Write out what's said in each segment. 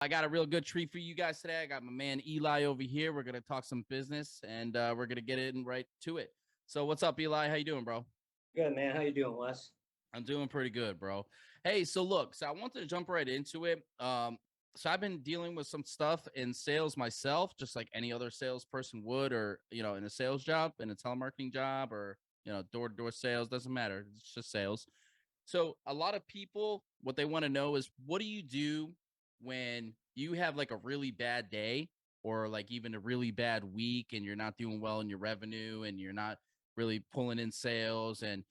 I got a real good treat for you guys today. I got my man Eli over here. We're gonna talk some business, and we're gonna get in right to it. So, what's up, Eli? How you doing, bro? Good, man. How you doing, Wes? I'm doing pretty good, bro. Hey, so look, so I wanted to jump right into it. So I've been dealing with some stuff in sales myself, just like any other salesperson would, or in a sales job, in a telemarketing job, or door-to-door sales. Doesn't matter. It's just sales. So a lot of people, what they want to know is, what do you do when you have like a really bad day, or like even a really bad week, and you're not doing well in your revenue, and you're not really pulling in sales, and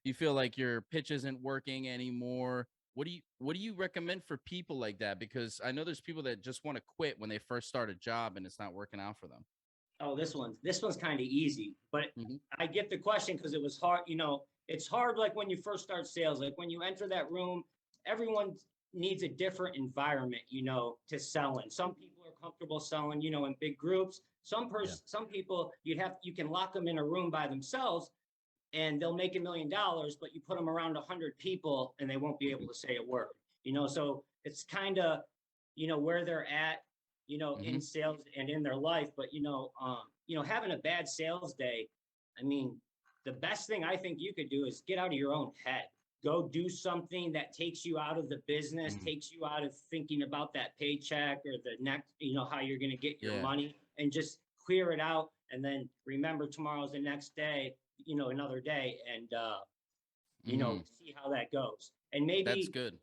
you feel like your pitch isn't working anymore? What do you recommend for people like that? Because I know there's people that just want to quit when they first start a job and it's not working out for them. Oh, this one's kind of easy, but Hmm. I get the question because it was hard. It's hard like when you first start sales. Like when you enter that room, everyone needs a different environment, to sell in. Some people are comfortable selling, in big groups. Yeah. Some people you can lock them in a room by themselves and they'll make $1 million, but you put them around 100 people and they won't be able to say a word. So it's kind of, where they're at, in Hmm. sales and in their life. But having a bad sales day, I mean, the best thing I think you could do is get out of your own head. Go do something that takes you out of the business, Hmm. takes you out of thinking about that paycheck or the next, how you're going to get your Yeah. money, and just clear it out. And then remember, tomorrow's the next day, another day, and Hmm. see how that goes. And That's maybe, good.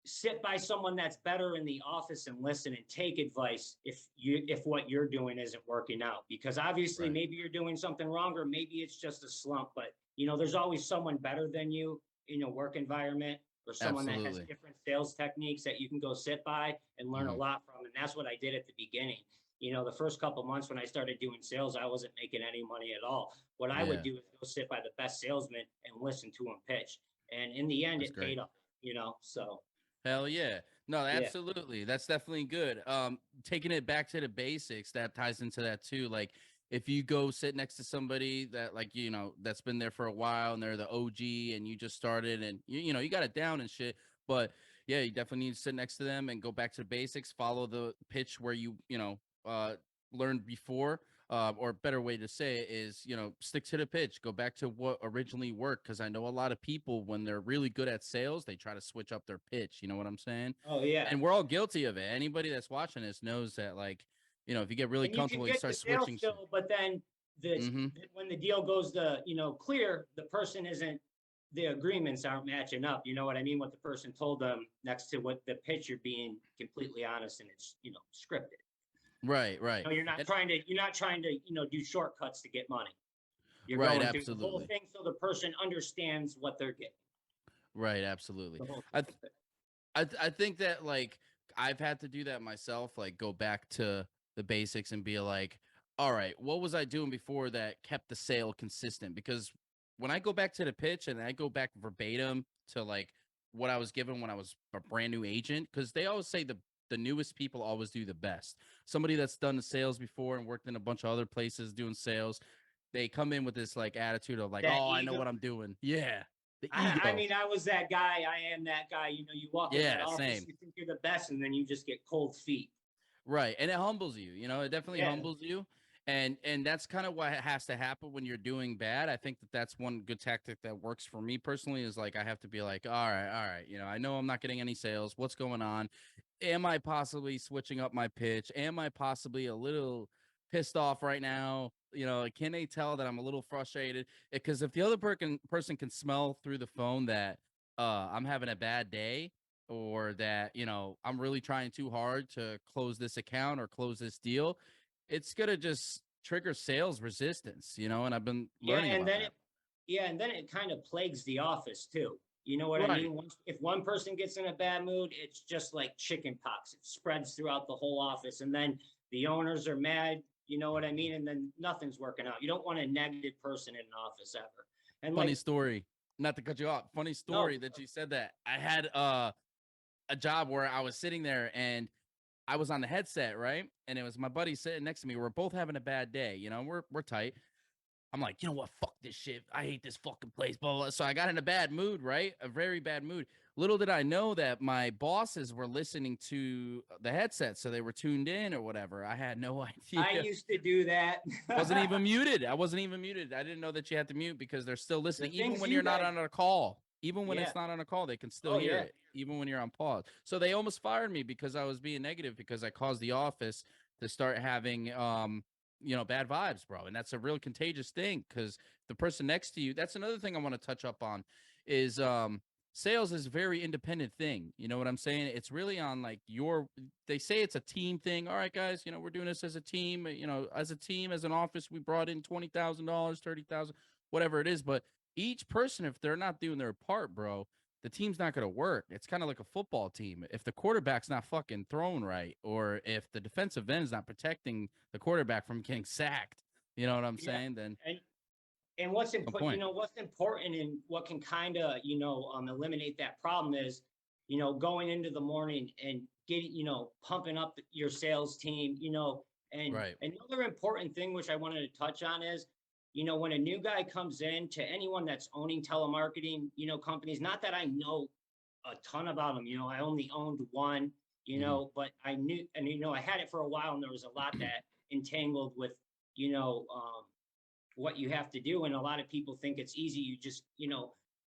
sit by someone that's better in the office and listen and take advice if what you're doing isn't working out, because obviously Right. maybe you're doing something wrong, or maybe it's just a slump. But there's always someone better than you in a work environment, or someone that has Absolutely. different sales techniques that you can go sit by and learn a Hmm. lot from. And that's what I did at the beginning. The first couple of months when I started doing sales, I wasn't making any money at all. What I would Yeah. do is go sit by the best salesman and listen to him pitch, and in the end That's it great. paid off. So Hell yeah. No, yeah. absolutely. That's definitely good. Taking it back to the basics, that ties into that too. Like, if you go sit next to somebody that, like, that's been there for a while and they're the OG, and you just started, and you got it down and shit. But yeah, you definitely need to sit next to them and go back to the basics, follow the pitch where learned before. Or a better way to say it is, stick to the pitch, go back to what originally worked. Cause I know a lot of people, when they're really good at sales, they try to switch up their pitch. You know what I'm saying? Oh yeah. And we're all guilty of it. Anybody that's watching this knows that, like, if you get really And you can comfortable, you get start the sales switching. still, but then Mm-hmm. when the deal goes to, clear, the person isn't, the agreements aren't matching up. You know what I mean? What the person told them next to what the pitch, you're being completely honest, and it's, scripted. Right, right. And You're not trying to, do shortcuts to get money. You're right, going through the whole absolutely. thing so the person understands what they're getting. Right, absolutely. The whole I thing. I think that, like, I've had to do that myself, like go back to the basics and be like, all right, what was I doing before that kept the sale consistent? Because when I go back to the pitch and I go back verbatim to, like, what I was given when I was a brand new agent, because they always say the newest people always do the best. Somebody that's done the sales before and worked in a bunch of other places doing sales, they come in with this like attitude of like, That oh, I know ego. what I'm doing. Yeah. The I ego. mean, I was that guy. I am that guy. You walk in that Yeah, office, same. you think you're the best, and then you just get cold feet. Right. And it humbles you, it definitely Yeah. humbles you. And that's kind of what has to happen when you're doing bad. I think that that's one good tactic that works for me personally, is like, I have to be like, all right, I know I'm not getting any sales. What's going on? Am I possibly switching up my pitch? Am I possibly a little pissed off right now? Can they tell that I'm a little frustrated? Because if the other person can smell through the phone that I'm having a bad day, or that, I'm really trying too hard to close this account or close this deal, it's gonna just trigger sales resistance, and I've been Yeah, learning and about then that. it yeah, and then it kind of plagues the office too. You know what I Right. mean? If one person gets in a bad mood, it's just like chicken pox. It spreads throughout the whole office, and then the owners are mad. You know what I mean? And then nothing's working out. You don't want a negative person in an office ever. And Funny like, story, not to cut you off. Funny story no, that you said that. I had a job where I was sitting there and I was on the headset, right? And it was my buddy sitting next to me. We're both having a bad day, we're tight. I'm like, you know what? Fuck this shit. I hate this fucking place. Blah, blah, blah. So I got in a bad mood, right? A very bad mood. little did I know that my bosses were listening to the headset, so they were tuned in or whatever. I had no idea. I used to do that. Wasn't even muted. I wasn't even muted. I didn't know that you had to mute because they're still listening, even when you're not on a call. Even when it's not on a call, they can still hear it, even when you're on pause. So they almost fired me because I was being negative because I caused the office to start having bad vibes, bro. And that's a real contagious thing because the person next to you, that's another thing I want to touch up on is sales is a very independent thing. You know what I'm saying? It's really on like they say it's a team thing. All right, guys, we're doing this as a team, as a team, as an office, we brought in $20,000, $30,000, whatever it is. But each person, if they're not doing their part, bro, the team's not going to work. It's kind of like a football team. If the quarterback's not fucking thrown right, or if the defensive end's not protecting the quarterback from getting sacked, you know what I'm saying? Then and what's important, what's important and what can kind of, eliminate that problem is, going into the morning and getting, pumping up your sales team, and another important thing, which I wanted to touch on is, when a new guy comes in, to anyone that's owning telemarketing, companies, not that I know a ton about them, I only owned one, but I knew, and, I had it for a while and there was a lot that entangled with, what you have to do. And a lot of people think it's easy. You just,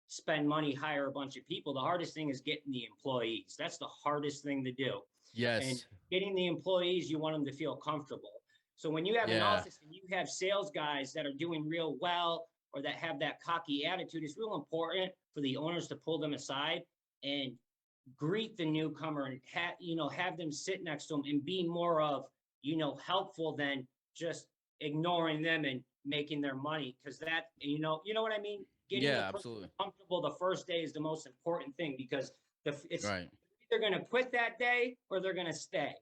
spend money, hire a bunch of people. The hardest thing is getting the employees. That's the hardest thing to do. Yes. And getting the employees, you want them to feel comfortable. So when you have an office and you have sales guys that are doing real well, or that have that cocky attitude, it's real important for the owners to pull them aside and greet the newcomer and have them sit next to them and be more of, helpful than just ignoring them and making their money. Because that, what I mean? Getting the person comfortable the first day is the most important thing, because it's they're going to quit that day or they're going to stay,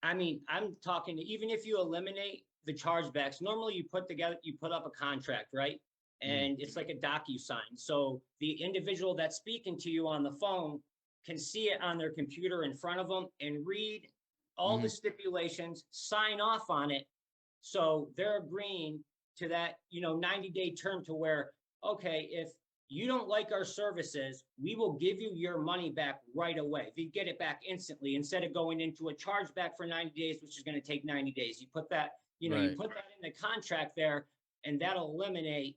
I mean, I'm talking to, even if you eliminate the chargebacks, normally you put up a contract, right? And it's like a DocuSign. So the individual that's speaking to you on the phone can see it on their computer in front of them and read all the stipulations, sign off on it. So they're agreeing to that, 90-day term, to where, okay, if you don't like our services, we will give you your money back right away. You get it back instantly, instead of going into a chargeback for 90 days, which is going to take 90 days. You put that, you put that in the contract there, and that'll eliminate,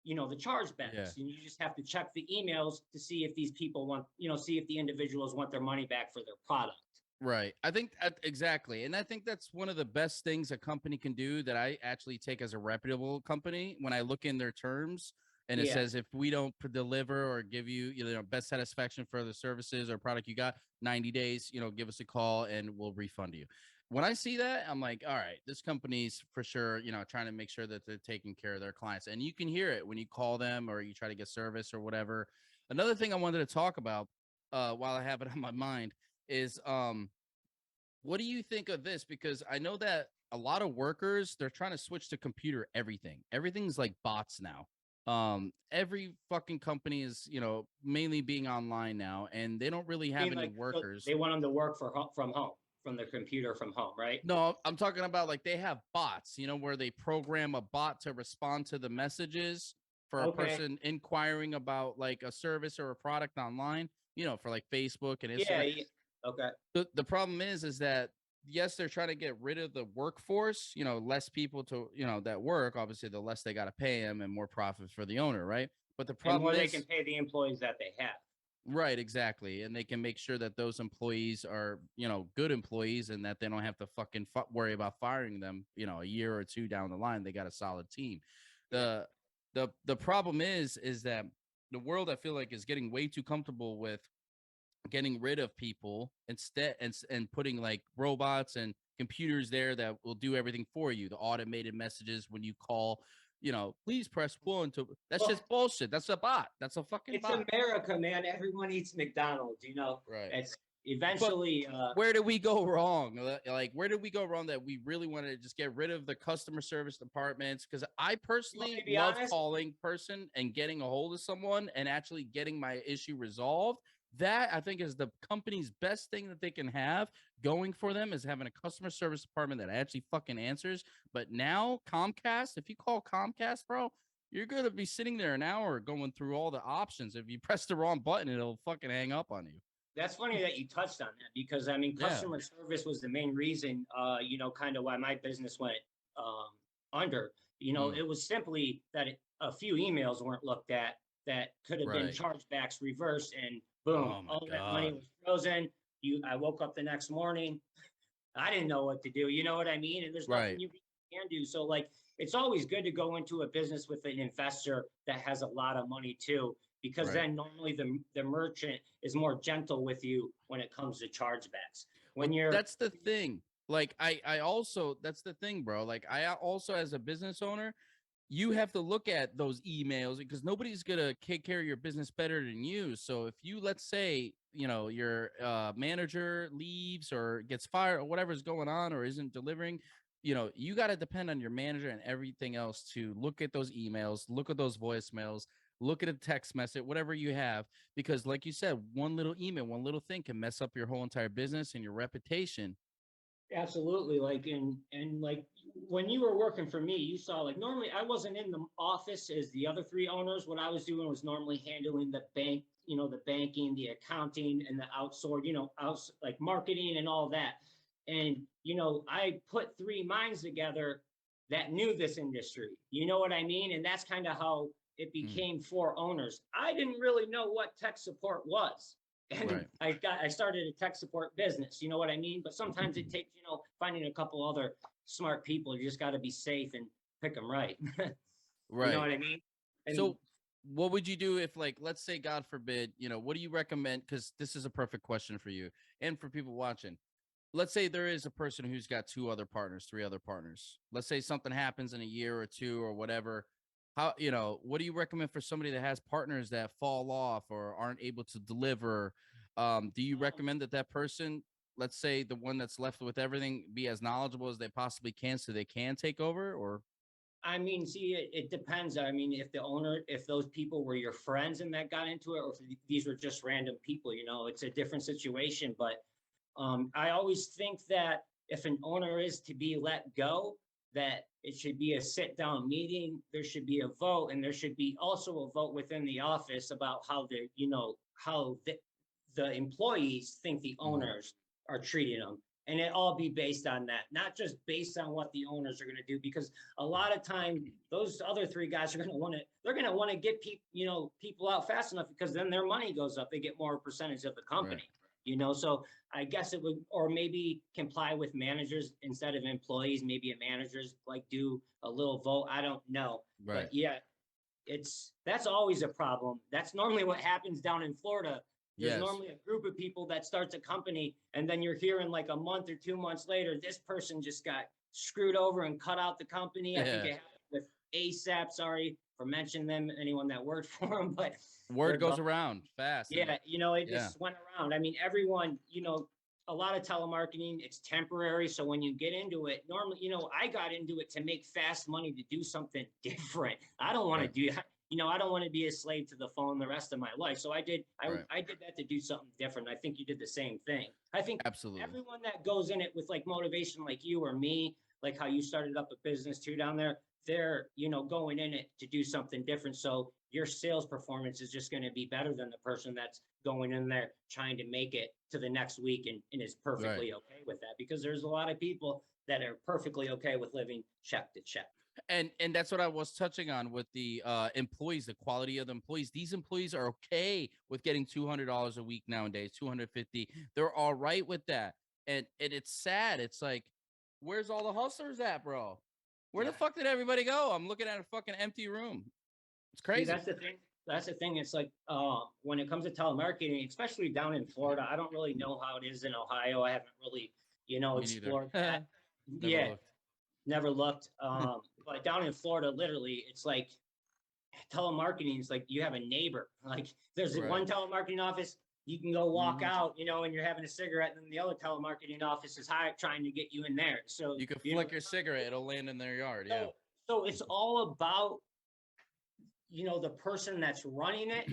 the chargebacks. Yeah. And you just have to check the emails to see if these people want, see if the individuals want their money back for their product. Right. I think exactly. And I think that's one of the best things a company can do that I actually take as a reputable company. When I look in their terms and it says, if we don't deliver or give you, best satisfaction for the services or product you got, 90 days, give us a call and we'll refund you. When I see that, I'm like, all right, this company's for sure, trying to make sure that they're taking care of their clients. And you can hear it when you call them or you try to get service or whatever. Another thing I wanted to talk about while I have it on my mind is what do you think of this? Because I know that a lot of workers, they're trying to switch to computer everything. Everything's like bots now. Every fucking company is, mainly being online now, and they don't really I have mean, any like, so workers. they want them to work from home, from their computer from home, right? No, I'm talking about like they have bots, where they program a bot to respond to the messages for a Okay. person inquiring about like a service or a product online, for like Facebook and Yeah. Instagram. Yeah. Okay. The problem is that yes, they're trying to get rid of the workforce, less people to, that work. Obviously, the less they got to pay them and more profits for the owner, right? But the And problem more they can is, pay the employees that they have. right, exactly. And they can make sure that those employees are, good employees and that they don't have to fucking worry about firing them, a year or two down the line. They got a solid team. Yeah. The problem is that the world, I feel like, is getting way too comfortable with getting rid of people instead and putting like robots and computers there that will do everything for you. The automated messages when you call, please press one to. That's Well, just bullshit. That's a bot. That's a fucking it's bot. America, man. Everyone eats McDonald's, you know. Right. It's But eventually where did we go wrong? Like, where did we go wrong that we really wanted to just get rid of the customer service departments? Because I you want me personally to be love honest? calling person and getting a hold of someone and actually getting my issue resolved. That I think is the company's best thing that they can have going for them, is having a customer service department that actually fucking answers. But now Comcast, if you call Comcast, bro, you're gonna be sitting there an hour going through all the options. If you press the wrong button, it'll fucking hang up on you. That's funny that you touched on that because I mean, Yeah. customer service was the main reason, kind of why my business went under. Mm, It was simply that a few emails weren't looked at that could have been right. chargebacks reversed, and boom, Oh my all that money God. was frozen. I woke up the next morning, I didn't know what to do. You know what I mean? And there's nothing Right. you can do. So like, it's always good to go into a business with an investor that has a lot of money too, because Right. then normally the merchant is more gentle with you when it comes to chargebacks. When Well, you're that's the thing. Like I also, that's the thing, bro. Like I also, as a business owner, you have to look at those emails because nobody's gonna take care of your business better than you. So if you, let's say, your manager leaves or gets fired or whatever's going on or isn't delivering, you got to depend on your manager and everything else to look at those emails, look at those voicemails, look at a text message, whatever you have, because like you said, one little email, one little thing can mess up your whole entire business and your reputation. absolutely like and like when you were working for me, you saw like normally I wasn't in the office as the other three owners. What I was doing was normally handling the bank, the banking, the accounting, and the outsourced, like marketing and all that. And I put three minds together that knew this industry. You know what I mean? And that's kind of how it Mm, became four owners. I didn't really know what tech support was. And right. I started a tech support business, you know what I mean? But sometimes it takes, finding a couple other smart people. You just got to be safe and pick them right. You know Right. what I mean? And So what would you do if, like, let's say, God forbid, what do you recommend? Because this is a perfect question for you and for people watching. Let's say there is a person who's got two other partners, three other partners. Let's say something happens in a year or two or whatever. How, what do you recommend for somebody that has partners that fall off or aren't able to deliver? Do you recommend that that person, let's say the one that's left with everything, be as knowledgeable as they possibly can so they can take over? Or I mean, see, it depends. I mean, if those people were your friends and that got into it, or if these were just random people, it's a different situation. But I always think that if an owner is to be let go, that it should be a sit down meeting. There should be a vote, and there should be also a vote within the office about how the employees think the Mhm. owners are treating them. And it all be based on that, not just based on what the owners are going to do, because a lot of time those other three guys are going to want to, they're going to want to get people out fast enough because then their money goes up. They get more percentage of the Right. company. So I guess it would, or maybe comply with managers instead of employees. Maybe a managers like do a little vote. I don't know, Right. but yeah, that's always a problem. That's normally what happens down in Florida. There's Yes. normally a group of people that starts a company, and then you're hearing like a month or 2 months later, this person just got screwed over and cut out the company. I think Yeah. it happened with ASAP. Sorry, for mentioning them, anyone that worked for them, but Word they're goes gone. around fast. Yeah, you know, it Yeah. just went around. I mean, everyone, you know, a lot of telemarketing, it's temporary. So when you get into it, normally, you know, I got into it to make fast money to do something different. I don't want to Right. do, you know, I don't want to be a slave to the phone the rest of my life. So Right. I did that to do something different. I think you did the same thing. I think Absolutely. everyone that goes in it with like motivation, like you or me, like how you started up a business too down there, they're, you know, going in it to do something different. So your sales performance is just going to be better than the person that's going in there trying to make it to the next week and is Right. perfectly okay with that, because there's a lot of people that are perfectly okay with living check to check. And that's what I was touching on with the employees, the quality of the employees. These employees are okay with getting $200 a week nowadays, 250. They're all right with that. And it's sad. It's like, where's all the hustlers at, bro? Where the Yeah. fuck did everybody go? I'm looking at a fucking empty room. It's See, crazy. that's the thing. That's the thing. It's like when it comes to telemarketing, especially down in Florida, I don't really know how it is in Ohio. I haven't really, you know, Me neither. explored that. Never Yeah, looked. never looked. But down in Florida, literally, it's like telemarketing is like you have a neighbor. Like there's Right. one telemarketing office, you can go walk Mhm. out, you know, and you're having a cigarette, and then the other telemarketing office is trying to get you in there. So You could you know, flick your cigarette, it'll land in their yard. Yeah. so so it's all about, you know, the person that's running it,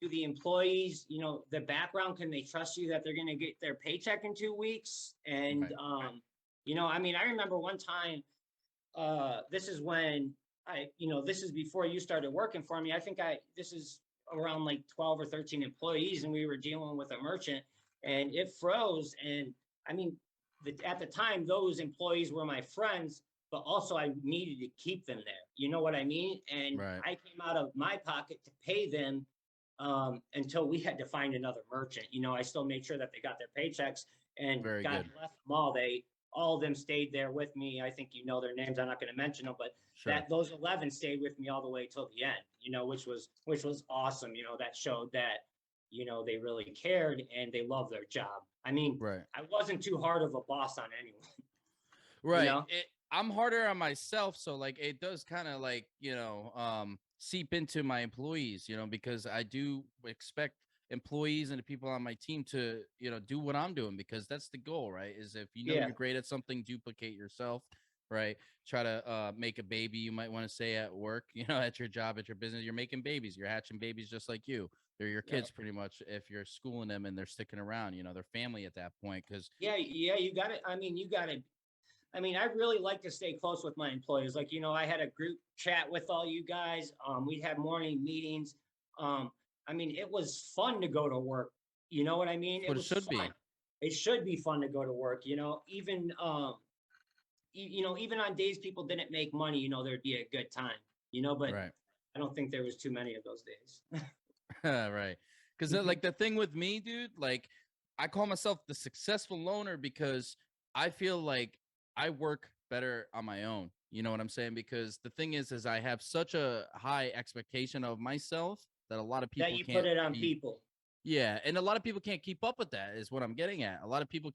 to the employees, you know, the background, can they trust you that they're going to get their paycheck in 2 weeks? And Right. you know, I mean, I remember one time, this is when you know, this is before you started working for me. I think this is around like 12 or 13 employees, and we were dealing with a merchant, and it froze. And I mean, at the time, those employees were my friends, but also I needed to keep them there. You know what I mean? And Right. I came out of my pocket to pay them until we had to find another merchant. You know, I still made sure that they got their paychecks, and Very God good. bless them all. All of them stayed there with me. I think you know their names. I'm not going to mention them, but Sure. those 11 stayed with me all the way till the end. You know, which was awesome. You know, that showed that, you know, they really cared and they love their job. I mean, Right. I wasn't too hard of a boss on anyone. You Right. know, I'm harder on myself, so like it does kind of like, seep into my employees, because I do expect employees and the people on my team to, do what I'm doing, because that's the goal, right? Is if you know yeah, you're great at something, duplicate yourself, right? Try to make a baby, you might want to say, at work, at your job, at your business. You're making babies, you're hatching babies just like you. They're your yeah, kids pretty much if you're schooling them and they're sticking around, they're family at that point. Because yeah, yeah. You got it. I mean, you got to. I mean, I really like to stay close with my employees. Like, you know, I had a group chat with all you guys. We had morning meetings. Um, I mean, it was fun to go to work. You know what I mean? that's It what it was should fun. be. It should be fun to go to work. You know, even you know, even on days people didn't make money, you know, there'd be a good time. You know, but Right. I don't think there was too many of those days. Right. Because like the thing with me, dude, like I call myself the successful loner because I feel like I work better on my own. You know what I'm saying? Because the thing is I have such a high expectation of myself that a lot of That people you put can't it on be. people. Yeah. And a lot of people can't keep up with that, is what I'm getting at. A lot of people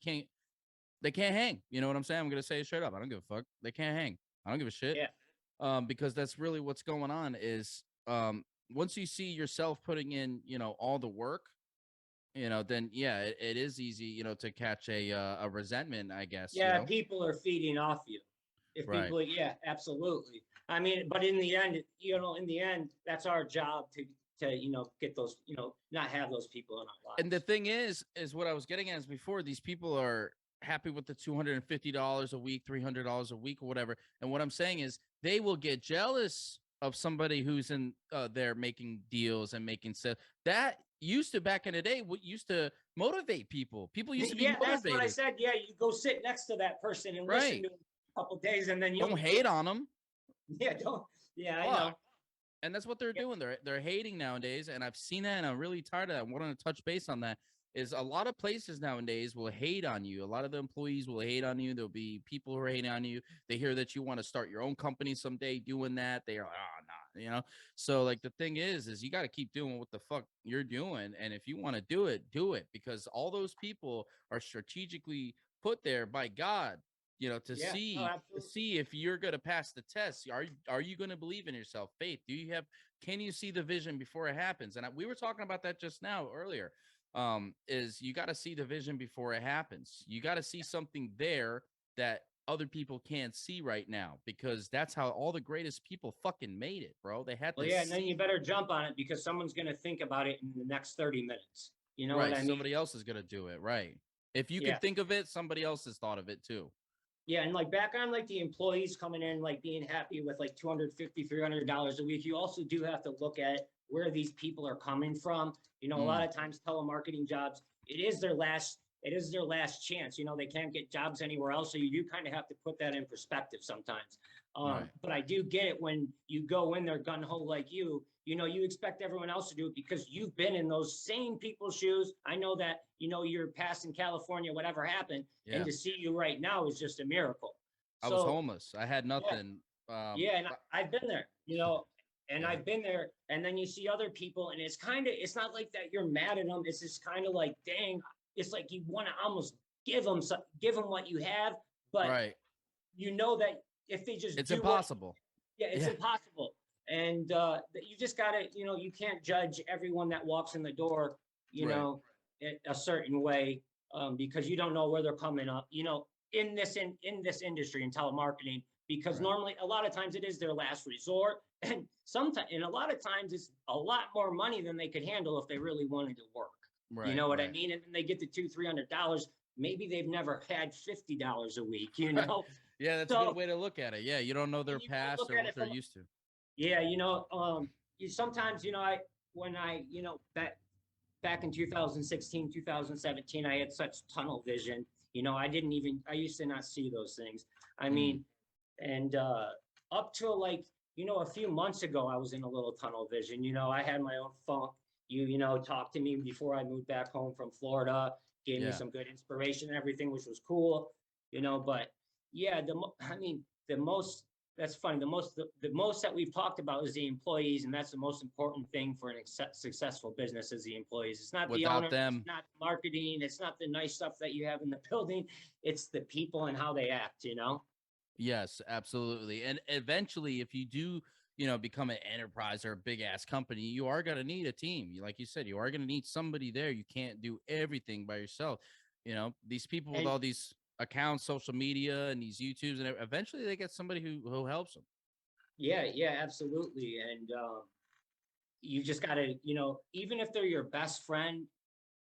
they can't hang. You know what I'm saying? I'm going to say it straight up. I don't give a fuck. They can't hang. I don't give a shit. Yeah. Because that's really what's going on is once you see yourself putting in, all the work, then yeah, it is easy, to catch a resentment, I guess, Yeah, people are feeding off you. If Right. people, yeah, absolutely. I mean, but in the end, you know, in the end, that's our job to you know, get those, you know, not have those people in our And the lives. thing is what I was getting at is before, these people are happy with the $250 a week, $300 a week or whatever. And what I'm saying is they will get jealous of somebody who's in there making deals and making stuff. That used to, back in the day, what used to motivate people. People used to be Yeah, that's what I motivated, said. Yeah, you go sit next to that person and listen right? to them a couple days, and then Don't you'll hate on them. yeah, don't yeah, I Fuck. know. And that's what they're Yep. doing. They're hating nowadays, and I've seen that, and I'm really tired of that. I want to touch base on that. Is a lot of places nowadays will hate on you. A lot of the employees will hate on you. There'll be people who are hating on you. They hear that you want to start your own company someday, doing that. They are like, oh, nah. So like the thing is you got to keep doing what the fuck you're doing, and if you want to do it, because all those people are strategically put there by God. to Yeah, no, absolutely. see if you're going to pass the test. Are you going to believe in yourself? Faith? Can you see the vision before it happens? And we were talking about that just now earlier. Is you got to see the vision before it happens. You got to see something there that other people can't see right now, because that's how all the greatest people fucking made it, bro. They had Well, to yeah, and then you see. better jump on it because someone's going to think about it in the next 30 minutes. You know what Right. I mean? Somebody else is going to do it. Right. If you Yeah. could think of it, somebody else has thought of it too. Yeah, and like back on like the employees coming in, like being happy with like $250, $300 a week, you also do have to look at where these people are coming from. You know, a lot of times telemarketing jobs, it is their last chance. You know, they can't get jobs anywhere else. So you do kind of have to put that in perspective sometimes. Right. But I do get it when you go in there gun ho like you know, you expect everyone else to do it because you've been in those same people's shoes. I know that, you know, you're past in California, whatever happened, and Yeah. to see you right now is just a miracle. I was So homeless. I had yeah, nothing. yeah, and I've been there, you know, and Yeah. I've been there, and then you see other people, and it's not like that you're mad at them. It's just kind of like, dang, it's like you want to almost give them what you have, but Right. you know that if they just It's do what, impossible. yeah, it's Yeah. impossible. And you just gotta, you know, you can't judge everyone that walks in the door, you Right. know, a certain way, because you don't know where they're coming up, you know, in this industry in telemarketing, because Right. normally a lot of times it is their last resort, and sometimes and a lot of times it's a lot more money than they could handle if they really wanted to work. You Right. know what I Right. mean? And then they get to $200, $300. Maybe they've never had $50 a week, you know? Yeah, that's a good So, way to look at it. Yeah, you don't know their and you got to past look or at what it they're from, used to. yeah, you know, you sometimes, you know, when I, you know, back in 2016, 2017, I had such tunnel vision. You know, I used to not see those things. I Mm. mean, and up till like, you know, a few months ago, I was in a little tunnel vision. You know, I had my own phone. You know, talked to me before I moved back home from Florida, gave me Yeah. some good inspiration and everything, which was cool, you know, but yeah, I mean, the most that's funny. The most that we've talked about is the employees, and that's the most important thing for an successful business is the employees. It's not the Without owners, it's them, not marketing, it's not the nice stuff that you have in the building. It's the people and how they act, you know? yes, absolutely. And eventually, if you do, become an enterprise or a big ass company, you are going to need a team. Like you said, you are going to need somebody there. You can't do everything by yourself. These people with And all these accounts, social media, and these YouTubes, and eventually they get somebody who helps them. yeah, yeah, absolutely. And you just gotta, you know, even if they're your best friend,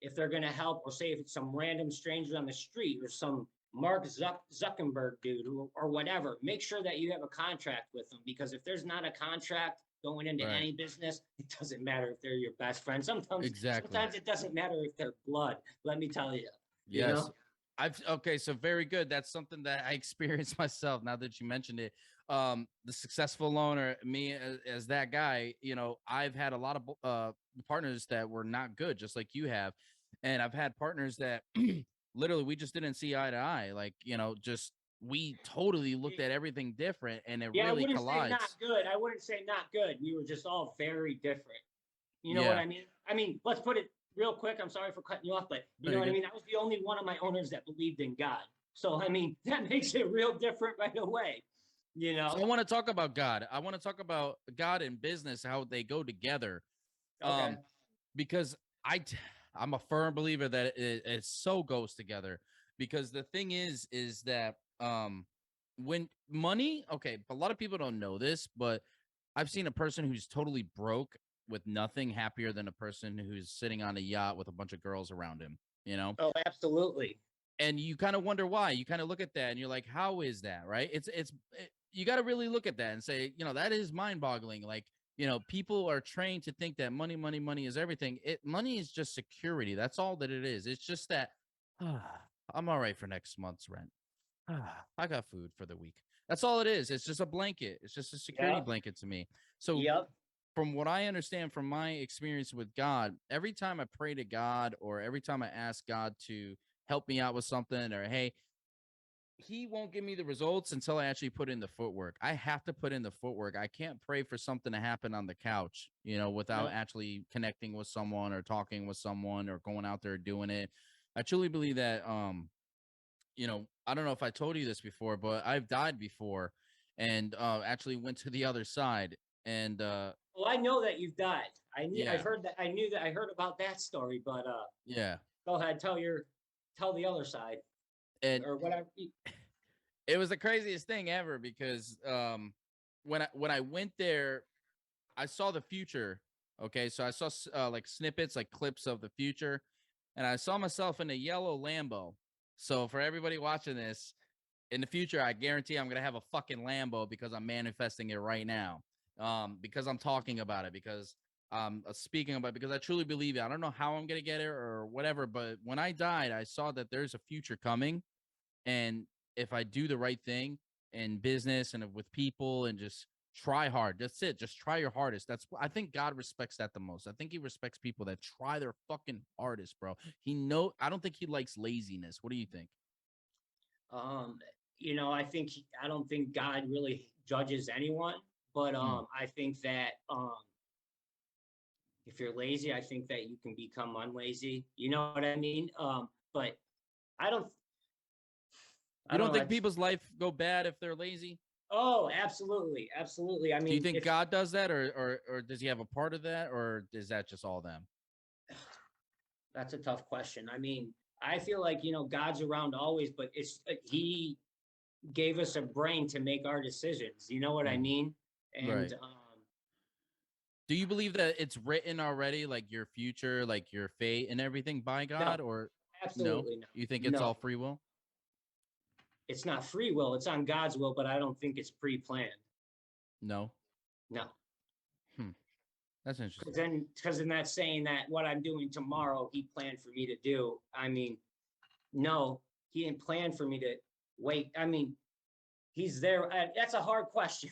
if they're going to help, or say if it's some random stranger on the street or some Mark Zuckerberg dude or whatever, make sure that you have a contract with them, because if there's not a contract going into Right. any business, it doesn't matter if they're your best friend. Exactly. Sometimes it doesn't matter if they're blood. Let me tell you, you Yes. know. Okay, so very good. That's something that I experienced myself now that you mentioned it. The successful owner, me as that guy, I've had a lot of partners that were not good, just like you have. And I've had partners that literally we just didn't see eye to eye. Like, just we totally looked at everything different and it Yeah, I really wouldn't say collides. not good. I wouldn't say not good. We were just all very different. You know what Yeah. I mean? I mean, let's put it real quick. I'm sorry for cutting you off, but you No, know you're what I good. mean? I was the only one of my owners that believed in God. So, I mean, that makes it real different right away, you So I know? want to talk about God. I want to talk about God and business, how they go together. Okay. Um, because I'm a firm believer that it so goes together, because the thing is that when money, okay, a lot of people don't know this, but I've seen a person who's totally broke with nothing happier than a person who's sitting on a yacht with a bunch of girls around him, you know? Oh, absolutely. And you kind of wonder why. You kind of look at that and you're like, how is that? Right? You got to really look at that and say, that is mind boggling. Like, people are trained to think that money, money, money is everything. Money is just security. That's all that it is. It's just that I'm all right for next month's rent. I got food for the week. That's all it is. It's just a blanket. It's just a security Yep. blanket to me. So Yep. from what I understand from my experience with God, every time I pray to God or every time I ask God to help me out with something, or hey, he won't give me the results until I actually put in the footwork. I have to put in the footwork. I can't pray for something to happen on the couch, without No. actually connecting with someone or talking with someone or going out there doing it. I truly believe that I don't know if I told you this before, but I've died before and actually went to the other side. And Well, I know that you've died. I've yeah, heard that. I heard about that story, but yeah. go ahead, tell the other side And or whatever. it was the craziest thing ever because when I went there, I saw the future. Okay, so I saw like snippets, like clips of the future, and I saw myself in a yellow Lambo. So for everybody watching this, in the future, I guarantee I'm gonna have a fucking Lambo because I'm manifesting it right now. Because I'm talking about it, because speaking about it, because I truly believe it. I don't know how I'm gonna get it or whatever, but when I died, I saw that there's a future coming, and if I do the right thing in business and with people and just try hard, that's it. Just try your hardest. I think God respects that the most. I think he respects people that try their fucking hardest, bro. I don't think he likes laziness. What do you think? Um, I don't think God really judges anyone, but Mm. I think that if you're lazy, I think that you can become unlazy. You know what I mean? But I don't You I don't don't know. think people's life go bad if they're lazy? Oh, absolutely, absolutely. I Do you mean, think if God does that, or does he have a part of that, or is that just all them? that's a tough question. I mean, I feel like, God's around always, but he gave us a brain to make our decisions. You know what I Mm. mean? And Right. Do you believe that it's written already, like your future, like your fate and everything by God, no, or no? absolutely no. You think it's all No, free will? it's not free will. It's on God's will, but I don't think it's pre-planned. No. No. Hmm. That's Because interesting. then that's saying that what I'm doing tomorrow, he planned for me to do. I mean, no, he didn't plan for me to wait. I mean, he's there. That's a hard question.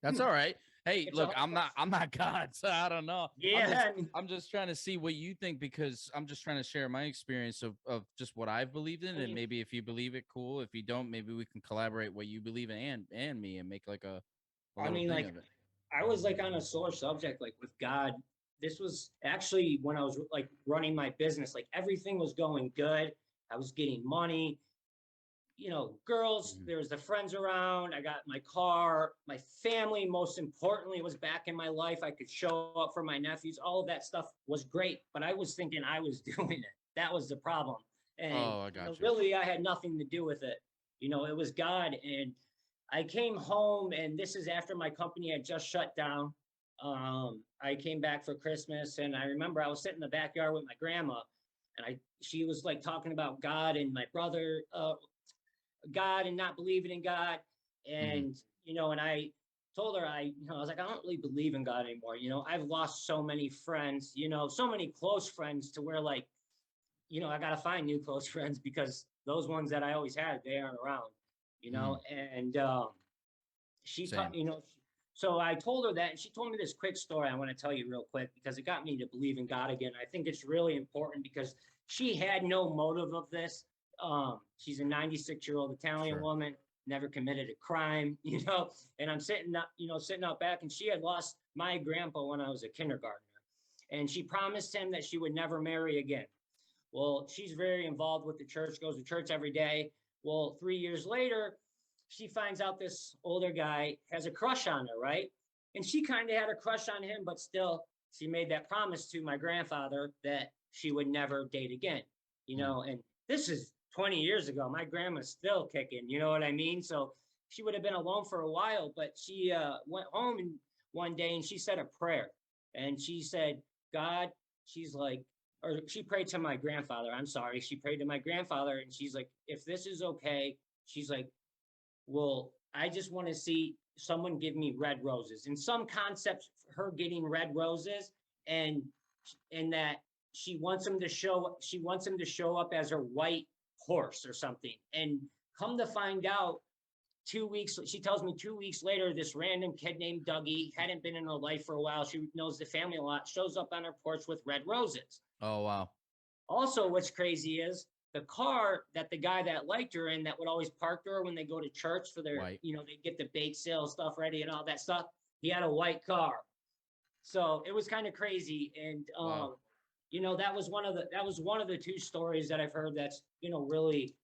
That's all right. Hey, It's a look, hard I'm not question. I'm not God, so I don't know. I'm Yeah, just I mean, I'm just trying to see what you think, because I'm just trying to share my experience of just what I've believed in, I and mean, maybe if you believe it, cool. If you don't, maybe we can collaborate what you believe in and me and make like a I little mean, thing like of it. I was like on a sore subject, like with God. This was actually when I was like running my business, like everything was going good. I was getting money, girls, Mhm. there was the friends around. I got my car, my family, most importantly, was back in my life. I could show up for my nephews. All of that stuff was great, but I was thinking I was doing it. That was the problem. And, Oh, I got you. really, I had nothing to do with it. It was God. And I came home, and this is after my company had just shut down. I came back for Christmas, and I remember I was sitting in the backyard with my grandma, and she was like talking about God and my brother, God and not believing in God. Mhm. And, and I told her, I was like, I don't really believe in God anymore. I've lost so many friends, so many close friends to where like, I got to find new close friends because those ones that I always had, they aren't around, Mhm. and she taught, Same. so I told her that, and she told me this quick story I want to tell you real quick because it got me to believe in God again. I think it's really important because she had no motive of this. She's a 96-year-old Italian Sure. woman, never committed a crime, and I'm sitting out back, and she had lost my grandpa when I was a kindergartner. And she promised him that she would never marry again. Well, she's very involved with the church, goes to church every day. Well, 3 years later, she finds out this older guy has a crush on her, right? And she kind of had a crush on him, but still, she made that promise to my grandfather that she would never date again, Mm. and this is 20 years ago. My grandma's still kicking, you know what I mean? So she would have been alone for a while, but she went home and one day and she said a prayer. And she said, God, she's like, or she prayed to my grandfather. I'm sorry. She prayed to my grandfather, and she's like, if this is okay, she's like, well, I just want to see someone give me red roses. And some concepts for her getting red roses, and that she wants him to show up as her white horse or something. And come to find out, 2 weeks, she tells me 2 weeks later, this random kid named Dougie hadn't been in her life for a while. She knows the family a lot, shows up on her porch with red roses. Oh, wow. Also, what's crazy is the car that the guy that liked her in that would always park her when they go to church for their, White. they get the bake sale stuff ready and all that stuff. He had a white car. So it was kind of crazy. And Wow. that was one of the two stories that I've heard that's, really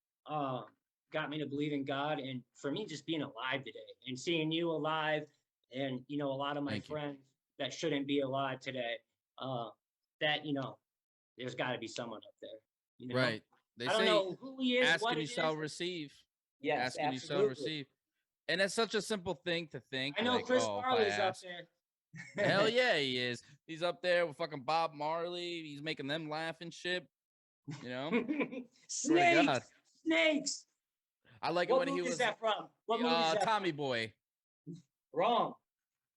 got me to believe in God. And for me, just being alive today and seeing you alive and, you know, a lot of my friends that shouldn't be alive today, that, you know, there's got to be someone up there, you know? Right. They I don't say, know who he is, ask what and you it shall is. receive. Yes, Ask and you shall absolutely. receive. And that's such a simple thing to think. I know like, Chris oh, if I Farley's up ask. there. Hell yeah, he is. He's up there with fucking Bob Marley. He's making them laugh and shit. You know? Swear to God. Snakes. I like it What when he movie was is that from? What movie is that Tommy from? Boy. Wrong.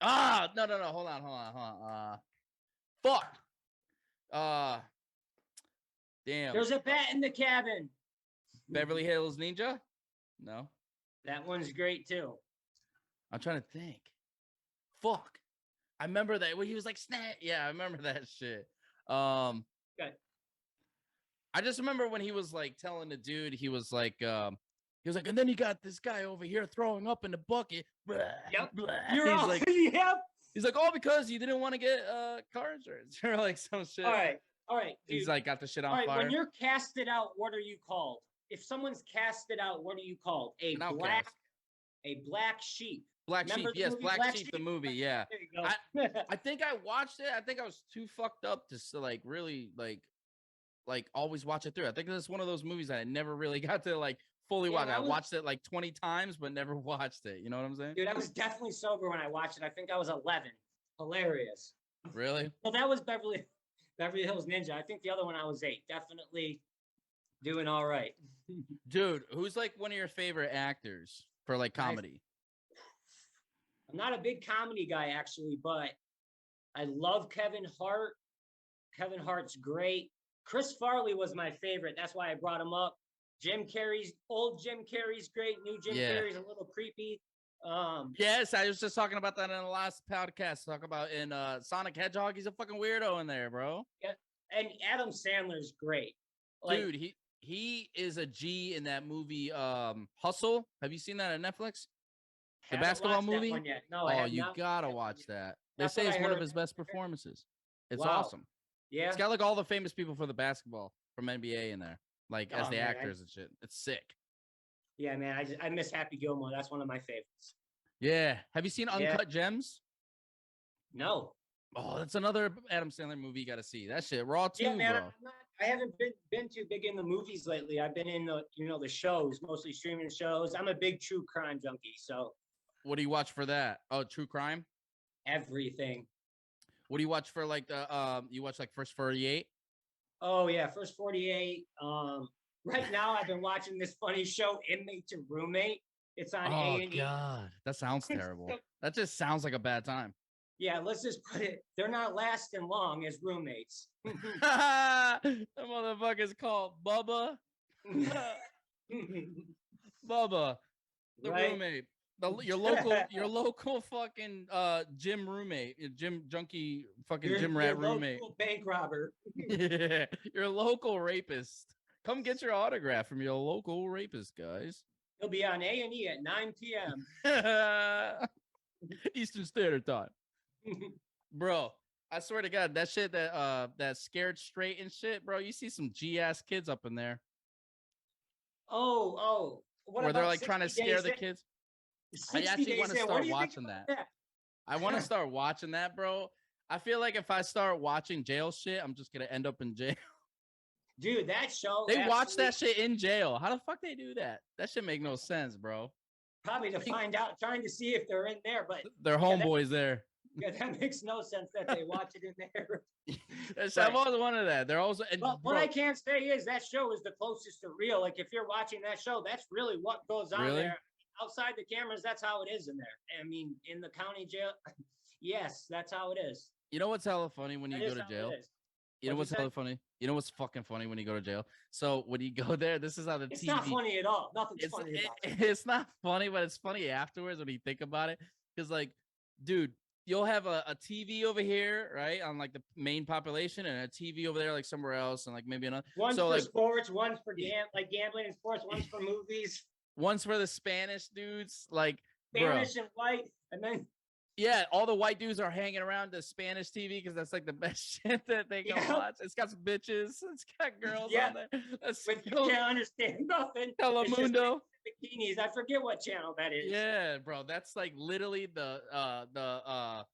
No. Hold on. Fuck. Damn. There's a bat in the cabin. Beverly Hills Ninja? No. That one's great too. I'm trying to think. Fuck. I remember that when he was like, snap. Yeah, I remember that shit. Okay. I just remember when he was like telling the dude, he was like, and then you got this guy over here throwing up in the bucket. Yep. You're all like, yep. He's like, oh, because you didn't want to get car insurance or like some shit. All right. Dude. He's like, got the shit on all right, fire. when you're casted out, what are you called? If someone's casted out, what are you called? A black sheep. Black Remember Sheep. Yes, Black Sheep, the movie. Yeah. There you go. I think I watched it. I think I was too fucked up to like really like always watch it through. I think it's one of those movies that I never really got to like fully watch. I watched it like 20 times, but never watched it. You know what I'm saying? Dude, I was definitely sober when I watched it. I think I was 11. Hilarious. Really? Well, that was Beverly Hills Ninja. I think the other one I was 8. Definitely doing all right. Dude, who's like one of your favorite actors for like comedy? I'm not a big comedy guy actually, but I love Kevin Hart. Kevin Hart's great. Chris Farley was my favorite. That's why I brought him up. Old Jim Carrey's great. New Jim Carrey's a little creepy. Yes, I was just talking about that in the last podcast. Talk about in Sonic Hedgehog. He's a fucking weirdo in there, bro. Yeah, and Adam Sandler's great. Like, dude, he is a G in that movie. Hustle. Have you seen that on Netflix? The basketball movie? No, you gotta watch that. They say it's one of his best performances. It's awesome. Yeah, it's got like all the famous people for the basketball from NBA in there, like as the actors and shit. It's sick. Yeah, man, I miss Happy Gilmore. That's one of my favorites. Yeah. Have you seen Uncut Gems? No. Oh, that's another Adam Sandler movie you got to see. That shit raw too, man, bro. I haven't been too big in the movies lately. I've been in the shows, mostly streaming shows. I'm a big true crime junkie. So, what do you watch for that? Oh, true crime. Everything. What do you watch for like the you watch like First 48? Oh yeah, First 48. Right now I've been watching this funny show, Inmate to Roommate. It's on A&E. Oh god, that sounds terrible. That just sounds like a bad time. Yeah, let's just put it. They're not lasting long as roommates. That motherfucker's called Bubba. Bubba, the roommate. Your local fucking gym roommate, gym junkie, fucking gym rat roommate, bank robber. Yeah, your local rapist. Come get your autograph from your local rapist, guys. He'll be on A&E at 9 p.m. Eastern Standard Time. Bro, I swear to God, that shit that Scared Straight and shit, bro. You see some G-ass kids up in there. Oh. Where they're like trying to scare the kids. I actually want to start watching that. I want to start watching that, bro. I feel like if I start watching jail shit, I'm just gonna end up in jail. Dude, that show. They watch that shit in jail. How the fuck they do that? That shit make no sense, bro. Probably to find out, trying to see if they're in there, but their homeboys there. Yeah, that makes no sense that they watch it in there. I've always wanted that. They're also. Well, what I can't say is that show is the closest to real. Like if you're watching that show, that's really what goes on there. Outside the cameras, that's how it is in there. I mean, in the county jail, yes, that's how it is. You know what's hella funny when you go to jail? You know what's hella funny? You know what's fucking funny when you go to jail? So when you go there, this is how the TV. It's not funny at all. Nothing's funny about it. It's not funny, but it's funny afterwards when you think about it. Because like, dude, you'll have a TV over here, right, on like the main population, and a TV over there, like somewhere else, and like maybe another. One's for sports, one's for gambling and sports, one's for movies. One's for the Spanish dudes, like Spanish and white, and then Yeah, all the white dudes are hanging around the Spanish TV because that's like the best shit that they can watch. It's got some bitches. It's got girls on there. But you can't understand nothing. Telemundo. Bikinis. I forget what channel that is. Yeah, bro. That's like literally the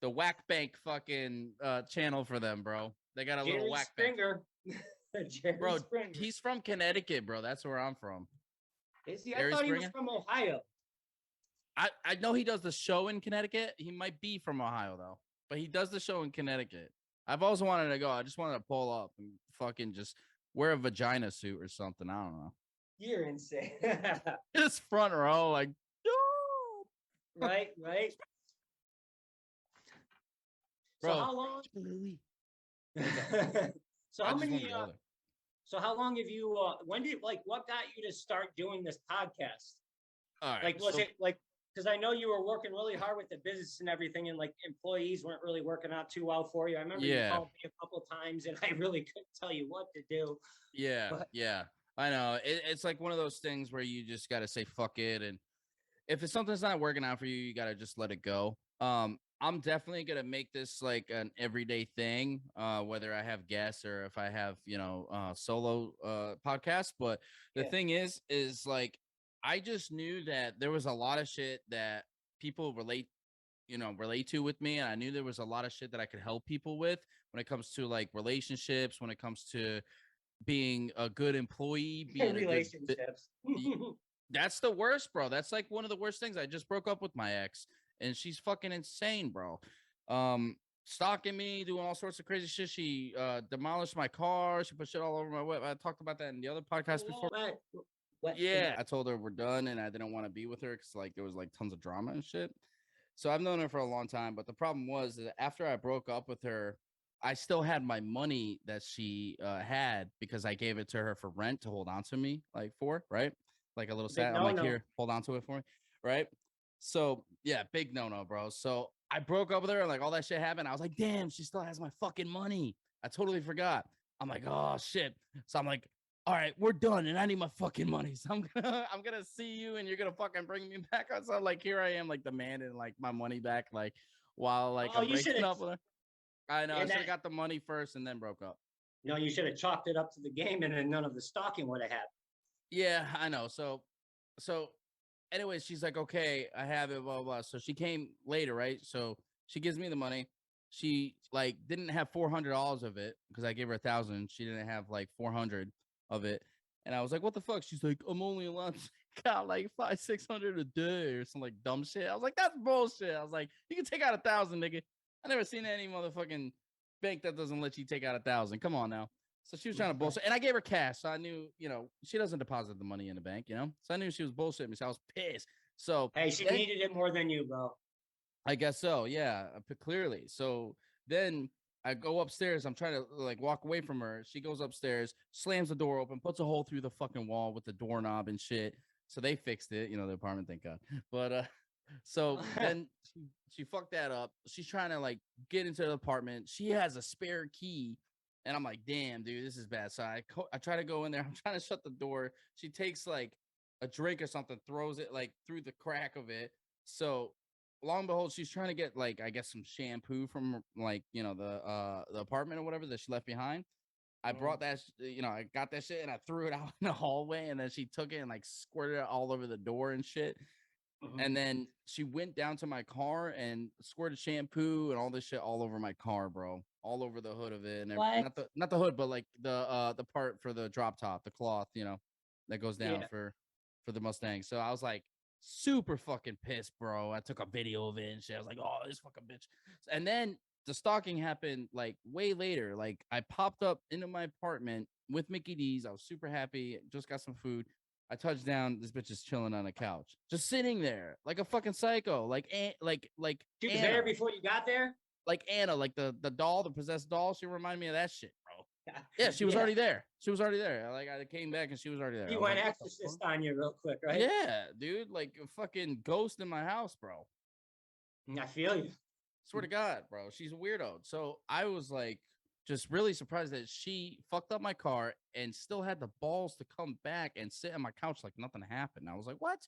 whack bank fucking channel for them, bro. They got a Jerry little whack Springer. bank. Bro, Springer. He's from Connecticut, bro. That's where I'm from. Is he? I thought he was from Ohio. I know he does the show in Connecticut. He might be from Ohio though, but he does the show in Connecticut. I've always wanted to go. I just wanted to pull up and fucking just wear a vagina suit or something. I don't know. You're insane. Just front row, like, yo. Right. Bro, so how long? So how many? So how long have you? When did what got you to start doing this podcast? All right. Like, was it like, because I know you were working really hard with the business and everything, and like employees weren't really working out too well for you. I remember you called me a couple times, and I really couldn't tell you what to do. Yeah. I know. It's like one of those things where you just got to say fuck it, and if it's something that's not working out for you, you got to just let it go. I'm definitely gonna make this like an everyday thing, whether I have guests or if I have solo podcasts. But the thing is like, I just knew that there was a lot of shit that people relate to with me. And I knew there was a lot of shit that I could help people with when it comes to like relationships, when it comes to being a good employee, being relationships. That's the worst, bro. That's like one of the worst things. I just broke up with my ex and she's fucking insane, bro. Stalking me, doing all sorts of crazy shit. She demolished my car. She put shit all over my whip. I talked about that in the other podcast before. Yeah, I told her we're done and I didn't want to be with her because like there was like tons of drama and shit. So I've known her for a long time, but the problem was that after I broke up with her, I still had my money that she had because I gave it to her for rent to hold on to me, like for, right? Like a little sad. I'm like, here, hold on to it for me, right? So yeah, big no, bro. So I broke up with her and like all that shit happened. I was like, damn, she still has my fucking money. I totally forgot. I'm like, oh shit. So I'm like, all right, we're done, and I need my fucking money. So I'm gonna see you, and you're gonna fucking bring me back. So like, here I am, like demanding like my money back, like while like I'm breaking up with her. I know I should have got the money first and then broke up. No, you should have chalked it up to the game, and then none of the stalking would have happened. Yeah, I know. So, anyways, she's like, okay, I have it, blah, blah, blah. So she came later, right? So she gives me the money. She like didn't have $400 of it because I gave her 1,000. She didn't have like 400 of it. And I was like, what the fuck? She's like, I'm only allowed to got like 500-600 a day or some like dumb shit. I was like, that's bullshit. I was like, you can take out 1,000, nigga. I never seen any motherfucking bank that doesn't let you take out 1,000. Come on now. So she was trying to bullshit, and I gave her cash. So I knew, she doesn't deposit the money in the bank, So I knew she was bullshitting me. So I was pissed. So hey, she needed it more than you, bro. I guess so. Yeah, clearly. So then I go upstairs. I'm trying to like walk away from her. She goes upstairs, slams the door open, puts a hole through the fucking wall with the doorknob and shit. So they fixed it, the apartment, thank God. But so then she fucked that up. She's trying to like get into the apartment. She has a spare key. And I'm like, damn, dude, this is bad. So I try to go in there. I'm trying to shut the door. She takes like a drink or something, throws it like through the crack of it. So long and behold, she's trying to get like, I guess, some shampoo from like, the apartment or whatever that she left behind. I brought that, I got that shit and I threw it out in the hallway. And then she took it and like squirted it all over the door and shit. And then she went down to my car and squirted shampoo and all this shit all over my car, bro. All over the hood of it. And not the hood, but like the part for the drop top, the cloth, that goes down for the Mustang. So I was like super fucking pissed, bro. I took a video of it and shit. I was like, oh, this fucking bitch. And then the stalking happened like way later. Like I popped up into my apartment with Mickey D's. I was super happy. Just got some food. I touched down. This bitch is chilling on a couch, just sitting there like a fucking psycho. Like she was there before you got there. Like Anna, like the doll, the possessed doll. She reminded me of that shit, bro. Yeah, she was already there. She was already there. Like I came back and she was already there. He went exorcist on you real quick, right? Yeah, dude, like a fucking ghost in my house, bro. I feel you. Swear to God, bro. She's a weirdo. So I was like, just really surprised that she fucked up my car and still had the balls to come back and sit on my couch like nothing happened. I was like, what?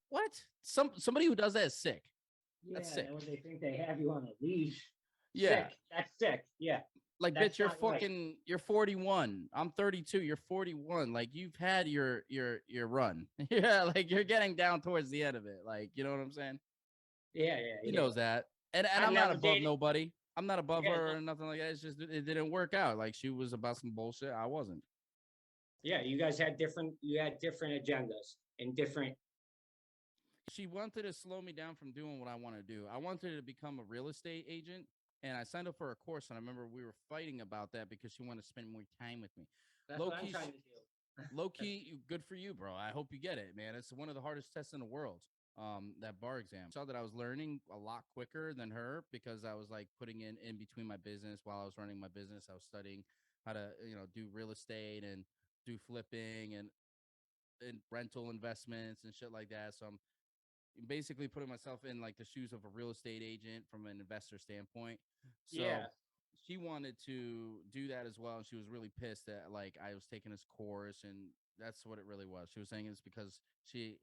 What? Somebody who does that is sick. That's Yeah, sick. when they think they have you on a leash. Yeah. Sick. That's sick. Yeah. Like, That's bitch, you're not right. fucking, you're 41. I'm 32. You're 41. Like, you've had your run. Yeah, like you're getting down towards the end of it. Like, you know what I'm saying? Yeah, yeah, He yeah. knows that. And I've I'm not never above dated. nobody. I'm not above Yeah, her or nothing like that. It's just it didn't work out. Like, she was about some bullshit. I wasn't. yeah. You guys had different. You had different agendas and different. She wanted to slow me down from doing what I want to do. I wanted to become a real estate agent, and I signed up for a course. And I remember we were fighting about that because she wanted to spend more time with me. That's Low what I'm key, trying to do. low key, good for you, bro. I hope you get it, man. It's one of the hardest tests in the world. That bar exam. Saw that I was learning a lot quicker than her because I was like putting in between my business while I was running my business. I was studying how to do real estate and do flipping and rental investments and shit like that. So I'm basically putting myself in like the shoes of a real estate agent from an investor standpoint. So Yeah. she wanted to do that as well. And she was really pissed that like I was taking this course, and that's what it really was. She was saying it's because she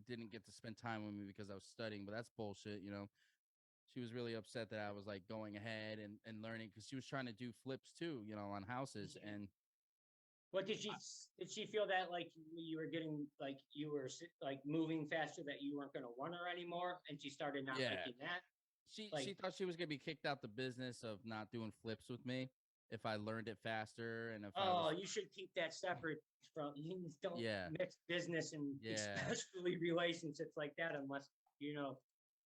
didn't get to spend time with me because I was studying, but that's bullshit, you know. She was really upset that I was like going ahead and learning because she was trying to do flips too, you know, on houses. And What did she feel that like you were getting like you were like moving faster that you weren't going to want her anymore, and she started not yeah, liking that? she Like, thought she was gonna be kicked out the business of not doing flips with me if I learned it faster and if I oh, was you should keep that separate from. You don't yeah, mix business and yeah. especially relationships like that unless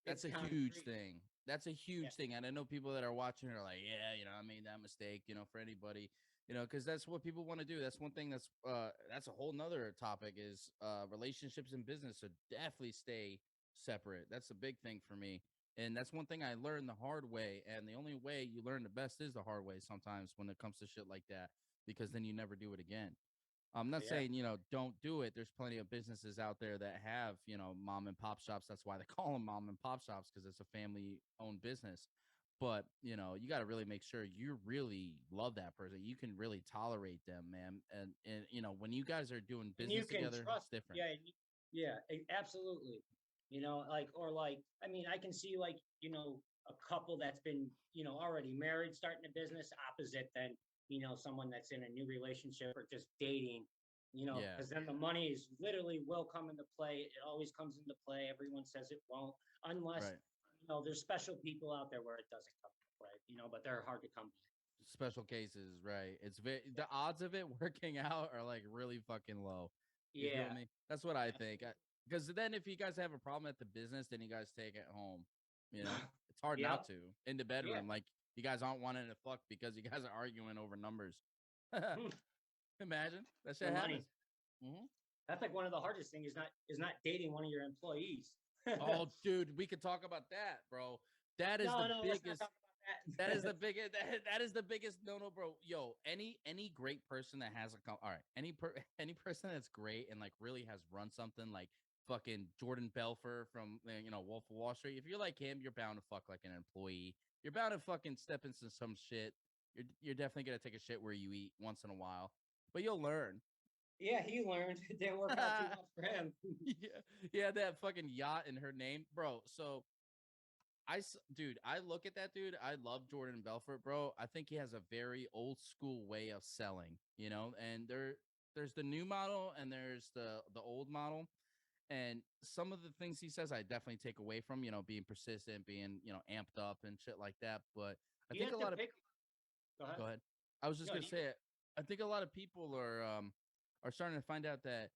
That's it's a huge concrete. thing. That's a Yeah, huge thing. And I know people that are watching are like, yeah, I made that mistake, for anybody, because that's what people want to do. That's one thing that's a whole nother topic is relationships and business should definitely stay separate. That's a big thing for me. And that's one thing I learned the hard way. And the only way you learn the best is the hard way sometimes when it comes to shit like that, because then you never do it again. I'm not yeah, saying, don't do it. There's plenty of businesses out there that have, mom and pop shops. That's why they call them mom and pop shops, because it's a family owned business. But, you got to really make sure you really love that person. You can really tolerate them, man. And when you guys are doing and you business can together, trust. it's different. Yeah, yeah, absolutely. Like or like I mean, I can see like a couple that's been already married starting a business opposite than someone that's in a new relationship or just dating. Yeah. Because then the money is literally will come into play. It always comes into play. Everyone says it won't, unless Right. there's special people out there where it doesn't come into play. But they're hard to come by. Special cases. Right. It's Yeah, the odds of it working out are like really fucking low. You feel yeah, me? That's what I think. absolutely. Because then if you guys have a problem at the business, then you guys take it home. It's hard not Yep. to in the Yeah. bedroom. Like you guys aren't wanting to fuck because you guys are arguing over numbers. Hmm. Imagine that For shit money. happens. Hmm. That's like one of the hardest things is not dating one of your employees. Oh, dude, we could talk about that, bro. That is the No, let's not biggest. talk about That is that. the biggest. That is the biggest no, bro. Yo, any great person that has all right, any person that's great and like really has run something like fucking Jordan Belfort from Wolf of Wall Street. If you're like him, you're bound to fuck like an employee. You're bound to fucking step into some shit. You're definitely gonna take a shit where you eat once in a while, but you'll learn. Yeah, he learned. It didn't work out too Yeah, well for him. he had that fucking yacht in her name, bro. So dude, I look at that dude. I love Jordan Belfort, bro. I think he has a very old school way of selling, and there's the new model and there's the old model. And some of the things he says, I definitely take away from, being persistent, being, amped up and shit like that. But I You think a have to lot of, pick. Go ahead. go ahead. I was just No, going to say it. I think a lot of people are starting to find out that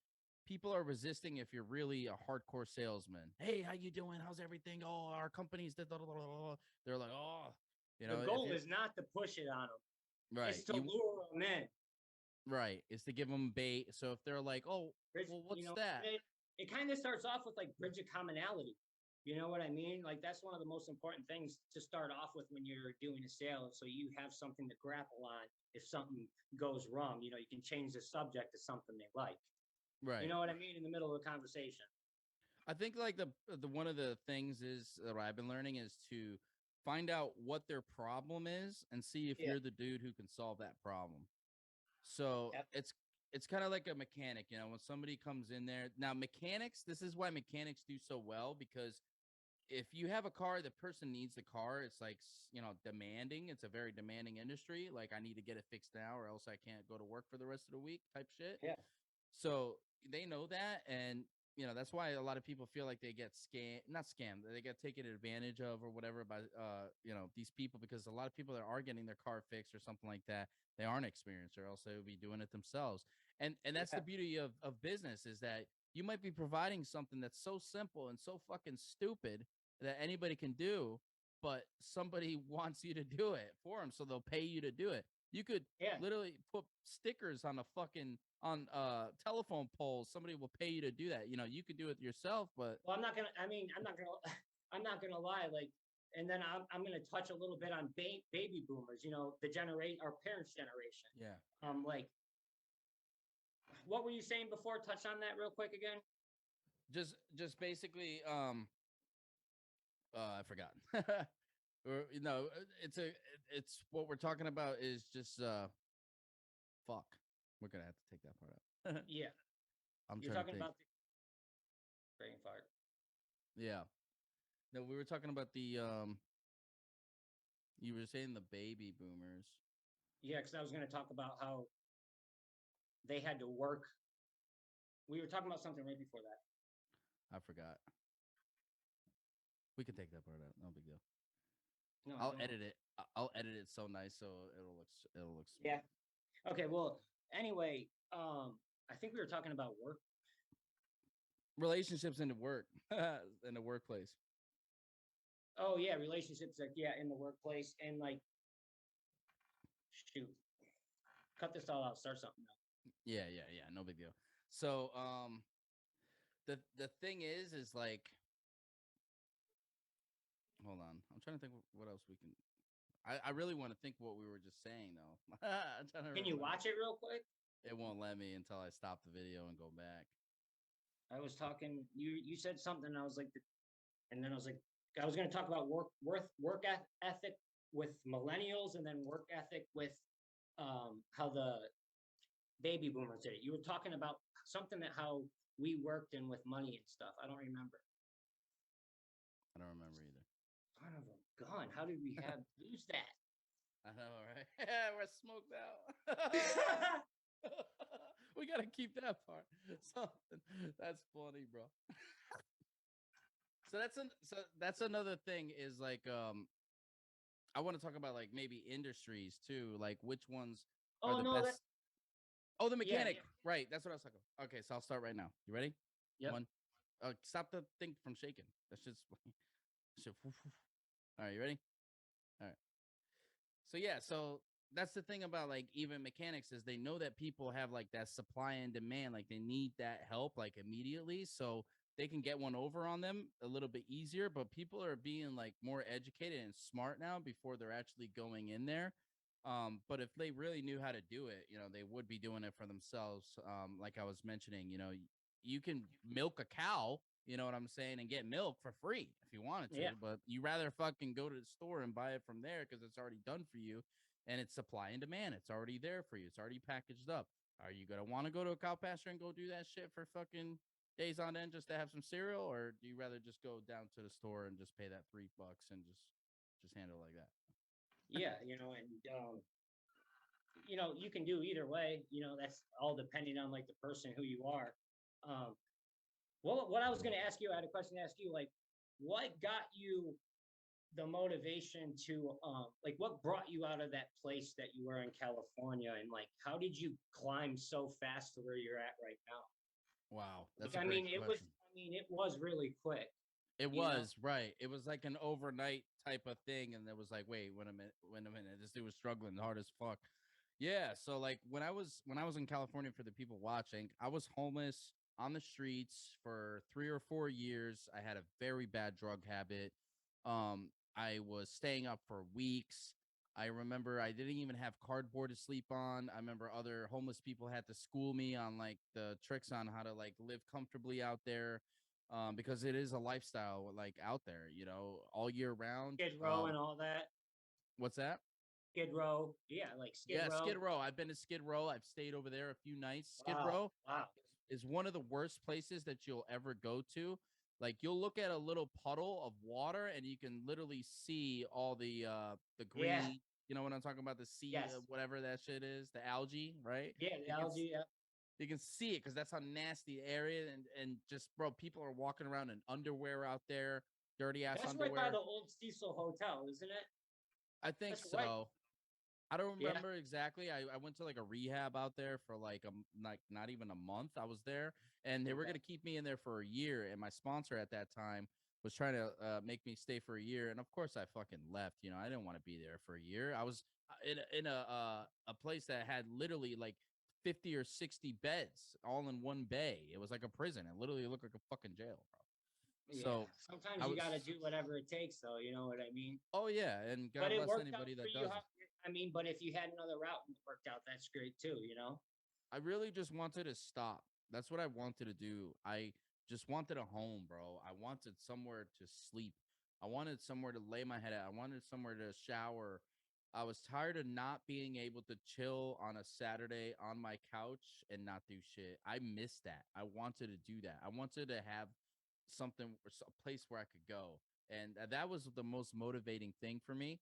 people are resisting if you're really a hardcore salesman. Hey, how you doing? How's everything? Oh, our company's they're like, oh, the if goal you're is not to push it on them. It's right, to lure them in. right, is to give them bait. So if they're like, oh, Bridge, well, what's that? it kind of starts off with like bridge of commonality. You know what I mean? Like that's one of the most important things to start off with when you're doing a sale. So you have something to grapple on if something goes wrong. You can change the subject to something they like. You Right. know what I mean? In the middle of the conversation. I think like the one of the things is that I've been learning is to find out what their problem is and see if Yeah. you're the dude who can solve that problem. So Yep. it's kind of like a mechanic, when somebody comes in there. Now, mechanics, this is why mechanics do so well, because if you have a car, the person needs the car. It's like, demanding. It's a very demanding industry. Like, I need to get it fixed now or else I can't go to work for the rest of the week type shit. Yeah. So they know that. And, that's why a lot of people feel like they get not scammed, they get taken advantage of or whatever by, these people, because a lot of people that are getting their car fixed or something like that, they aren't experienced, or else they would be doing it themselves. And that's the beauty of business, is that you might be providing something that's so simple and so fucking stupid that anybody can do, but somebody wants you to do it for them, so they'll pay you to do it. You could literally put stickers on telephone poles. Somebody will pay you to do that. You could do it yourself, but well, I'm not gonna I'm not gonna lie, like, and then I'm gonna touch a little bit on baby boomers, our parents' generation. yeah. Like, what were you saying before? Touch on that real quick again. Just basically, I forgot. Or, it's what we're talking about is just fuck. We're gonna have to take that part out. Yeah. You're talking about the brain fart. Yeah. No, we were talking about the you were saying the baby boomers. Yeah, because I was going to talk about how they had to work. We were talking about something right before that. I forgot. We can take that part out. No big deal. No, I'll edit it. I'll edit it so nice so it'll look smooth. Yeah. Okay, well, anyway, I think we were talking about work. Relationships in the work, in the workplace. Oh yeah, relationships, like, in the workplace, and like, shoot, cut this all out, start something else. Yeah, no big deal. So the thing is like, hold on, I'm trying to think what else we can. I really want to think what we were just saying though. Can you watch it real quick? It won't let me until I stop the video and go back. I was talking, you said something, and I was like, and then I was like, I was going to talk about work ethic with millennials, and then work ethic with how the baby boomers did it. You were talking about something that how we worked and with money and stuff. I don't remember. I don't remember either. Son of a gun! How did we lose that? I know, right? We're smoked out. We gotta keep that part. That's funny, bro. So that's another thing is like, I want to talk about like maybe industries too, like which ones are the best. Oh, the mechanic, right? That's what I was talking about. Okay, so I'll start right now. You ready? Yeah. One. Stop the thing from shaking. That's just. All right, you ready? All right. So yeah, so that's the thing about like even mechanics is they know that people have like that supply and demand, like they need that help like immediately, so they can get one over on them a little bit easier. But people are being like more educated and smart now before they're actually going in there. But if they really knew how to do it, they would be doing it for themselves. Like I was mentioning, you can milk a cow, you know what I'm saying, and get milk for free if you wanted to, but you rather fucking go to the store and buy it from there because it's already done for you, and it's supply and demand. It's already there for you. It's already packaged up. Are you gonna want to go to a cow pasture and go do that shit for fucking days on end just to have some cereal, or do you rather just go down to the store and just pay that $3 and just handle it like that? Yeah, and you can do either way. That's all depending on like the person who you are. Well, what I was going to ask you, I had a question to ask you, like, what got you the motivation to, like, what brought you out of that place that you were in California, and like, how did you climb so fast to where you're at right now? Wow, that's Like, a great question. It was really quick. It was right. It was like an overnight type of thing, and it was like, wait a minute, this dude was struggling hard as fuck. Yeah, so like when I was in California, for the people watching, I was homeless on the streets for 3 or 4 years. I had a very bad drug habit. I was staying up for weeks. I remember I didn't even have cardboard to sleep on. I remember other homeless people had to school me on like the tricks on how to like live comfortably out there. Because it is a lifestyle like out there, all year round. Skid Row and all that. What's that? Skid Row. Yeah, like Skid Row. Skid Row. I've been to Skid Row. I've stayed over there a few nights. Skid Wow. Row Wow. is one of the worst places that you'll ever go to. Like you'll look at a little puddle of water and you can literally see all the Yeah. green, you know what I'm talking about, the sea, Yes. whatever that shit is, the algae, right? Yeah. The You can algae. Yeah. you can see it because that's how nasty the area, and just bro, people are walking around in underwear out there, dirty ass That's right by underwear. the old Cecil Hotel, isn't it? I think That's right. so. I don't Yeah. remember exactly. I went to like a rehab out there for like like not even a month. I was there, and they were Okay. gonna keep me in there for a year. And my sponsor at that time was trying to make me stay for a year. And of course, I fucking left. You know, I didn't want to be there for a year. I was in a place that had literally like 50 or 60 beds all in one bay. It was like a prison. It literally looked like a fucking jail, bro. Yeah. So Sometimes I you got to was, do whatever it takes, though. You know what I mean? oh yeah, and But God it bless worked out anybody for that you. does it. I mean, but if you had another route and it worked out, that's great too. You know? I really just wanted to stop. That's what I wanted to do. I just wanted a home, bro. I wanted somewhere to sleep. I wanted somewhere to lay my head at. I wanted somewhere to shower. I was tired of not being able to chill on a Saturday on my couch and not do shit. I missed that. I wanted to do that. I wanted to have something, a place where I could go. And that was the most motivating thing for me,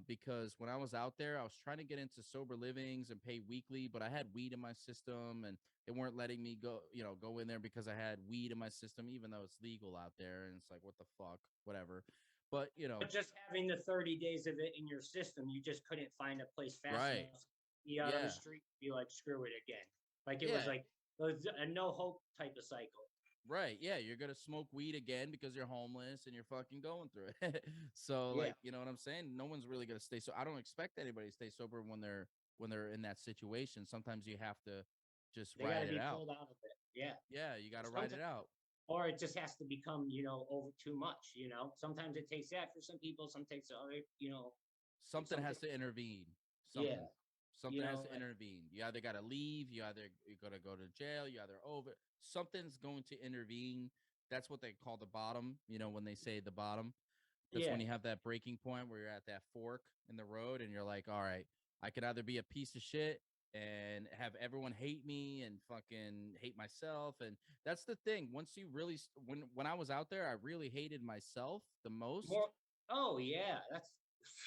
because when I was out there, I was trying to get into sober livings and pay weekly, but I had weed in my system and they weren't letting me go, go in there because I had weed in my system, even though it's legal out there. And it's like, what the fuck, whatever. But, But just having the 30 days of it in your system, you just couldn't find a place fast right. enough to be out on the Yeah. street and be like, screw it again. Like it was Yeah. like it was a no hope type of cycle. Right. Yeah. You're going to smoke weed again because you're homeless and you're fucking going through it. So Yeah. like, you know what I'm saying? No one's really going to stay. So I don't expect anybody to stay sober when they're in that situation. Sometimes you have to just They got ride to it be out. pulled out of it. Yeah. Yeah. You got to ride Sometimes, it out. or it just has to become, over too much, Sometimes it takes that for some people, some takes the other, Something something. has to intervene. Yeah. Something has to Like, intervene. You either got to leave, you either you're going to go to jail, you either over something's going to intervene. That's what they call the bottom, when they say the bottom. That's when yeah. you have that breaking point where you're at that fork in the road and you're like, all right, I could either be a piece of shit and have everyone hate me and fucking hate myself. And that's the thing. Once you really, when I was out there, I really hated myself the most. More. Oh, yeah. That's,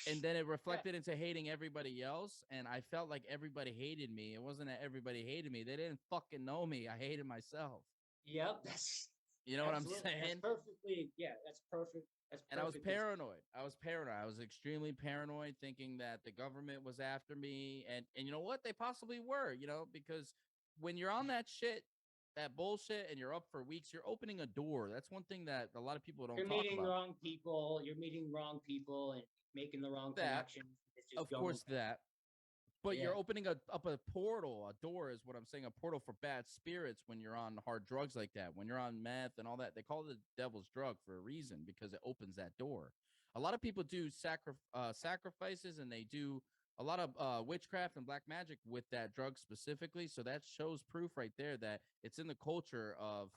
And then it yeah. reflected into hating everybody else. And I felt like everybody hated me. It wasn't that everybody hated me. They didn't fucking know me. I hated myself. Yep. That's You know what I'm absolutely. That's saying? perfectly. Yeah. That's perfect. That's And I was perfect. paranoid. I was paranoid. I was extremely paranoid, thinking that the government was after me. And you know what? They possibly were, because when you're on that shit, that bullshit, and you're up for weeks, you're opening a door. That's one thing that a lot of people don't You're talk meeting the about. wrong people. You're meeting wrong people and making the wrong That, connections. It's just of going. course, that. But Yeah. you're opening up a portal, a door is what I'm saying, a portal for bad spirits when you're on hard drugs like that. When you're on meth and all that, they call it the devil's drug for a reason, because it opens that door. A lot of people do sacrifices, and they do a lot of witchcraft and black magic with that drug specifically. So that shows proof right there that it's in the culture of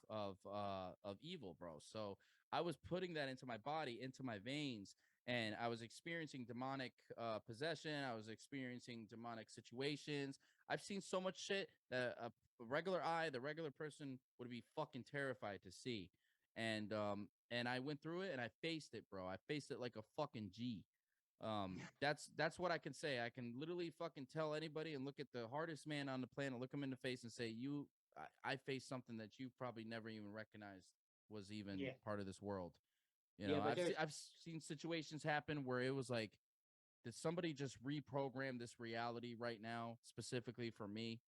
evil, bro. So I was putting that into my body, into my veins, and I was experiencing demonic possession. I was experiencing demonic situations. I've seen so much shit that a regular eye, the regular person, would be fucking terrified to see. And I went through it and I faced it, bro. I faced it like a fucking G. That's what I can say. I can literally fucking tell anybody and look at the hardest man on the planet, look him in the face, and say, I faced something that you probably never even recognized was even Yeah. part of this world. Yeah. But there's. I've seen situations happen where it was like, did somebody just reprogram this reality right now, specifically for me?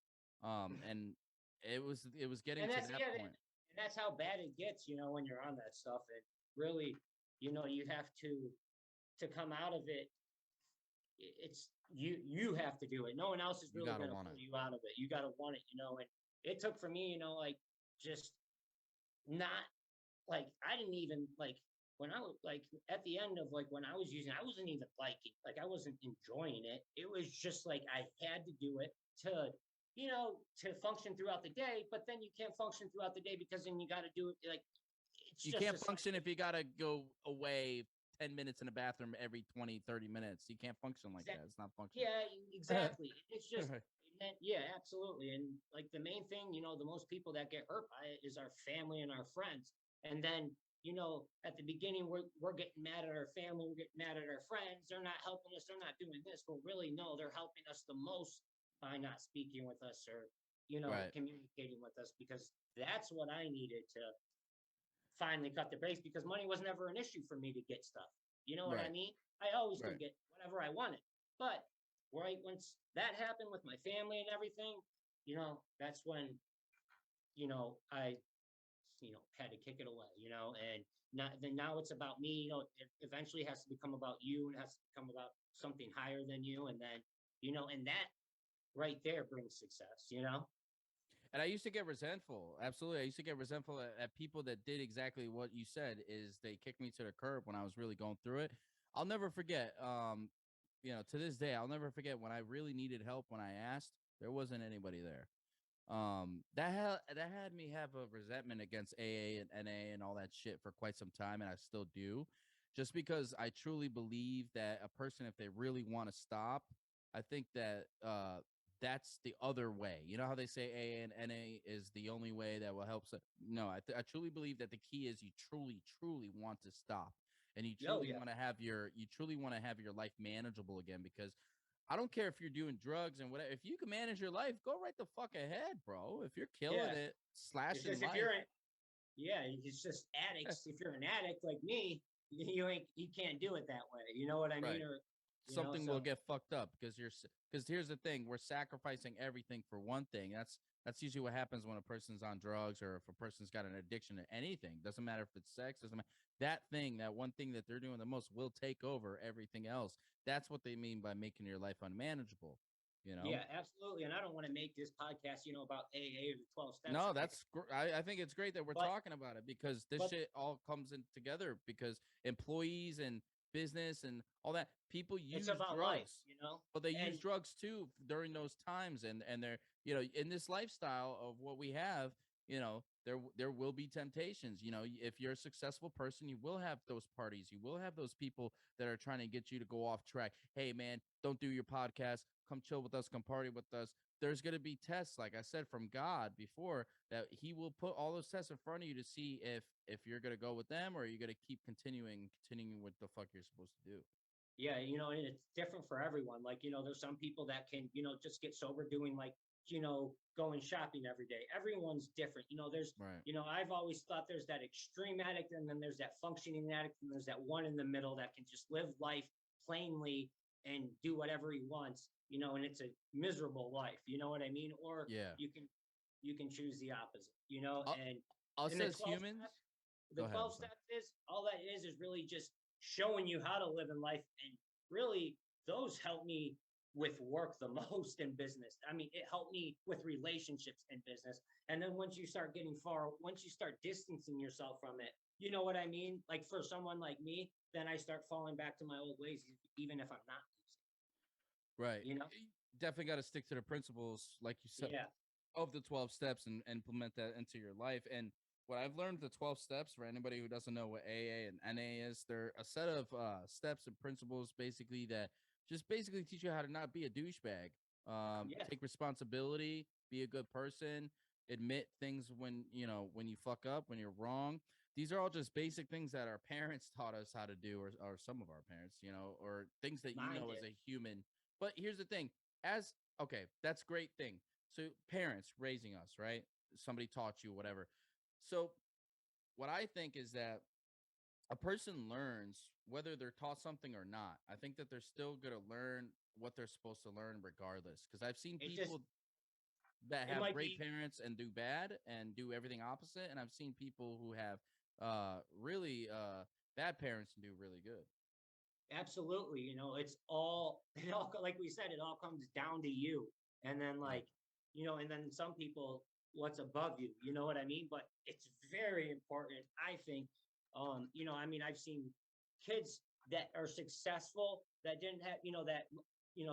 And it was getting And to that's, that yeah. point. And that's how bad it gets. When you're on that stuff, and really, you have to come out of it. It's you have to do it. No one else is You really gotta going to want pull it. you out of it. You got to want it. And it took for me, like just not like I didn't even like when I was like at the end of like when I was using, I wasn't even liking, like I wasn't enjoying it. It was just like I had to do it to function throughout the day. But then you can't function throughout the day because then you got to do it like it's You just a can't function cycle. if you gotta go away 10 minutes in the bathroom every 20, 30 minutes. You can't function like that. It's not functioning. Yeah, exactly. It's just, yeah, absolutely. And like the main thing, the most people that get hurt by it is our family and our friends. And then, at the beginning, we're getting mad at our family, we're getting mad at our friends. They're not helping us. They're not doing this. But really, no, they're helping us the most by not speaking with us or, Right. communicating with us, because that's what I needed to finally cut the brakes, because money was never an issue for me to get stuff. You know what I Right. mean? I always Right. could get whatever I wanted. But right once that happened with my family and everything, that's when, I had to kick it away, and now it's about me. It eventually has to become about you, and has to become about something higher than you. And then, and that right there brings success. And I used to get resentful. Absolutely. I used to get resentful at people that did exactly what you said, is they kicked me to the curb when I was really going through it. I'll never forget, to this day, I'll never forget when I really needed help. When I asked, there wasn't anybody there. That had me have a resentment against AA and NA and all that shit for quite some time, and I still do, just because I truly believe that a person, if they really want to stop, I think that that's the other way. You know how they say AA and NA is the only way that will help. No, I truly believe that the key is you truly want to stop, and you Oh truly yeah. want to have your life manageable again, because I don't care if you're doing drugs and whatever. If you can manage your life, go right the fuck ahead, bro. If you're killing Yeah. it, It's slashing just, life, yeah, it's just addicts. If you're an addict like me, you can't do it that way. You know what I mean? right? Or, Something will so get fucked up because because here's the thing: we're sacrificing everything for one thing. That's usually what happens when a person's on drugs, or if a person's got an addiction to anything. Doesn't matter if it's sex. Doesn't matter. That one thing that they're doing the most will take over everything else. That's what they mean by making your life unmanageable. You know. yeah, absolutely. And I don't want to make this podcast, about AA or the 12 steps No, or anything. I think it's great that we're But talking about it, because this but shit all comes in together, because employees and business and all that, people it's use about life, drugs, but they use and drugs too during those times. And they're, in this lifestyle of what we have, there will be temptations. If you're a successful person, you will have those parties. You will have those people that are trying to get you to go off track. Hey man, don't do your podcast. Come chill with us, come party with us. There's going to be tests, like I said, from God before, that he will put all those tests in front of you to see if you're going to go with them, or you're going to keep continuing what the fuck you're supposed to do. yeah, and it's different for everyone. Like, there's some people that can, just get sober doing, like, going shopping every day. Everyone's different. Right. I've always thought there's that extreme addict, and then there's that functioning addict, and there's that one in the middle that can just live life plainly and do whatever he wants, and it's a miserable life. You know what I mean? Or Yeah. you can choose the opposite, Uh, and us in the as 12 humans. steps, Go the ahead. I'm 12 sorry. steps is all that is really just showing you how to live in life. And really, those help me with work the most in business. I mean, it helped me with relationships in business. And then once you start once you start distancing yourself from it, you know what I mean? Like for someone like me, then I start falling back to my old ways, even if I'm not Right. using, Definitely got to stick to the principles, like you said, yeah, of the 12 steps, and implement that into your life. And what I've learned, the 12 steps, for anybody who doesn't know what AA and NA is, they're a set of steps and principles, basically, that just basically teach you how to not be a douchebag, yeah, take responsibility, be a good person, admit things when you fuck up, when you're wrong. These are all just basic things that our parents taught us how to do, or some of our parents, or things that mine as did. a human. But here's the thing, as okay, that's great thing. So parents raising us, right? Somebody taught you, whatever. So what I think is that a person learns whether they're taught something or not. I think that they're still going to learn what they're supposed to learn regardless. Because I've seen It just, people that it have might great be. parents and do bad and do everything opposite. And I've seen people who have really bad parents and do really good. Absolutely. It's all, like we said, it all comes down to you. And then, Right. like, and then some people, what's above you, you know what I mean? But it's very important, I think. I mean, I've seen kids that are successful that didn't have,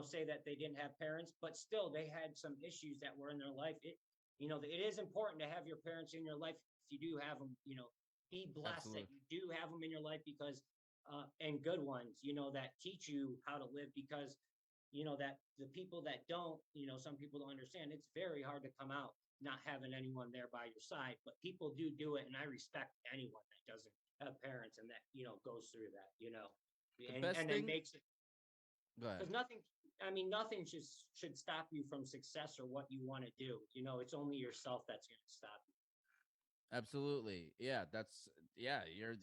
say that they didn't have parents, but still they had some issues that were in their life. It is important to have your parents in your life. If you do have them, be blessed that Absolutely. you do have them in your life, because and good ones, that teach you how to live, because, that the people that don't, some people don't understand, it's very hard to come out. not having anyone there by your side, but people do it, and I respect anyone that doesn't have parents and that goes through that, The best and then thing. makes it, Go ahead. because nothing should stop you from success or what you want to do. It's only yourself that's going to stop you. Absolutely. Yeah, you're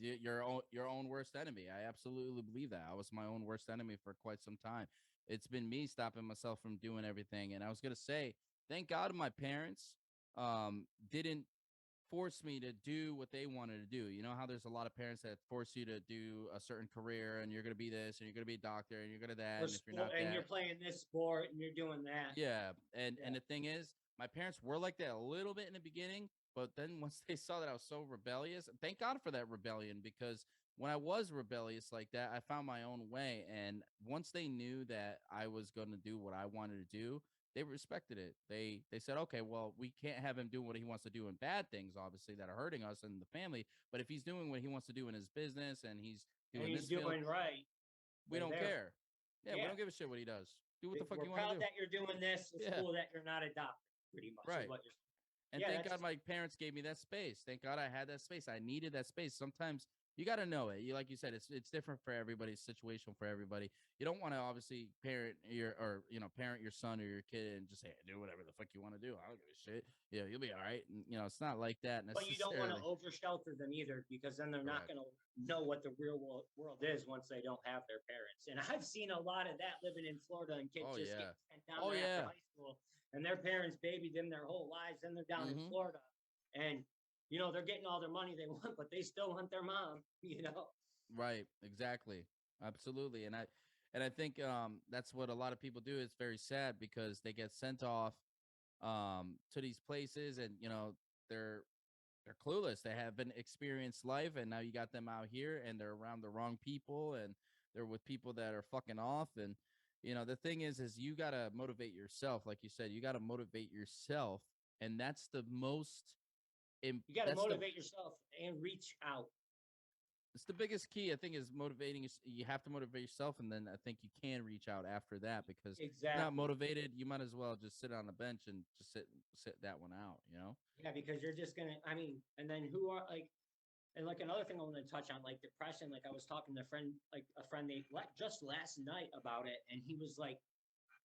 your own worst enemy. I absolutely believe that. I was my own worst enemy for quite some time. It's been me stopping myself from doing everything. And I was going to say, thank God my parents didn't force me to do what they wanted to do. You know how there's a lot of parents that force you to do a certain career, and you're going to be this and you're going to be a doctor and you're going to that, Or and if you're not sport, and that, you're playing this sport and you're doing that. yeah. And Yeah. the thing is, my parents were like that a little bit in the beginning, but then once they saw that I was so rebellious, thank God for that rebellion, because when I was rebellious like that, I found my own way. And once they knew that I was going to do what I wanted to do, they respected it. They said, okay, well, we can't have him do what he wants to do in bad things, obviously, that are hurting us and the family. But if he's doing what he wants to do in his business and he's doing this field, doing right, we don't care. Yeah, we Yeah. don't give a shit what he does. Do what the fuck We're you want to proud do. that you're doing this. It's Yeah. cool that you're not a doctor, pretty much, is Right. what you're saying. And Yeah, thank God my parents gave me that space. Thank God I had that space. I needed that space. Sometimes you got to know it. Like you said, it's different for everybody, situational for everybody. You don't want to obviously parent your son or your kid and just say, hey, do whatever the fuck you want to do. I don't give a shit. Yeah, you'll be all right. And, it's not like that necessarily. But you don't want to over shelter them either, because then they're not going to know what the real world is once they don't have their parents. And I've seen a lot of that living in Florida, and kids get sent down there after high school, and their parents babied them their whole lives. Then they're down in Florida, and they're getting all their money they want, but they still want their mom. Right. Exactly. Absolutely. And I think that's what a lot of people do. It's very sad because they get sent off to these places, and they're clueless. They haven't experienced life, and now you got them out here and they're around the wrong people, and they're with people that are fucking off. And the thing is you got to motivate yourself. Like you said, you got to motivate yourself, and that's the most you got to motivate yourself and reach out. It's the biggest key, I think, is motivating. You have to motivate yourself, and then I think you can reach out after that, because if you're not motivated, you might as well just sit on the bench and just sit that one out, Yeah, because you're just gonna, and then who are and like another thing I want to touch on, like depression. Like I was talking to a friend just last night about it, and he was like,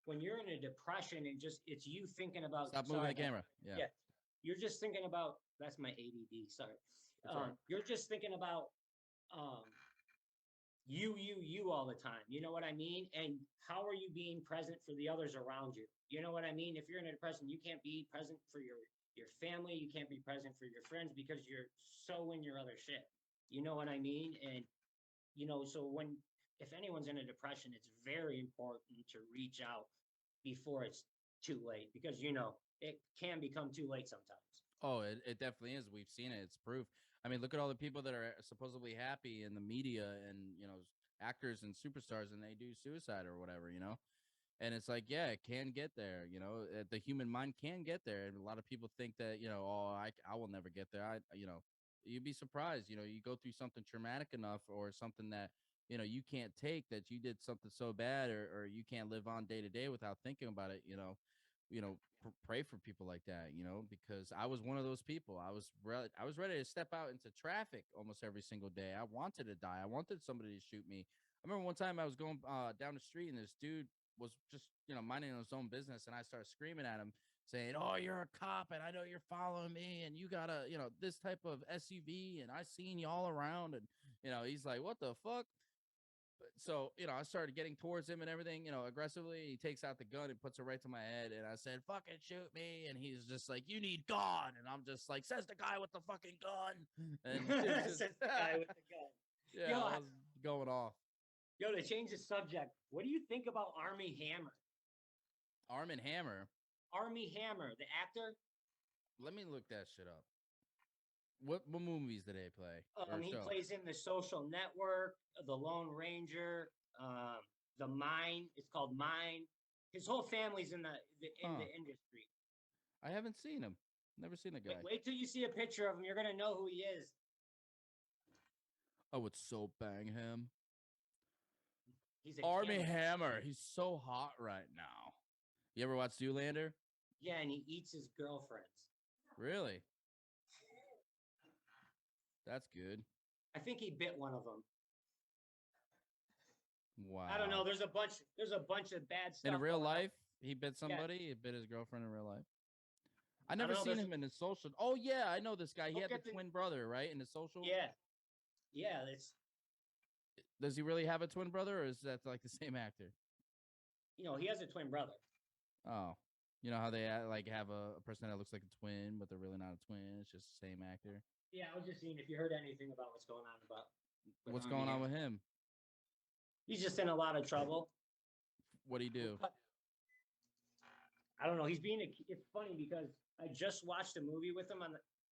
when you're in a depression and it's you thinking about, stop moving the camera. Yeah, you're just thinking about, that's my ADD. Sorry. You're just thinking about you all the time. You know what I mean? And how are you being present for the others around you? You know what I mean? If you're in a depression, you can't be present for your family. You can't be present for your friends because you're so in your other shit. You know what I mean? And, so if anyone's in a depression, it's very important to reach out before it's too late, because, it can become too late sometimes. Oh, it definitely is. We've seen it. It's proof. I mean, look at all the people that are supposedly happy in the media and, actors and superstars, and they do suicide or whatever, And it's like, yeah, it can get there. The human mind can get there. And a lot of people think that, oh, I will never get there. You'd be surprised, you go through something traumatic enough, or something that, you can't take, that you did something so bad, or you can't live on day to day without thinking about it, pray for people like that, because I was one of those people. I was ready to step out into traffic almost every single day. I wanted to die. I wanted somebody to shoot me. I remember one time I was going down the street, and this dude was just, minding his own business, and I started screaming at him saying, oh, you're a cop, and I know you're following me, and you got a, this type of SUV, and I seen you all around. And, he's like, what the fuck? So, I started getting towards him and everything, aggressively. He takes out the gun and puts it right to my head. And I said, fucking shoot me. And he's just like, you need God. And I'm just like, says the guy with the fucking gun. And says the guy with the gun. Yeah, I was going off. To change the subject, what do you think about Armie Hammer? Armie Hammer? Armie Hammer, the actor? Let me look that shit up. What movies did they play? He plays in The Social Network, The Lone Ranger, The Mine. It's called Mine. His whole family's in the industry. I haven't seen him. Never seen the guy. Wait till you see a picture of him. You're gonna know who he is. I would so bang him. He's Armie Hammer. He's so hot right now. You ever watch Zoolander? Yeah, and he eats his girlfriends. Really? That's good. I think he bit one of them. Wow. I don't know. There's a bunch of bad stuff In real going on. life, he bit somebody. He bit his girlfriend in real life. I never don't know, seen there's him in his social. Oh yeah, I know this guy. He Look had at the the- twin brother, right? In his social. Yeah. It's Does he really have a twin brother, or is that like the same actor? he has a twin brother. Oh, you know how they like have a person that looks like a twin, but they're really not a twin. It's just the same actor. Yeah, I was just seeing if you heard anything about what's going on with What's going on with him? He's just in a lot of trouble. What'd he do? I don't know. It's funny because I just watched a movie with him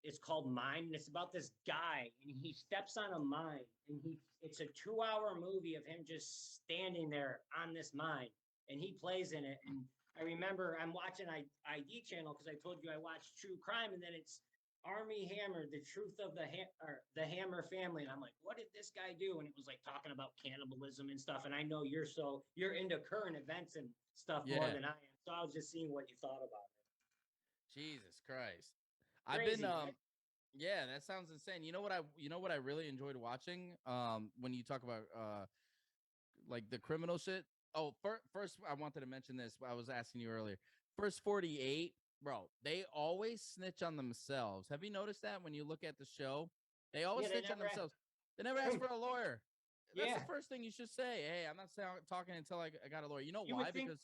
it's called Mine, and it's about this guy, and he steps on a mine, and it's a 2-hour movie of him just standing there on this mine, and he plays in it. And I remember I'm watching ID channel because I told you I watched True Crime, and then it's Army Hammer, the truth of the Hammer family. And I'm like, what did this guy do? And it was like talking about cannibalism and stuff. And I know you're into current events and stuff more than I am. So I was just seeing what you thought about it. Jesus Christ. Crazy, I've been right? yeah, that sounds insane. You know what I really enjoyed watching when you talk about like the criminal shit. Oh, first I wanted to mention this. I was asking you earlier. First 48, bro, they always snitch on themselves. Have you noticed that when you look at the show? They always snitch on themselves. They never ask for a lawyer. That's the first thing you should say. Hey, I'm not talking until I got a lawyer. You know why? Because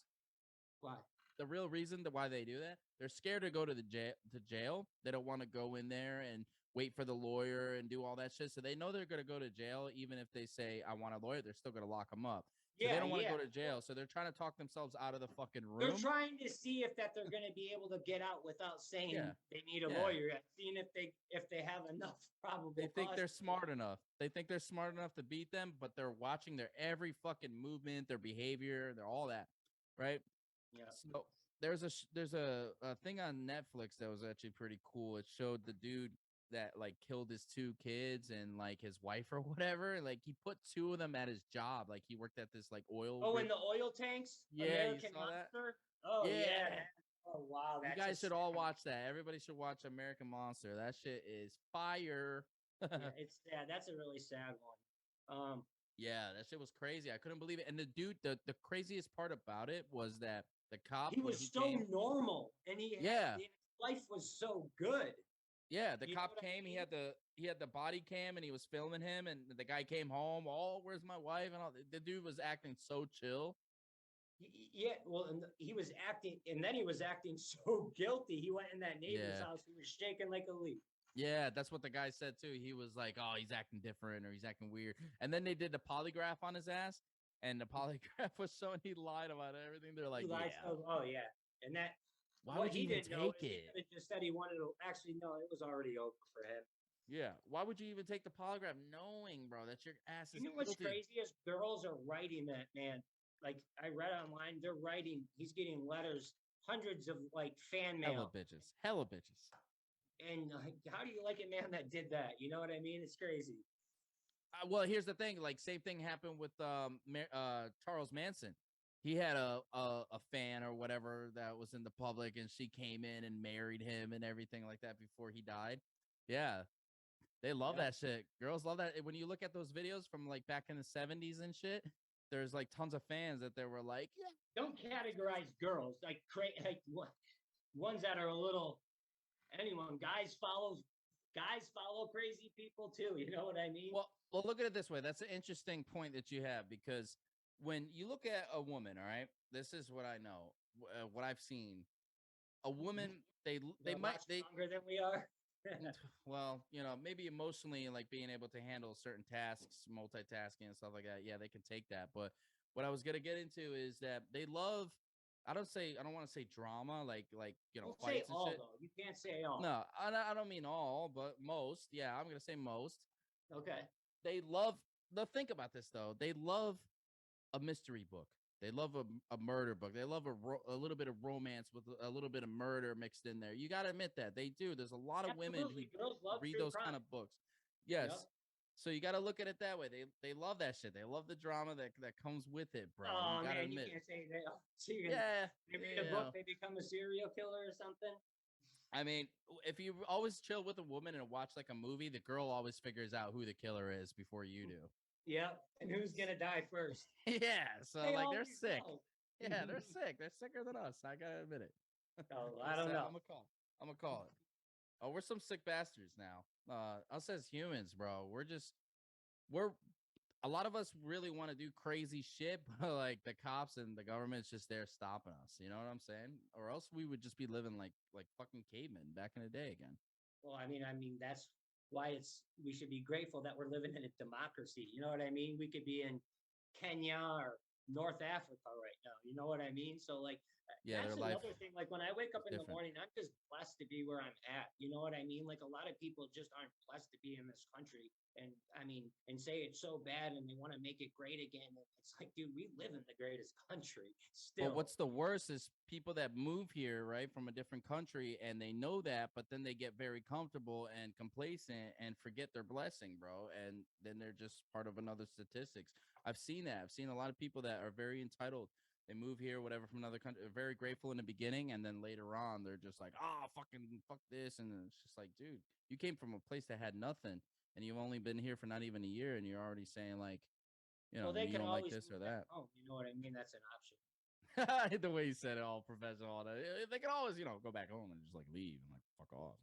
why? The real reason why they do that, they're scared to go to the jail. They don't want to go in there and wait for the lawyer and do all that shit. So they know they're going to go to jail. Even if they say, I want a lawyer, they're still going to lock them up. So they don't want to go to jail. So they're trying to talk themselves out of the fucking room. They're trying to see if they're going to be able to get out without saying they need a lawyer yet. Seeing if they have enough probable. They think they're smart enough. They think they're smart enough to beat them, but they're watching their every fucking movement, their behavior, their all that, right? Yeah. So there's a thing on Netflix that was actually pretty cool. It showed the dude that like killed his 2 kids and like his wife or whatever. Like he put 2 of them at his job. Like he worked at this like oil. Oh, in the oil tanks? Yeah, American you saw Monster? that? Oh yeah. Oh wow. You guys should all watch that. Everybody should watch American Monster. That shit is fire. Yeah, it's sad. That's a really sad one. Yeah, that shit was crazy. I couldn't believe it. And the dude, the craziest part about it was that the cop, he was so normal, and his life was so good. Yeah, the cop came. I mean? He had the body cam, and he was filming him. And the guy came home. Oh, where's my wife? And all. The dude was acting so chill. Yeah, well, and he was acting, and then he was acting so guilty. He went in that neighbor's house. He was shaking like a leaf. Yeah, that's what the guy said too. He was like, "Oh, he's acting different, or he's acting weird." And then they did the polygraph on his ass, and the polygraph was showing he lied about everything. They're like, "Yeah, oh yeah," and that. Why would you even take it? He just said he wanted to. Actually, no, it was already over for him. Yeah, why would you even take the polygraph, knowing, bro, that your ass is? You know what's crazy is girls are writing that, man. Like I read online, they're writing. He's getting letters, hundreds of like fan mail. Hella bitches. And how do you like it, man, that did that? You know what I mean? It's crazy. Well, here's the thing. Like, same thing happened with Charles Manson. He had a fan or whatever that was in the public, and she came in and married him and everything like that before he died. Yeah, they love that shit. Girls love that. When you look at those videos from like back in the 70s and shit, there's like tons of fans that they were like, yeah. Don't categorize girls like ones that are a little. Anyone, guys follow crazy people too. You know what I mean? Well, look at it this way. That's an interesting point that you have, because when you look at a woman, all right, this is what I know, what I've seen. A woman, they might stronger than we are. Well, you know, maybe emotionally, like being able to handle certain tasks, multitasking and stuff like that. Yeah, they can take that. But what I was gonna get into is that they love. I don't want to say drama, like you know, fights and shit. Though. You can't say all. No, I don't mean all, but most. Yeah, I'm gonna say most. Okay. They love. Think about this though. They love a mystery book. They love a murder book. They love a little bit of romance with a little bit of murder mixed in there. You got to admit that they do. There's a lot of women who read those kind of books. Yes. Yep. So you got to look at it that way. They love that shit. They love the drama that comes with it, bro. Oh, you man, you can't say that. So they read a book, they become a serial killer or something. I mean, if you always chill with a woman and watch like a movie, the girl always figures out who the killer is before you do. Yep. And who's gonna die first? Yeah, so They like they're always sick. know. Yeah, they're sick. They're sicker than us. I gotta admit it. Oh, I'm I don't know. gonna call. I'm gonna call it. Oh, we're some sick bastards now. Us as humans, bro. We're a lot of us really want to do crazy shit, but like the cops and the government's just there stopping us. You know what I'm saying? Or else we would just be living like fucking cavemen back in the day again. Well, I mean that's why we should be grateful that we're living in a democracy. You know what I mean? We could be in Kenya or North Africa right now. You know what I mean? So like Yeah, their that's life another thing. Like when I wake up is in the different. morning, I'm just blessed to be where I'm at. You know what I mean? Like a lot of people just aren't blessed to be in this country. And I mean, and say it's so bad and they want to make it great again. And it's like, dude, we live in the greatest country But still. what's the worst is people that move here, right, from a different country, and they know that, but then they get very comfortable and complacent and forget their blessing, bro. And then they're just part of another statistics. I've seen that. I've seen a lot of people that are very entitled. They move here, whatever, from another country, are very grateful in the beginning, and then later on, they're just like, oh, fucking fuck this. And it's just like, dude, you came from a place that had nothing, and you've only been here for not even a year, and you're already saying, like, Well, they you can don't like always this or move back that. home. You know what I mean? That's an option. The way you said it, all professional. They can always, go back home and just like leave and like fuck off,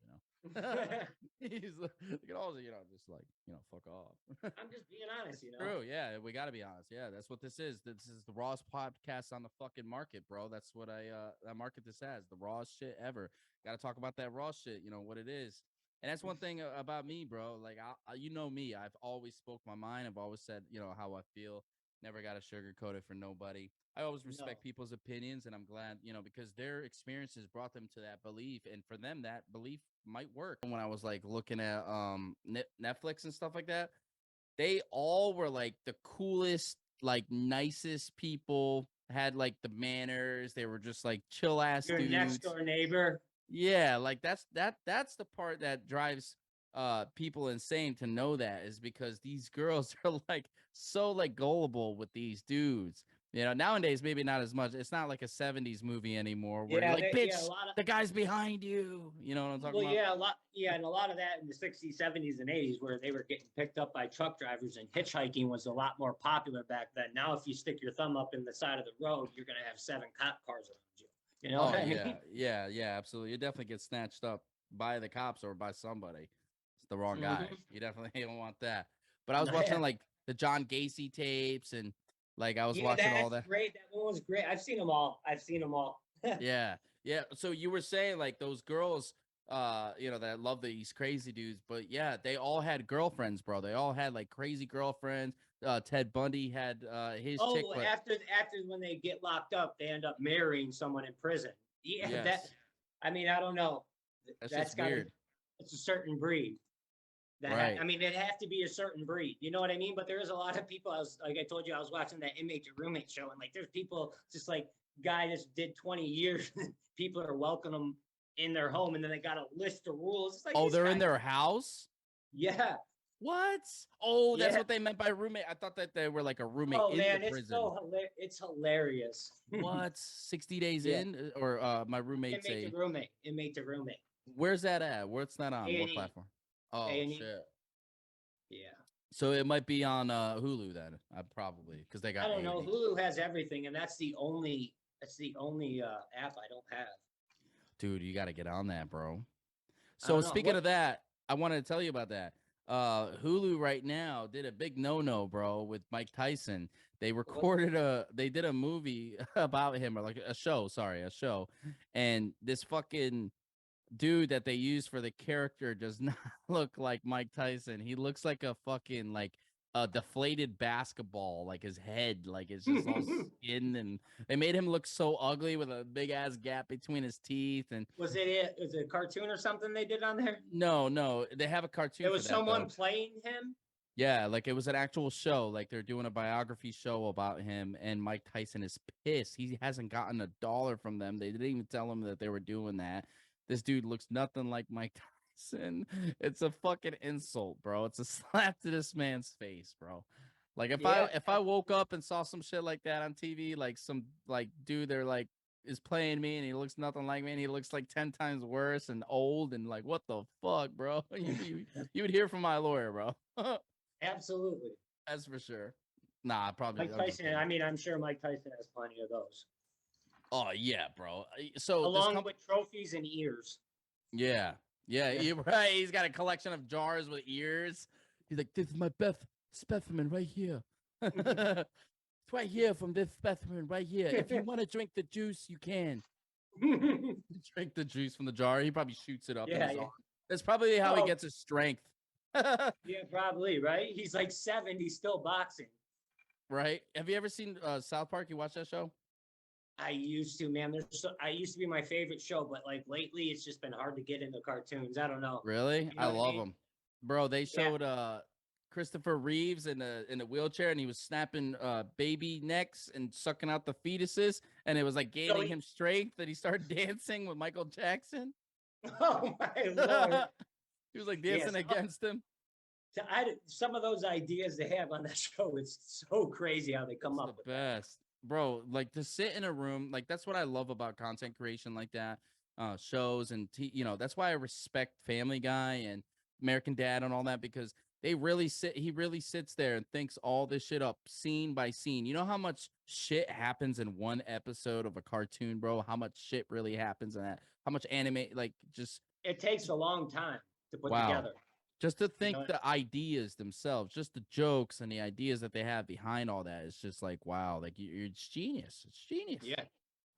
they can always, just like, fuck off. I'm just being honest, you know. True. Yeah, we got to be honest. Yeah, that's what this is. This is the rawest podcast on the fucking market, bro. That's what I market this as, the rawest shit ever. Got to talk about that raw shit, what it is. And that's one thing about me, bro. Like, you know me, I've always spoke my mind. I've always said, how I feel. Never got to sugarcoat it for nobody. I always respect No. people's opinions, and I'm glad, because their experiences brought them to that belief, and for them, that belief might work. When I was like looking at Netflix and stuff like that, they all were like the coolest, like nicest people, had like the manners. They were just like chill ass Your next dudes. door neighbor. Yeah, like that's the part that drives people insane to know that, is because these girls are like so like gullible with these dudes. Nowadays maybe not as much. It's not like a 70s movie anymore where you're Yeah, like, yeah, a bitch, lot of the guy's behind you. You know what I'm talking well, about? yeah, a lot, yeah, and a lot of that in the 60s, 70s, and 80s, where they were getting picked up by truck drivers and hitchhiking was a lot more popular back then. Now, if you stick your thumb up in the side of the road, you're gonna have 7 cop cars around you. You know what Oh I yeah, mean? yeah, absolutely. You definitely get snatched up by the cops or by somebody. It's the wrong guy. Mhm. You definitely don't want that. But I was watching like the John Gacy tapes, and like I was Yeah, watching all that's that. great. That one was great. I've seen them all. I've seen them all. Yeah, yeah. So you were saying like those girls, that love these crazy dudes, but yeah, they all had girlfriends, bro. They all had like crazy girlfriends. Ted Bundy had his chick, Oh, but after when they get locked up, they end up marrying someone in prison. Yeah, that. yes, I mean, I don't know. that's That's just got to. weird, It's a certain breed. I right? mean, it has to be a certain breed. You know what I mean? But there is a lot of people. I was like, I told you, I was watching that inmate to roommate show, and like, there's people just like guy just did 20 years. People are welcoming them in their home, and then they got a list of rules. It's like Oh, these they're in guys. their house. Yeah, What? Oh, that's yeah. what they meant by roommate. I thought that they were like a roommate Oh in the man, it's prison. so it's hilarious. What? 60 days Yeah, in? Or my roommate's inmate to a roommate, inmate to roommate. where's that at? What's that on? A and What E, platform? A Oh and E. shit. Yeah. So it might be on Hulu then. Probably because they I got don't know. A&E. Hulu has everything, and that's the only app I don't have. Dude, you got to get on that, bro. I So don't know speaking what. of that, I wanted to tell you about that. Hulu right now did a big no-no, bro, with Mike Tyson. What They did a movie about him, or like a show, sorry, a show. And this fucking dude that they use for the character does not look like Mike Tyson. He looks like a fucking like a deflated basketball, like his head, like it's just all skin, and they made him look so ugly with a big ass gap between his teeth. And was it? Was it a cartoon or something they did on there? no, they have a It cartoon for was that someone though. playing him. Yeah, like it was an actual show. Like they're doing a biography show about him, and Mike Tyson is pissed. He hasn't gotten a dollar from them. They didn't even tell him that they were doing that. This dude looks nothing like Mike Tyson. It's a fucking insult, bro. It's a slap to this man's face, bro. Like if I Yeah, if I woke up and saw some shit like that on TV, like some like dude, they're like is playing me and he looks nothing like me and he looks like 10 times worse and old and like, what the fuck, bro? You would hear from my lawyer, bro. Absolutely. That's for sure. Nah, probably. Mike Tyson. I mean, I'm sure Mike Tyson has plenty of those. Oh yeah, bro. So along with trophies and ears. Yeah, you're right. He's got a collection of jars with ears. He's like, this is my best specimen right here. It's right here from this specimen right here. If you want to drink the juice, you can. Drink the juice from the jar. He probably shoots it up in his arm. That's probably how he gets his strength. Yeah, probably, right? He's like 70, still boxing. Right? Have you ever seen South Park? You watch that show? I used to, man. I used to be my favorite show, but like lately, it's just been hard to get into cartoons. I don't know. Really? I love them, bro. They showed Christopher Reeves in a wheelchair, and he was snapping baby necks and sucking out the fetuses, and it was like gaining him strength. And he started dancing with Michael Jackson. Oh my lord! He was like dancing against him. Some of those ideas they have on that show, it's so crazy how they come up with best. Bro, like to sit in a room, like that's what I love about content creation like that, shows and that's why I respect Family Guy and American Dad and all that, because he really sits there and thinks all this shit up scene by scene. You know how much shit happens in one episode of a cartoon, bro? How much shit really happens in that? How much anime, like just it takes a long time to put together. Just to think the ideas themselves, just the jokes and the ideas that they have behind all that, it's just like, wow, like it's genius. It's genius. Yeah.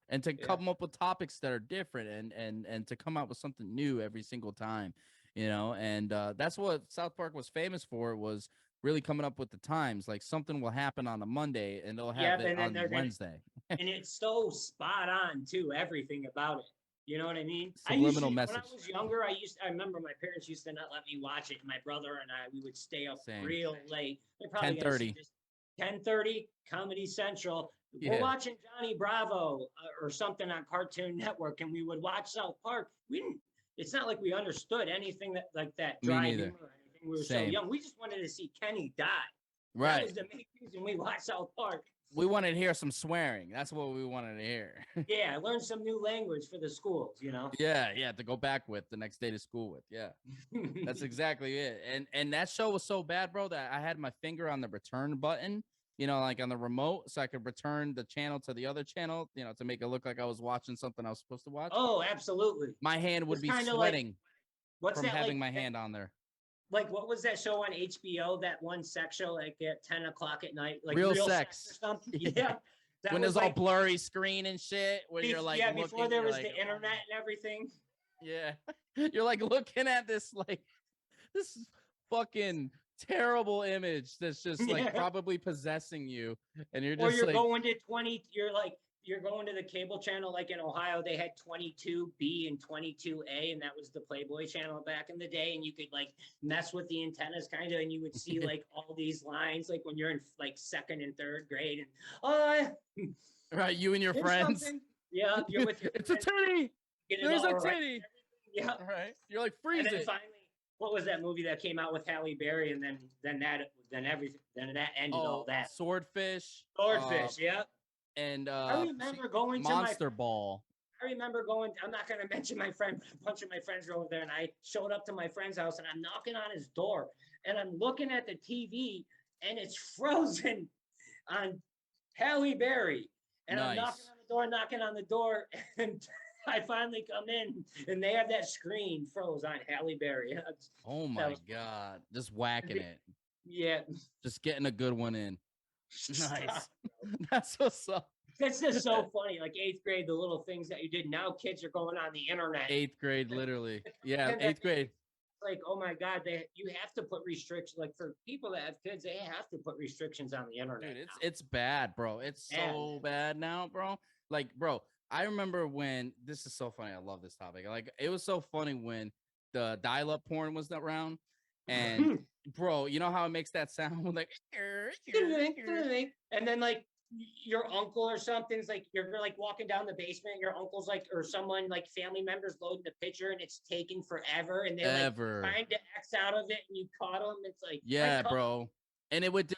And to come up with topics that are different and to come out with something new every single time, and that's what South Park was famous for, was really coming up with the times. Like something will happen on a Monday and they'll have it on Wednesday. And it's so spot on too, everything about it. You know what I mean? Subliminal message. When I was younger, I remember my parents used to not let me watch it. My brother and we would stay up real late. 10:30. 10:30, Comedy Central. Yeah. We're watching Johnny Bravo or something on Cartoon Network, and we would watch South Park. It's not like we understood anything like that dry humor or anything. We were so young. We just wanted to see Kenny die. Right. That was the main reason we watched South Park. We wanted to hear some swearing. That's what we wanted to hear. Yeah, learn some new language for the schools, Yeah, to go back with the next day to school with. Yeah, that's exactly it. And that show was so bad, bro, that I had my finger on the return button, like on the remote, so I could return the channel to the other channel, to make it look like I was watching something I was supposed to watch. Oh, absolutely. My hand would be sweating from having my hand on there. Like, what was that show on HBO? That one sex show, like at 10 o'clock at night, like Real Sex or something. Yeah, when there's all blurry screen and shit. When you're like, before there was the internet and everything. Yeah, you're like looking at this this fucking terrible image that's just like probably possessing you, and you're just going to 20. You're going to the cable channel, like in Ohio, they had 22B and 22A, and that was the Playboy channel back in the day. And you could like mess with the antennas kind of, and you would see like all these lines, like when you're in like second and third grade. And right, you and your friends. Something. Yeah, you're with your it's friends. A titty. There's a titty. Yeah. Right. You're like, freeze it. Finally, what was that movie that came out with Halle Berry? And then that ended all that. Swordfish. Yeah. And I remember going to Monster Ball. I remember going. I'm not going to mention my friend, but a bunch of my friends were over there, and I showed up to my friend's house, and I'm knocking on his door, and I'm looking at the TV, and it's frozen on Halle Berry, and I'm knocking on the door, and I finally come in, and they have that screen froze on Halle Berry. Oh my god! Just whacking it. Yeah. Just getting a good one in. Nice. That's what's up. It's just so funny. Like 8th grade, the little things that you did. Now kids are going on the internet. 8th grade, literally. Yeah, 8th grade. Like, oh my god, you have to put restrictions. Like for people that have kids, they have to put restrictions on the internet. Dude, it's bad, bro. It's so bad now, bro. Like, bro, I remember when this is so funny. I love this topic. Like, it was so funny when the dial-up porn was around, and bro, you know how it makes that sound like, and then like your uncle or something's like, you're like walking down the basement, your uncle's like, or someone like family members loading the picture, and it's taking forever, and they're like trying to X out of it, and you caught them. It's like, yeah, bro. And it would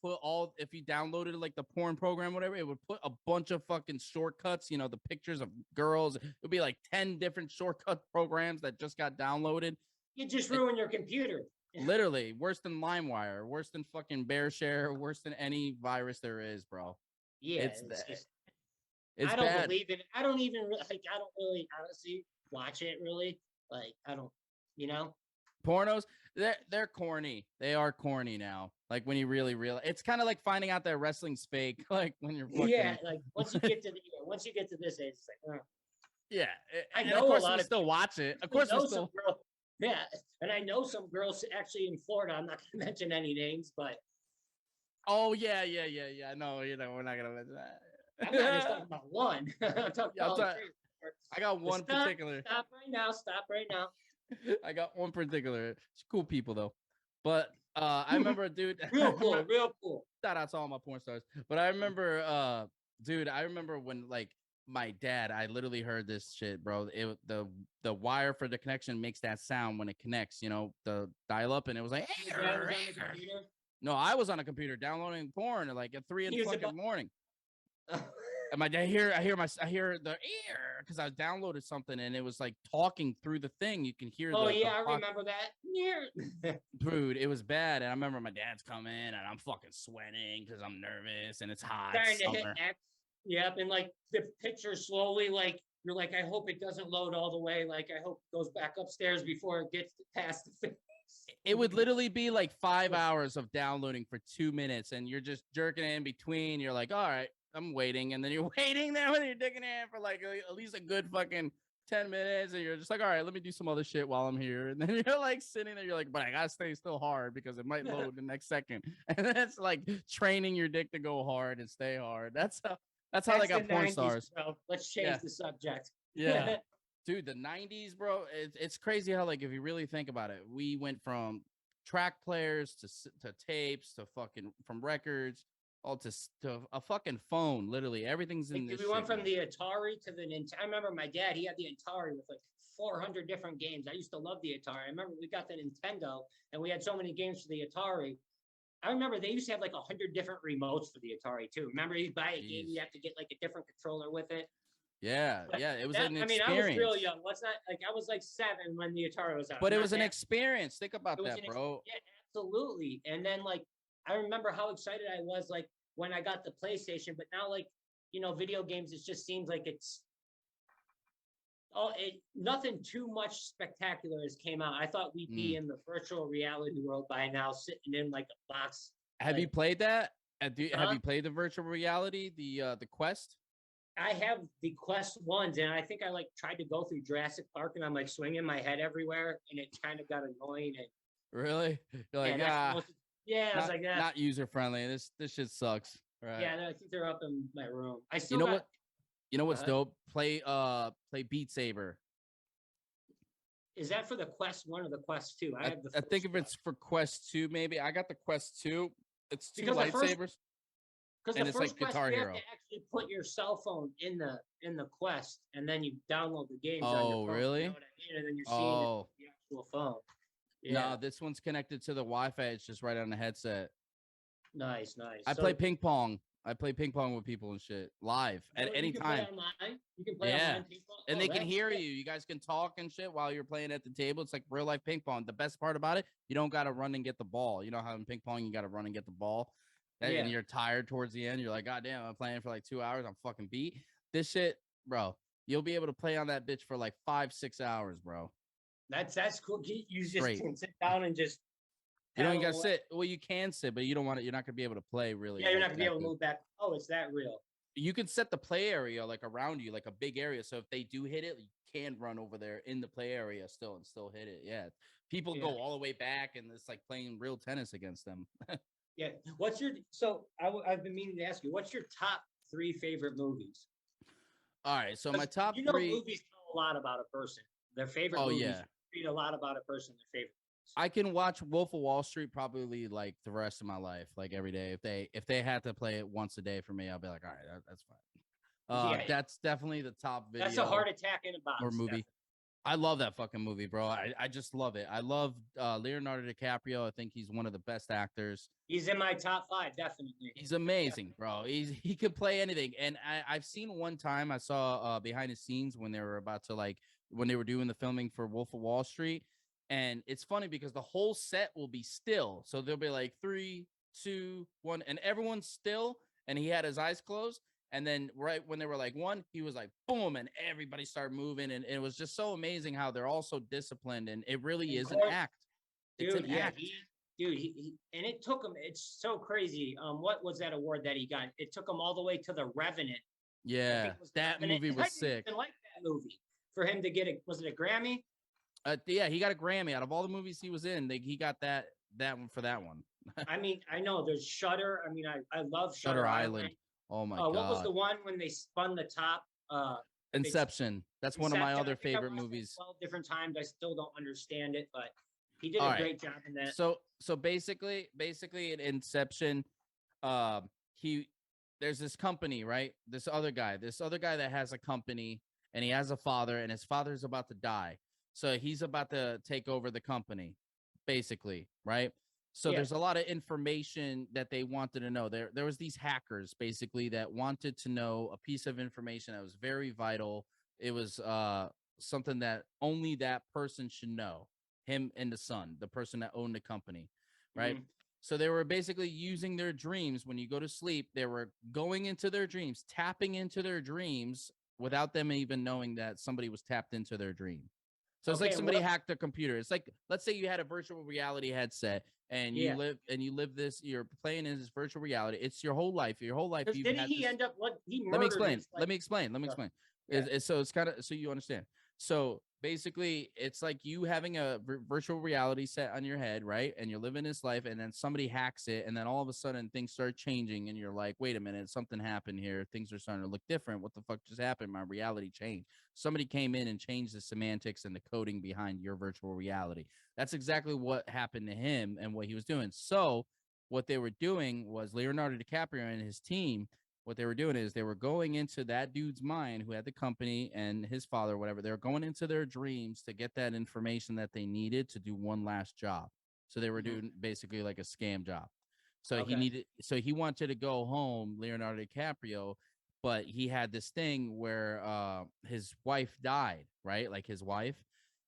put all, if you downloaded like the porn program, whatever, it would put a bunch of fucking shortcuts, the pictures of girls. It would be like 10 different shortcut programs that just got downloaded. You just ruin your computer. Literally worse than LimeWire, worse than fucking BearShare, worse than any virus there is, bro. Yeah, It's I don't bad. believe it. I don't even like. I don't really honestly watch it. Really, like I don't. Pornos, they're corny. They are corny now. Like when you really realize, it's kind of like finding out that wrestling's fake. Like when you're fucking, yeah. Like once you get to this age, it's like, yeah. I And know of course a lot we of still people, watch it. Of I course we know still. some girl. Yeah, and I know some girls actually in Florida. I'm not going to mention any names, but Oh yeah. No, we're not gonna mention that. I'm not just talking about one. I'm talking Yeah, about I got one particular. Stop right now. Stop right now. I got one particular. It's cool people though. But I remember, dude. Real cool, real cool. Shout out to all my porn stars. But I remember, dude. I remember when like my dad. I literally heard this shit, bro. The wire for the connection makes that sound when it connects. The dial up, and it was like. Your dad was on the computer? No, I was on a computer downloading porn like at 3 in the fucking morning. And my dad I hear the ear because I downloaded something and it was like talking through the thing. You can hear. Oh yeah, I remember that. Dude, it was bad. And I remember my dad's coming and I'm fucking sweating because I'm nervous and it's hot. Starting to hit X. Yep, and like the picture slowly, like you're like, I hope it doesn't load all the way. Like I hope it goes back upstairs before it gets past the face. It would literally be like 5 hours of downloading for 2 minutes, and you're just jerking it in between. You're like, all right, I'm waiting, and then you're waiting there with your dick in hand for like at least a good fucking 10 minutes, and you're just like, all right, let me do some other shit while I'm here. And then you're like sitting there, you're like, but I gotta stay still hard because it might load the next second. And that's like training your dick to go hard and stay hard. That's how they got porn 90s, stars. Bro. Let's change the subject. Yeah. Dude, the 90s, bro, it's crazy how, like, if you really think about it, we went from track players to tapes to fucking from records all to a fucking phone. Literally, everything's in this. We went from the Atari to the Nintendo. I remember my dad, he had the Atari with like 400 different games. I used to love the Atari. I remember we got the Nintendo and we had so many games for the Atari. I remember they used to have like 100 different remotes for the Atari too. Remember, you buy a game, you have to get like a different controller with it. Yeah, it was an experience. I was real young. What's that? Like I was like 7 when the Atari was out. But it was an experience. Think about that, bro. Yeah, absolutely. And then like I remember how excited I was like when I got the PlayStation. But now like video games, it just seems like it's nothing too much spectacular has came out. I thought we'd be in the virtual reality world by now, sitting in like a box. Have you played that? Have you played the virtual reality, the Quest? I have the Quest ones, and I think I like tried to go through Jurassic Park, and I'm like swinging my head everywhere, and it kind of got annoying. And You're like, I was like, not user friendly. This shit sucks. Right? Yeah, I think they're up in my room. I still what's dope? Play Beat Saber. Is that for the Quest 1 or the Quest 2? I think if it's for Quest 2, maybe. I got the Quest 2. It's two lightsabers. Because the first Quest, you have to actually put your cell phone in the Quest, and then you download the games on your phone. Really? You know what I mean? And then you're seeing the actual phone. Yeah. No, this one's connected to the Wi-Fi. It's just right on the headset. Nice. I play ping pong. I play ping pong with people and shit live at any time. You can play online ping pong. And they can hear you. You guys can talk and shit while you're playing at the table. It's like real life ping pong. The best part about it, you don't got to run and get the ball. You know how in ping pong you got to run and get the ball. And you're tired towards the end. You're like, God damn, I'm playing for like 2 hours. I'm fucking beat. This shit, bro, you'll be able to play on that bitch for like 5-6 hours, bro. That's cool. You just can sit down and just. You don't got to sit. Well, you can sit, but you don't want to. You're not gonna be able to play really. Yeah, you're not gonna be able to move back. Oh, it's that real. You can set the play area like around you, like a big area. So if they do hit it, you can run over there in the play area still and still hit it. Yeah, people go all the way back, and it's like playing real tennis against them. Yeah. I've been meaning to ask you, what's your top 3 favorite movies? All right, so my top 3 movies tell a lot about a person. Their favorite movies read a lot about a person. Their favorite. I can watch Wolf of Wall Street probably like the rest of my life, like every day. If they had to play it once a day for me, I'll be like, all right, that's fine. That's definitely the top video. That's a heart attack in a box. Or movie. I love that fucking movie, bro. I just love it. I love Leonardo DiCaprio. I think he's one of the best actors. He's in my top 5, definitely. He's amazing, bro. He could play anything. And I've seen one time I saw behind the scenes when they were about to when they were doing the filming for Wolf of Wall Street. And it's funny because the whole set will be still. So they'll be like 3, 2, 1, and everyone's still. And he had his eyes closed. And then right when they were like 1, he was like, boom, and everybody started moving. And it was just so amazing how they're all so disciplined. And it really is an act. It's Dude, an yeah, act. he and it took him. It's so crazy. What was that award that he got? It took him all the way to The Revenant. Yeah, that movie was sick. I didn't even like that movie. For him to get it, was it a Grammy? Yeah, he got a Grammy out of all the movies he was in. He got that one for that one. I mean, I know there's Shutter. I mean, I love Shutter Island. Oh my god! What was the one when they spun the top? Inception. That's one of my other favorite movies. 12 different times. I still don't understand it, but he did a great job in that. So basically in Inception, there's this company, right? This other guy that has a company, and he has a father, and his father's about to die. So he's about to take over the company, basically, right? So there's a lot of information that they wanted to know. There was these hackers basically that wanted to know a piece of information that was very vital. It was something that only that person should know, him and the son, the person that owned the company, right? Mm-hmm. So they were basically using their dreams. When you go to sleep, they were going into their dreams, tapping into their dreams without them even knowing that somebody was tapped into their dream. So it's like somebody hacked their computer. It's like, let's say you had a virtual reality headset and you live this, you're playing in this virtual reality. It's your whole life. Didn't he end up what he murdered? Let me explain. Yeah. So it's kind of, so you understand. So basically it's like you having a virtual reality set on your head, right? And you're living this life, and then somebody hacks it, and then all of a sudden things start changing, and you're like, wait a minute, something happened here. Things are starting to look different. What the fuck just happened? My reality changed. Somebody came in and changed the semantics and the coding behind your virtual reality. That's exactly what happened to him and what he was doing. So what they were doing was Leonardo DiCaprio and his team, what they were doing is they were going into that dude's mind who had the company and his father, or whatever. They were going into their dreams to get that information that they needed to do one last job. So they were doing basically like a scam job. So he wanted to go home, Leonardo DiCaprio, but he had this thing where his wife died, right? Like his wife.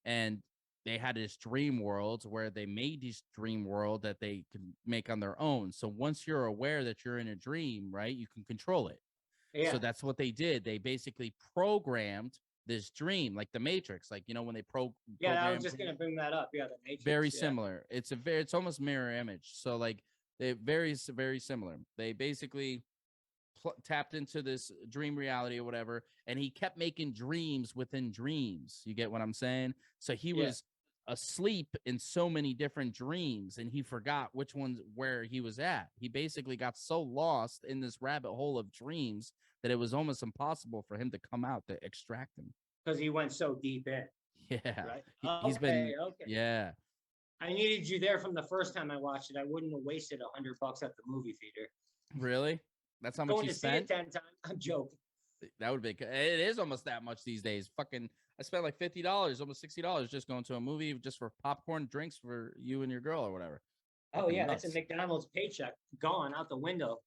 And they had this dream world where they made this dream world that they could make on their own. So once you're aware that you're in a dream, right, you can control it. Yeah. So that's what they did. They basically programmed this dream, like the Matrix, like, you know, when they yeah, I was just going to bring that up. Yeah, the Matrix. Very similar. It's almost mirror image. So like they very similar. They basically tapped into this dream reality or whatever, and he kept making dreams within dreams. You get what I'm saying? So he was asleep in so many different dreams, and he forgot which ones where he was at. He basically got so lost in this rabbit hole of dreams that it was almost impossible for him to come out to extract him, because he went so deep in. Yeah, right. He's been yeah. I needed you there from the first time I watched it. I wouldn't have wasted $100 at the movie theater. Really? That's how much Going you to spent? see it 10 times. I'm joking. That would be. It is almost that much these days. Fucking, I spent like $50, almost $60, just going to a movie just for popcorn, drinks for you and your girl or whatever. Oh yeah, nuts. That's a McDonald's paycheck gone out the window.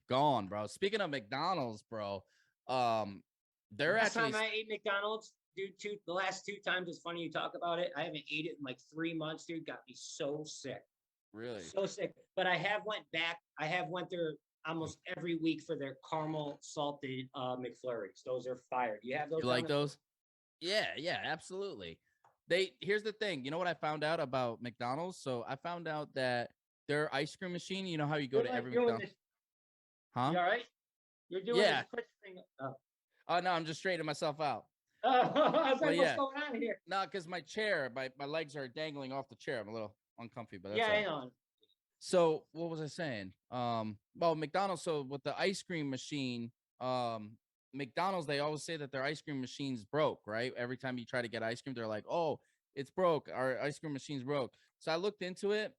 Gone, bro. Speaking of McDonald's, bro, they're last time I ate McDonald's, dude. The last 2 times, it's funny you talk about it. I haven't ate it in like 3 months, dude. Got me so sick. Really? So sick. But I have went back. I have went there almost every week for their caramel salted McFlurries. Those are fire. Do you have those? You like those? Yeah, absolutely. Here's the thing. You know what I found out about McDonald's? So I found out that their ice cream machine, you know how you go to every McDonald's? Huh? You all right? You're doing this quick thing. Oh no, I'm just straightening myself out. I was like, what's going on here? No, because my chair, my legs are dangling off the chair. I'm a little uncomfy, but that's I know. So what was I saying? Well, McDonald's. So with the ice cream machine, McDonald's, they always say that their ice cream machine's broke, right? Every time you try to get ice cream, they're like, "Oh, it's broke. Our ice cream machine's broke." So I looked into it,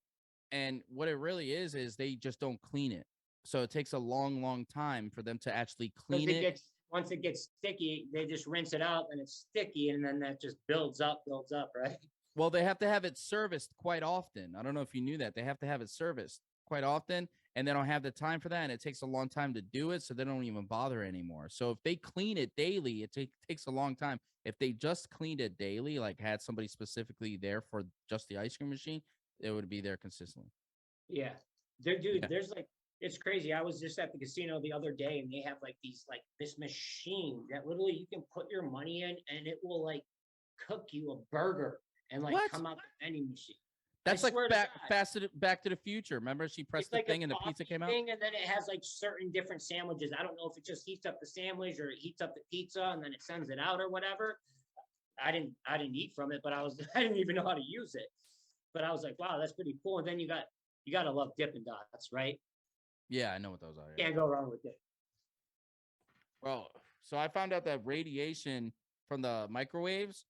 and what it really is they just don't clean it. So it takes a long time for them to actually clean it. once it gets sticky, they just rinse it out and it's sticky, and then that just builds up, right? Well, they have to have it serviced quite often. I don't know if you knew that. They have to have it serviced quite often, and they don't have the time for that, and it takes a long time to do it, so they don't even bother anymore. So if they clean it daily, it takes a long time. If they just cleaned it daily, like had somebody specifically there for just the ice cream machine, it would be there consistently. Yeah. Dude, Yeah. there's like, it's crazy. I was just at the casino the other day, and they have like this machine that literally you can put your money in and it will like cook you a burger and like What? come out the vending machine. That's like Back to the Future. Remember, she pressed It's the like thing and the pizza came out. and then it has like certain different sandwiches. I don't know if it just heats up the sandwich or it heats up the pizza and then it sends it out or whatever. I didn't eat from it, but I didn't even know how to use it. But I was like, wow, that's pretty cool. And then you gotta love Dippin' Dots, right? Yeah, I know what those are. Yeah. Can't go wrong with it. Well, so I found out that radiation from the microwaves,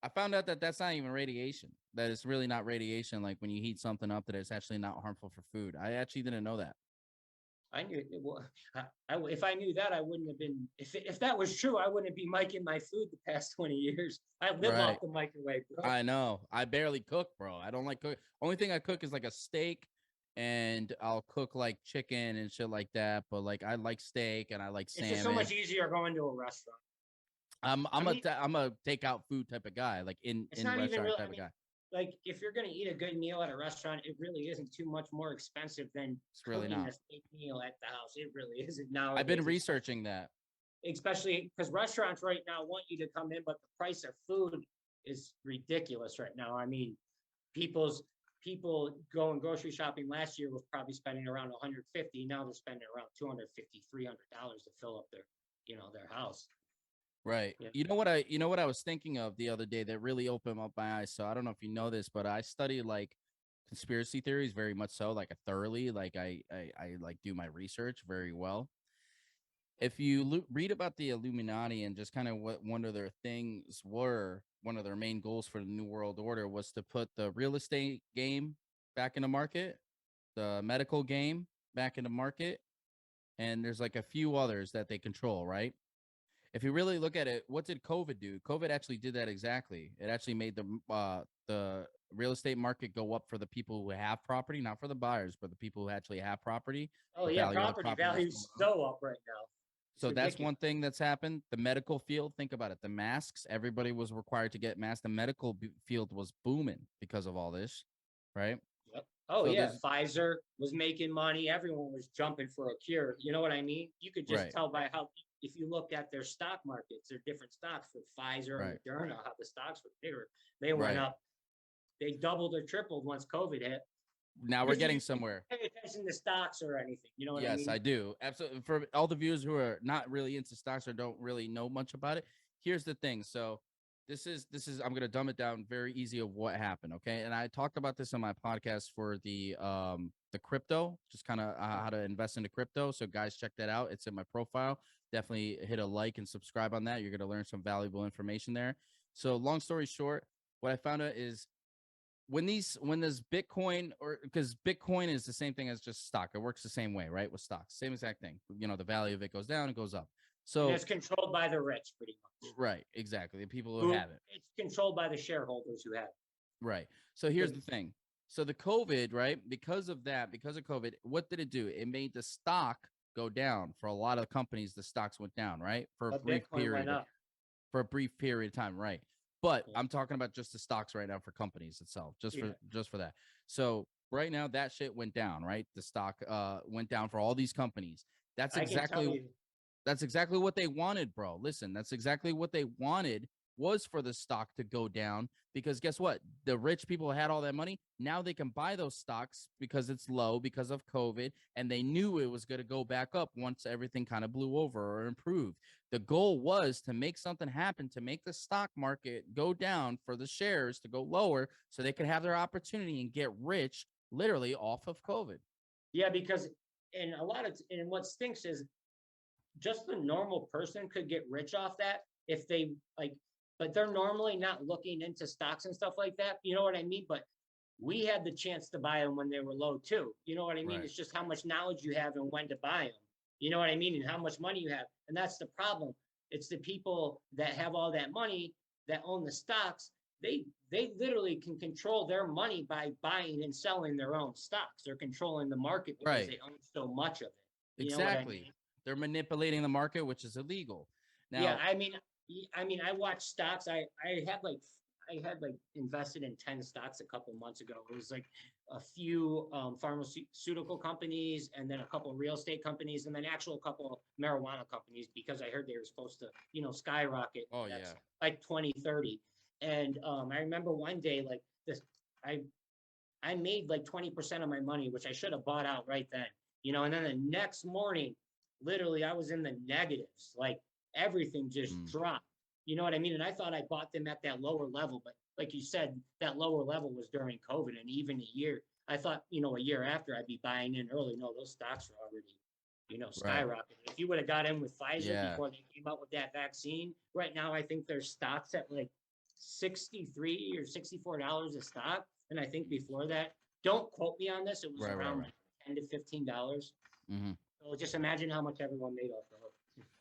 I found out that that's not even radiation. That it's really not radiation. Like when you heat something up, that it's actually not harmful for food. I actually didn't know that. I knew it. Well, if I knew that, I wouldn't have been. If that was true, I wouldn't be miking my food the past 20 years. I live Right. off the microwave, bro. I know. I barely cook, bro. I don't like cook. Only thing I cook is like a steak, and I'll cook like chicken and shit like that. But like I like steak and I like salmon. It's just so much easier going to a restaurant. I'm a takeout food type of guy, like in restaurant really, type of guy. Like if you're gonna eat a good meal at a restaurant, it really isn't too much more expensive than It's really cooking not a steak meal at the house. It really isn't now. I've been researching that. Especially because restaurants right now want you to come in, but the price of food is ridiculous right now. I mean, people going grocery shopping last year was probably spending around 150. Now they're spending around $250, $300 to fill up their house. Right. Yeah. You know what I was thinking of the other day that really opened up my eyes. So I don't know if you know this, but I study like conspiracy theories very much so, like thoroughly. Like I like do my research very well. If you read about the Illuminati and just kind of what one of their things were, one of their main goals for the New World Order was to put the real estate game back in the market, the medical game back in the market, and there's like a few others that they control, right? If you really look at it, what did COVID do? COVID actually did that exactly. It actually made the real estate market go up for the people who have property, not for the buyers, but the people who actually have property. Oh yeah, property value's so up right now. So that's one thing that's happened. The medical field, think about it. The masks, everybody was required to get masks. The medical field was booming because of all this, right? Yep. Oh so yeah, Pfizer was making money. Everyone was jumping for a cure. You know what I mean? You could just tell by how, if you look at their stock markets, their different stocks for Pfizer and Moderna, how the stocks were bigger. They went up. They doubled or tripled once COVID hit. Now we're getting somewhere. Pay attention to stocks or anything. You know what I mean? Yes, I do. Absolutely. For all the viewers who are not really into stocks or don't really know much about it, here's the thing. So this is I'm going to dumb it down very easy of what happened. Okay. And I talked about this on my podcast for the crypto, just kind of how to invest into crypto. So guys, check that out. It's in my profile. Definitely hit a like and subscribe on that. You're going to learn some valuable information there. So long story short, what I found out is when there's Bitcoin, or because Bitcoin is the same thing as just stock. It works the same way, right? With stocks, same exact thing. You know, the value of it goes down, it goes up. So and it's controlled by the rich, pretty much. Right, exactly. The people who have it. It's controlled by the shareholders who have it. Right. So here's the thing. So the COVID, right? Because of COVID, what did it do? It made the stock go down for a lot of companies. The stocks went down, right? For a brief period. For a brief period of time, right? But I'm talking about just the stocks right now for companies itself, just for that. So right now that shit went down, right? The stock went down for all these companies. That's exactly what they wanted, bro. Listen, that's exactly what they wanted, was for the stock to go down, because guess what? The rich people had all that money. Now they can buy those stocks because it's low because of COVID, and they knew it was going to go back up once everything kind of blew over or improved. The goal was to make something happen, to make the stock market go down, for the shares to go lower, so they could have their opportunity and get rich literally off of COVID. Yeah, because and what stinks is just the normal person could get rich off that if they but they're normally not looking into stocks and stuff like that. You know what I mean? But we had the chance to buy them when they were low too. You know what I mean? Right. It's just how much knowledge you have and when to buy them. You know what I mean? And how much money you have. And that's the problem. It's the people that have all that money that own the stocks. They literally can control their money by buying and selling their own stocks. They're controlling the market because Right. they own so much of it. You know what I Exactly. mean? They're manipulating the market, which is illegal. Yeah, Now, I watch stocks. I had like invested in 10 stocks a couple months ago. It was like a few pharmaceutical companies and then a couple real estate companies and then actual couple marijuana companies because I heard they were supposed to, skyrocket. oh That's yeah. like 2030. And I remember one day like this, I I made like 20% of my money, which I should have bought out right then, and then the next morning, literally I was in the negatives. Like everything just Mm. dropped. You know what I mean? And I thought I bought them at that lower level, but like you said, that lower level was during COVID. And even a year, I thought, a year after I'd be buying in early. No, those stocks were already, Right. skyrocketing. If you would have got in with Pfizer Yeah. before they came out with that vaccine, right now I think their stocks at like 63 or $64 a stock. And I think before that, don't quote me on this, it was Right. Right. around Right. like $10 to $15. Hmm. So just imagine how much everyone made off of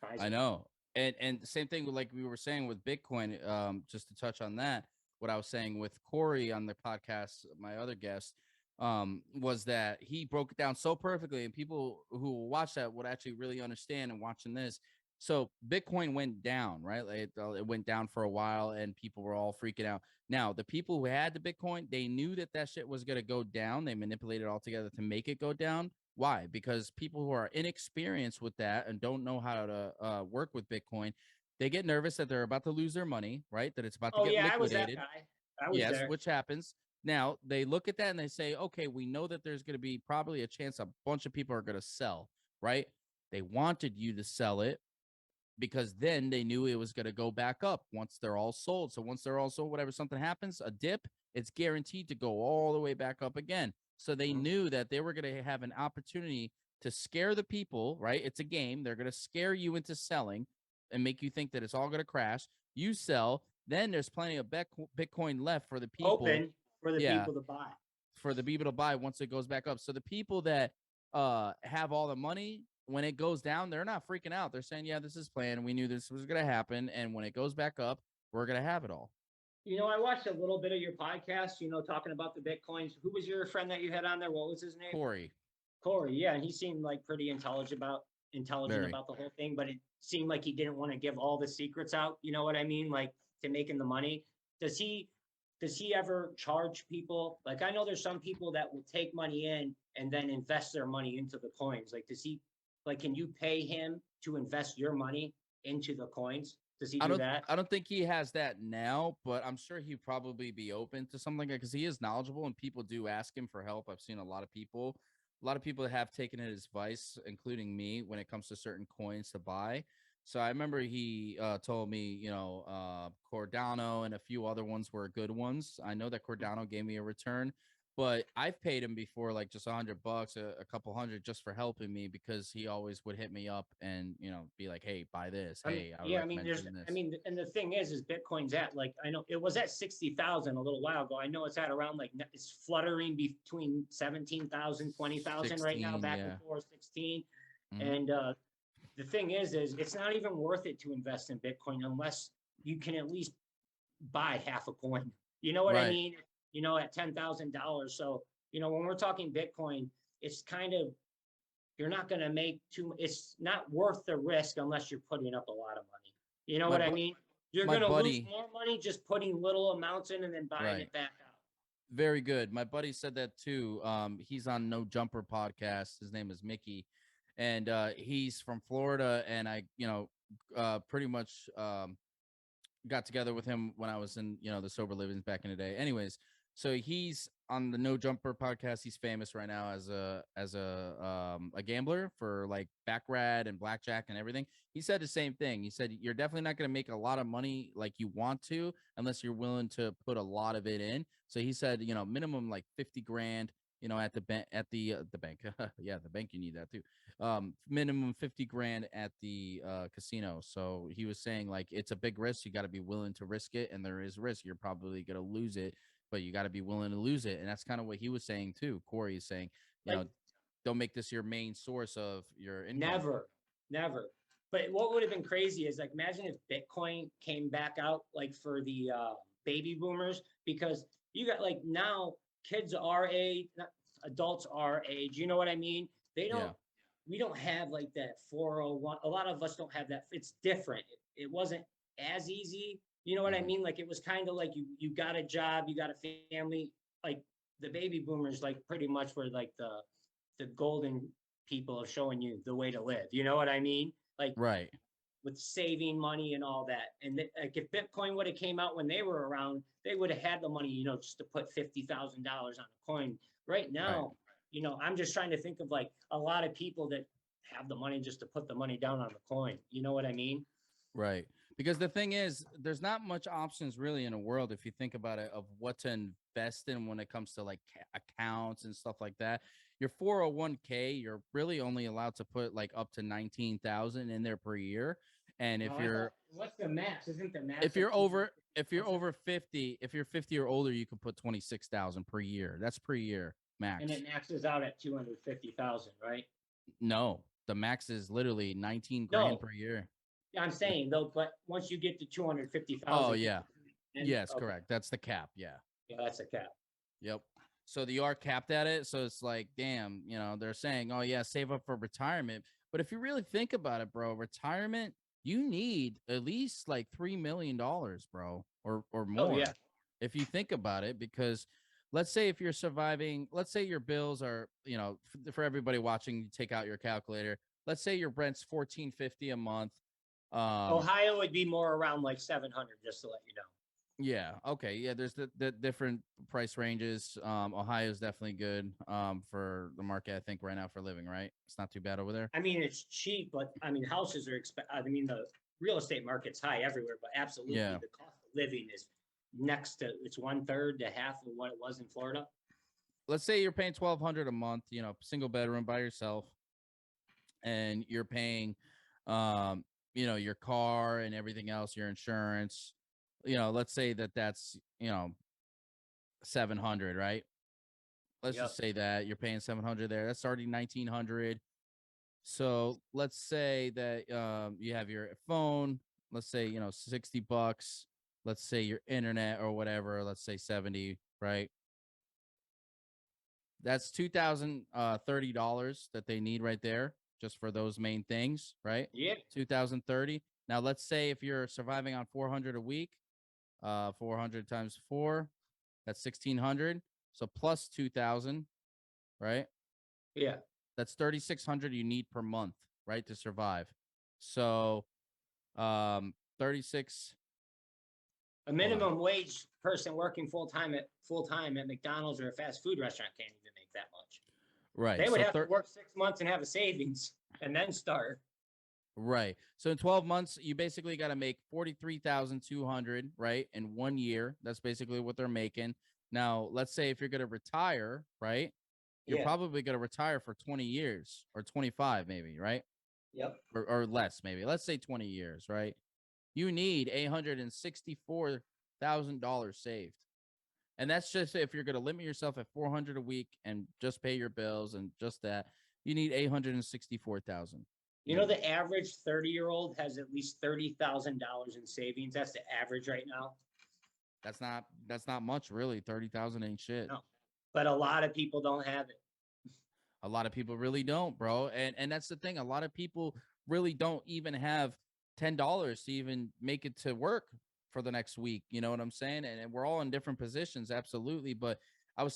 I Pfizer. know. And the same thing with, like we were saying with Bitcoin, just to touch on that, what I was saying with Corey on the podcast, my other guest, was that he broke it down so perfectly, and people who will watch that would actually really understand and watching this. So Bitcoin went down, right? Like it went down for a while, and people were all freaking out. Now, the people who had the Bitcoin, they knew that that shit was going to go down. They manipulated it all together to make it go down. Why? Because people who are inexperienced with that and don't know how to work with Bitcoin, they get nervous that they're about to lose their money, right? That it's about to Oh get yeah, I was that liquidated. guy. I was Yes, there. which happens. Now they look at that and they say, okay, we know that there's going to be probably a chance a bunch of people are going to sell, right? They wanted you to sell it because then they knew it was going to go back up once they're all sold. So once they're all sold, whatever something happens, a dip, it's guaranteed to go all the way back up again. So they knew that they were going to have an opportunity to scare the people, right? It's a game. They're going to scare you into selling and make you think that it's all going to crash. You sell, then there's plenty of Bitcoin left for the people. Open for the Yeah, people to buy. for the people to buy once it goes back up. So the people that have all the money, when it goes down, they're not freaking out. They're saying, yeah, this is planned. We knew this was going to happen. And when it goes back up, we're going to have it all. I watched a little bit of your podcast, talking about the Bitcoins. Who was your friend that you had on there? What was his name? Corey. Corey. Yeah, and he seemed like pretty intelligent Very. about the whole thing, but it seemed like he didn't want to give all the secrets out. You know what I mean? Like to making the money. Does he ever charge people? Like I know there's some people that will take money in and then invest their money into the coins. Like can you pay him to invest your money into the coins? Does he do that? I don't think he has that now, but I'm sure he'd probably be open to something like that because he is knowledgeable and people do ask him for help. I've seen a lot of people that have taken his advice, including me, when it comes to certain coins to buy. So I remember he told me, Cardano and a few other ones were good ones. I know that Cardano gave me a return, but I've paid him before, like just $100, a couple hundred, just for helping me because he always would hit me up and be like, "Hey, buy this. I mean, Hey, I would yeah, recommend doing this." and the thing is Bitcoin's at like, I know it was at 60,000 a little while ago. I know it's at around like, it's fluttering between 17,000, 20,000 right now, 16, back and yeah. forth 16. Mhm. And the thing is it's not even worth it to invest in Bitcoin unless you can at least buy half a coin. You know what I Right. mean? At $10,000. So, when we're talking Bitcoin, it's kind of, you're not going to make it's not worth the risk unless you're putting up a lot of money. You know My what I bu- mean? You're my going to lose buddy, more money just putting little amounts in and then buying right. it back out. Very good. My buddy said that too. He's on No Jumper podcast. His name is Mickey, and he's from Florida. And I, pretty much got together with him when I was in, the sober livings back in the day. Anyways, so he's on the No Jumper podcast. He's famous right now as a gambler for like baccarat and blackjack and everything. He said the same thing. He said you're definitely not going to make a lot of money like you want to unless you're willing to put a lot of it in. So he said, minimum like 50 grand, at the bank, the bank. Yeah, the bank, you need that too. Minimum 50 grand at the casino. So he was saying like it's a big risk. You got to be willing to risk it, and there is risk. You're probably going to lose it, but you got to be willing to lose it. And that's kind of what he was saying too. Corey is saying, you Like, know, don't make this your main source of your income. Never. But what would have been crazy is like, imagine if Bitcoin came back out like for the baby boomers, because you got like now kids our age, adults our age, you know what I mean? We don't have like that 401. A lot of us don't have that. It's different. It wasn't as easy. You know what I mean? Like it was kind of like you got a job, you got a family. Like the baby boomers, like pretty much were like the golden people of showing you the way to live. You know what I mean? Like Right. with saving money and all that. And like if Bitcoin would have came out when they were around, they would have had the money, you know, just to put $50,000 on a coin. Right now, you know, I'm just trying to think of like a lot of people that have the money just to put the money down on the coin. You know what I mean? Right. Because the thing is, there's not much options really in the world if you think about it of what to invest in when it comes to like accounts and stuff like that. Your 401k, you're really only allowed to put like up to 19,000 in there per year. And if what's the max? Isn't the max? if you're over 50, if you're 50 or older, you can put 26,000 per year. That's per year max. And it maxes out at 250,000, right? No, the max is literally 19 grand per year. Yeah, I'm saying though, but once you get to 250,000. Oh yeah. Yes, correct. That's the cap. Yeah. Yeah, that's a cap. Yep. So you are capped at it. So it's like, damn, you know, they're saying, oh yeah, save up for retirement. But if you really think about it, bro, retirement, you need at least like $3 million, bro, or more. Oh, yeah. If you think about it, because let's say if you're surviving, let's say your bills are, you know, for everybody watching, you take out your calculator. Let's say your rent's $1,450 a month. Ohio would be more around like 700, just to let you know. Yeah. Okay. Yeah. There's the different price ranges. Ohio is definitely good for the market, I think, right now for living, right? It's not too bad over there. I mean, it's cheap, but I mean, houses are I mean, the real estate market's high everywhere, but absolutely the cost of living is next to, it's 1/3 to half of what it was in Florida. Let's say you're paying $1,200 a month, you know, single bedroom by yourself, and you're paying you know, your car and everything else, your insurance. You know, let's say that's, you know, 700, right? Let's just say that you're paying 700 there. That's already 1,900. So let's say that you have your phone, let's say, you know, $60. Let's say your internet or whatever, let's say 70, right? That's $2,030 that they need right there just for those main things, right? Yep. 2,030. Now let's say if you're surviving on 400 a week, 400 times 4, that's 1,600. So plus 2,000, right? Yeah. That's 3,600 you need per month, right, to survive. So 36. A minimum wage person working full time at McDonald's or a fast food restaurant can't even make that much. Right. They would have to work 6 months and have a savings and then start. Right. So in 12 months, you basically got to make 43,200, right, in 1 year. That's basically what they're making. Now, let's say if you're going to retire, right, you're probably going to retire for 20 years or 25 maybe, right? Yep. Or less maybe. Let's say 20 years, right? You need $864,000 saved. And that's just if you're going to limit yourself at 400 a week and just pay your bills and just that, you need 864,000. You know, the average 30-year-old has at least $30,000 in savings. That's the average right now. That's not much, really. 30,000 ain't shit. No, but a lot of people don't have it. A lot of people really don't, bro. And that's the thing. A lot of people really don't even have $10 to even make it to work for the next week. You know what I'm saying? And we're all in different positions, absolutely. But I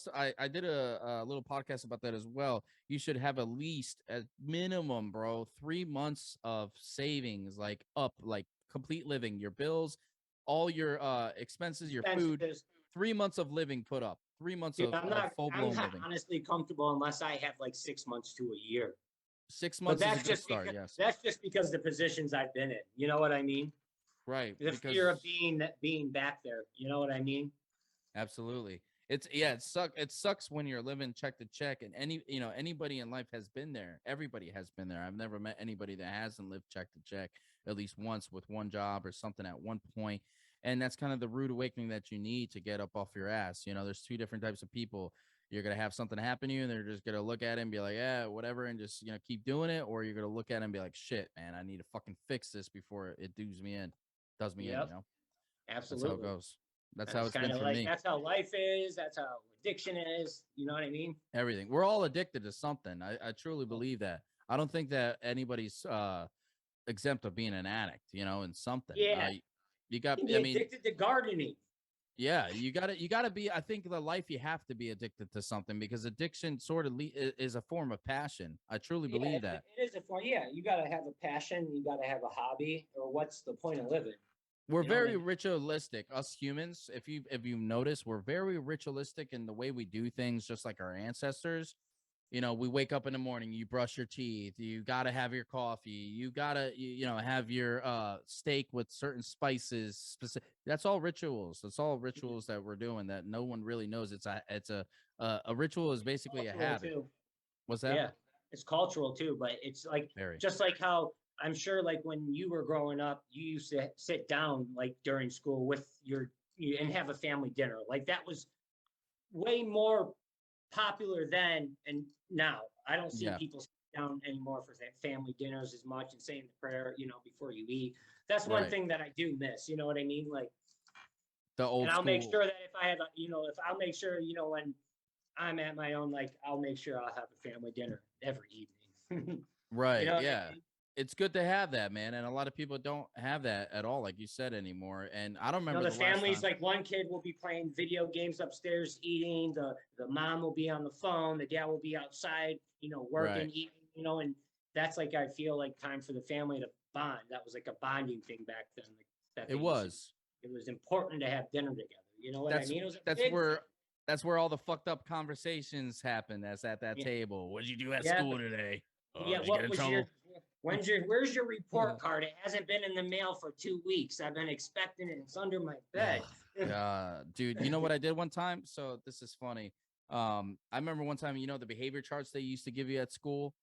did a little podcast about that as well. You should have at least at minimum, bro, 3 months of savings, like complete living, your bills, all your expenses, your food, 3 months of living put up, 3 months of full-blown living. I'm not honestly comfortable unless I have like 6 months to a year. 6 months is a good start, yes. That's just because the positions I've been in. You know what I mean? Right. The fear of being back there. You know what I mean? Absolutely. It sucks when you're living check to check, and anybody in life has been there. Everybody has been there. I've never met anybody that hasn't lived check to check at least once with one job or something at one point. And that's kind of the rude awakening that you need to get up off your ass. You know, there's two different types of people. you're gonna have something happen to you, and they're just gonna look at it and be like, yeah, whatever, and just keep doing it, or you're gonna look at it and be like, shit, man, I need to fucking fix this before it does me in. Yep, That's how it absolutely. goes. That's how That's it's been kind of for like, me. that's how life is. That's how addiction is. You know what I mean? Everything. We're all addicted to something. I truly believe that. I don't think that anybody's exempt of being an addict, in something. Yeah, You you can got, be I mean, addicted to gardening. yeah, you gotta be, I think the life you have to be addicted to something, because addiction sort of is a form of passion. I truly Yeah, believe that. it is a form. Yeah, you got to have a passion. You got to have a hobby, or what's the point of living? We're You know what I very mean? ritualistic, us humans. If you notice, we're very ritualistic in the way we do things, just like our ancestors. We wake up in the morning, you brush your teeth, you got to have your coffee, you got to have your steak with certain spices. That's all rituals. That's all rituals that we're doing that no one really knows. A ritual is basically a Cultural habit. too. What's that? Yeah, it's cultural too, but it's like Very. just like how I'm sure like when you were growing up, you used to sit down like during school with and have a family dinner. Like that was way more popular then and now. I don't see Yeah. people sit down anymore for family dinners as much and saying the prayer, before you eat. That's one Right. thing that I do miss. You know what I mean? Like, The and old I'll make school. sure that if I have, if I'll make sure, when I'm at my own, like I'll make sure I'll have a family dinner every evening. You Right. know what I Yeah. mean? It's good to have that, man. And a lot of people don't have that at all, like you said, anymore. And I don't remember The the last families, time. like one kid will be playing video games upstairs eating, the mom will be on the phone, the dad will be outside, working, Right. eating, and that's like, I feel like time for the family to bond. That was like a bonding thing back then, like, that It they used to do. was. It was important to have dinner together. You know what I That's mean? It was a that's big thing. where that's where all the fucked up conversations happen. That's at that Yeah. table. What'd you do at Yeah. school today? Oh, Yeah. did you get What in was trouble? where's your report card? It hasn't been in the mail for 2 weeks. I've been expecting it. It's under my bed. Oh, dude, you know what I did one time? So this is funny. I remember one time, the behavior charts they used to give you at school.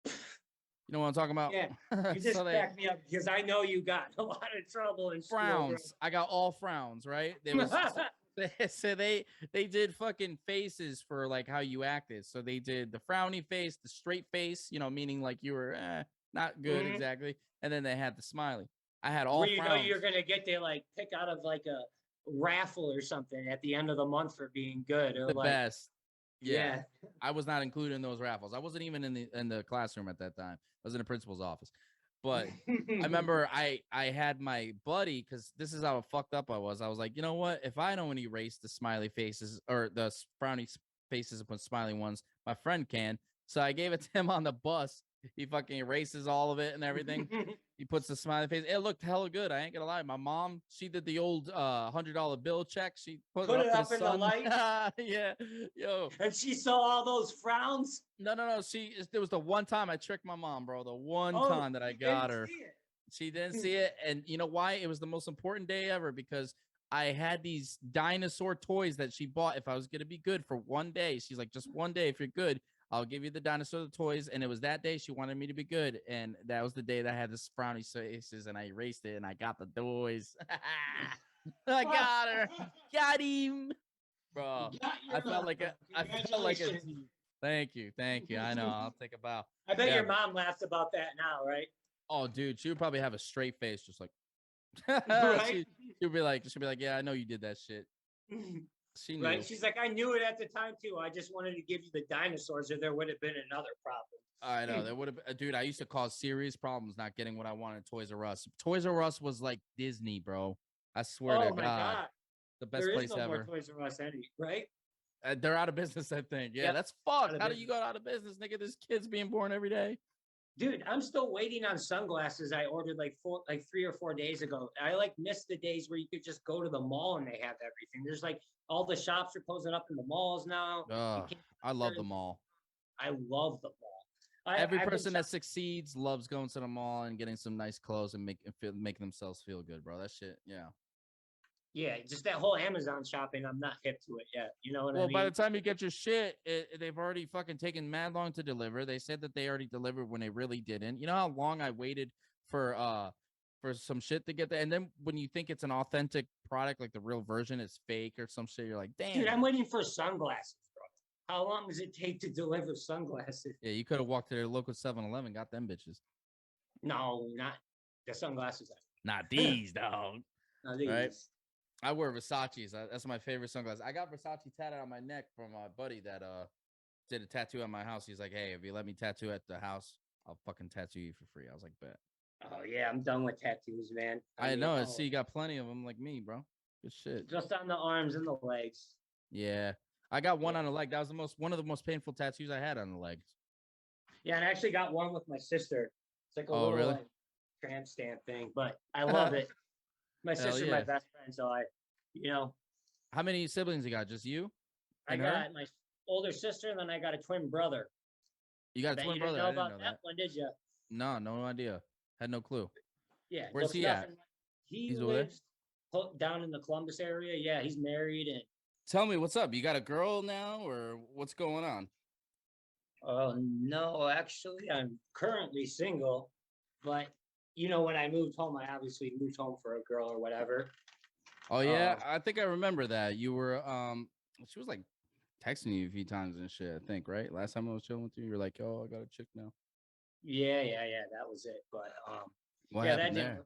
You know what I'm talking Yeah. about? You So just they cracked me up because I know you got a lot of trouble in school, bro. frowns. I got all frowns, right? There was so they did fucking faces for like how you acted. So they did the frowny face, the straight face, meaning like you were not good Mhm. exactly, and then they had the smiley. I had all Where you're frowns. gonna get to like pick out of like a raffle or something at the end of the month for being good, or The like, best. Yeah. yeah. I was not included in those raffles. I wasn't even in the classroom at that time. I was in the principal's office. But I remember I had my buddy, because this is how fucked up I was. I was like, you know what? If I don't erase the smiley faces or the frowny faces and put smiley ones, my friend can. So I gave it to him on the bus. He fucking erases all of it and everything. He puts the smiley face. It looked hella good. I ain't gonna lie. My mom, she did the old $100 bill check. She put it Put it up to the up in the sun. light, Yeah, yo. and she saw all those frowns. No. There was the one time I tricked my mom, bro. The one Oh, time that I she got didn't her. see it. She didn't see it. And you know why? It was the most important day ever, because I had these dinosaur toys that she bought if I was going to be good for one day. She's like, just one day. If you're good, I'll give you the dinosaur toys. And it was that day she wanted me to be good. And that was the day that I had this frowny faces and I erased it and I got the toys. I got her. Got him. You Bro, got I your felt like number. a Congratulations. thank you. Thank you. I know. I'll take a bow. I bet Yeah. your mom laughs about that now, right? Oh, dude, she would probably have a straight face, just like Right? she'd be like, yeah, I know you did that shit. She Right? knew. She's like, I knew it at the time too. I just wanted to give you the dinosaurs, or there would have been another I know problem. that would have, dude. I used to cause serious problems not getting what I wanted at Toys R Us. Toys R Us was like Disney, bro. I swear to Oh my God, God. the There best is place no more ever. Toys R Us any, right? They're out of business, I think. Yeah, Yep. that's Out fucked. of How do you business. go out of business, nigga? There's kids being born every day. Dude, I'm still waiting on sunglasses I ordered like 3 or 4 days ago. I like missed the days where you could just go to the mall and they have everything. There's like all the shops are closing up in the malls now. You can't I love certain them all. I love the mall. Every I've been person that succeeds loves going to the mall and getting some nice clothes and making themselves feel good, bro. That shit, yeah. Yeah, just that whole Amazon shopping. I'm not hip to it yet. You know what I Well, by the mean? time you get your shit, they've already fucking taken mad long to deliver. They said that they already delivered when they really didn't. You know how long I waited for some shit to get there, and then when you think it's an authentic product, like the real version is fake or some shit, you're like, Dude, I'm damn. waiting for sunglasses, bro. how long does it take to deliver sunglasses? Yeah, you could have walked to their local 7-Eleven, got them bitches. No, not the sunglasses. Not these, dog. Not Right? these. I wear Versace's. That's my favorite sunglasses. I got Versace tatted on my neck from my buddy that did a tattoo at my house. He's like, hey, if you let me tattoo at the house, I'll fucking tattoo you for free. I was like, bet. Oh yeah, I'm done with tattoos, man. I know. I see you got plenty of them like me, bro. Good shit. Just on the arms and the legs. Yeah. I got one on the leg. That was one of the most painful tattoos I had on the legs. Yeah, and I actually got one with my sister. It's like a little really? like, tramp stamp thing, but I love it. My sister's my best friend, so How many siblings you got? Just you? I got my older sister, and then I got a twin brother. You got a twin brother? I didn't know about that one, did you? No, no idea. Had no clue. Yeah. Where's he at? He lives down in the Columbus area. Yeah, he's married. And tell me, what's up? You got a girl now, or what's going on? Oh, no, actually, I'm currently single, but when I moved home, I obviously moved home for a girl or whatever. Oh yeah, I think I remember that. You were she was like texting you a few times and shit, I think, right? Last time I was chilling with you, you were like, oh, I got a chick now. Yeah, that was it. But what happened there?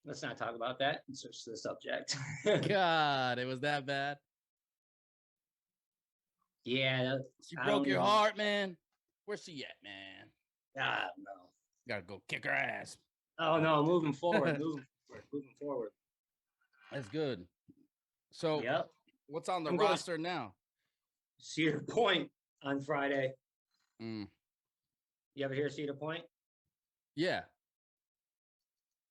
Let's not talk about that and switch to the subject. God, it was that bad. Yeah. She broke your heart, man. Where's she at, man? I don't know. Gotta go kick her ass. Oh no, moving forward, moving forward. That's good. So what's on the roster now? Cedar Point on Friday. You ever hear Cedar Point? Yeah.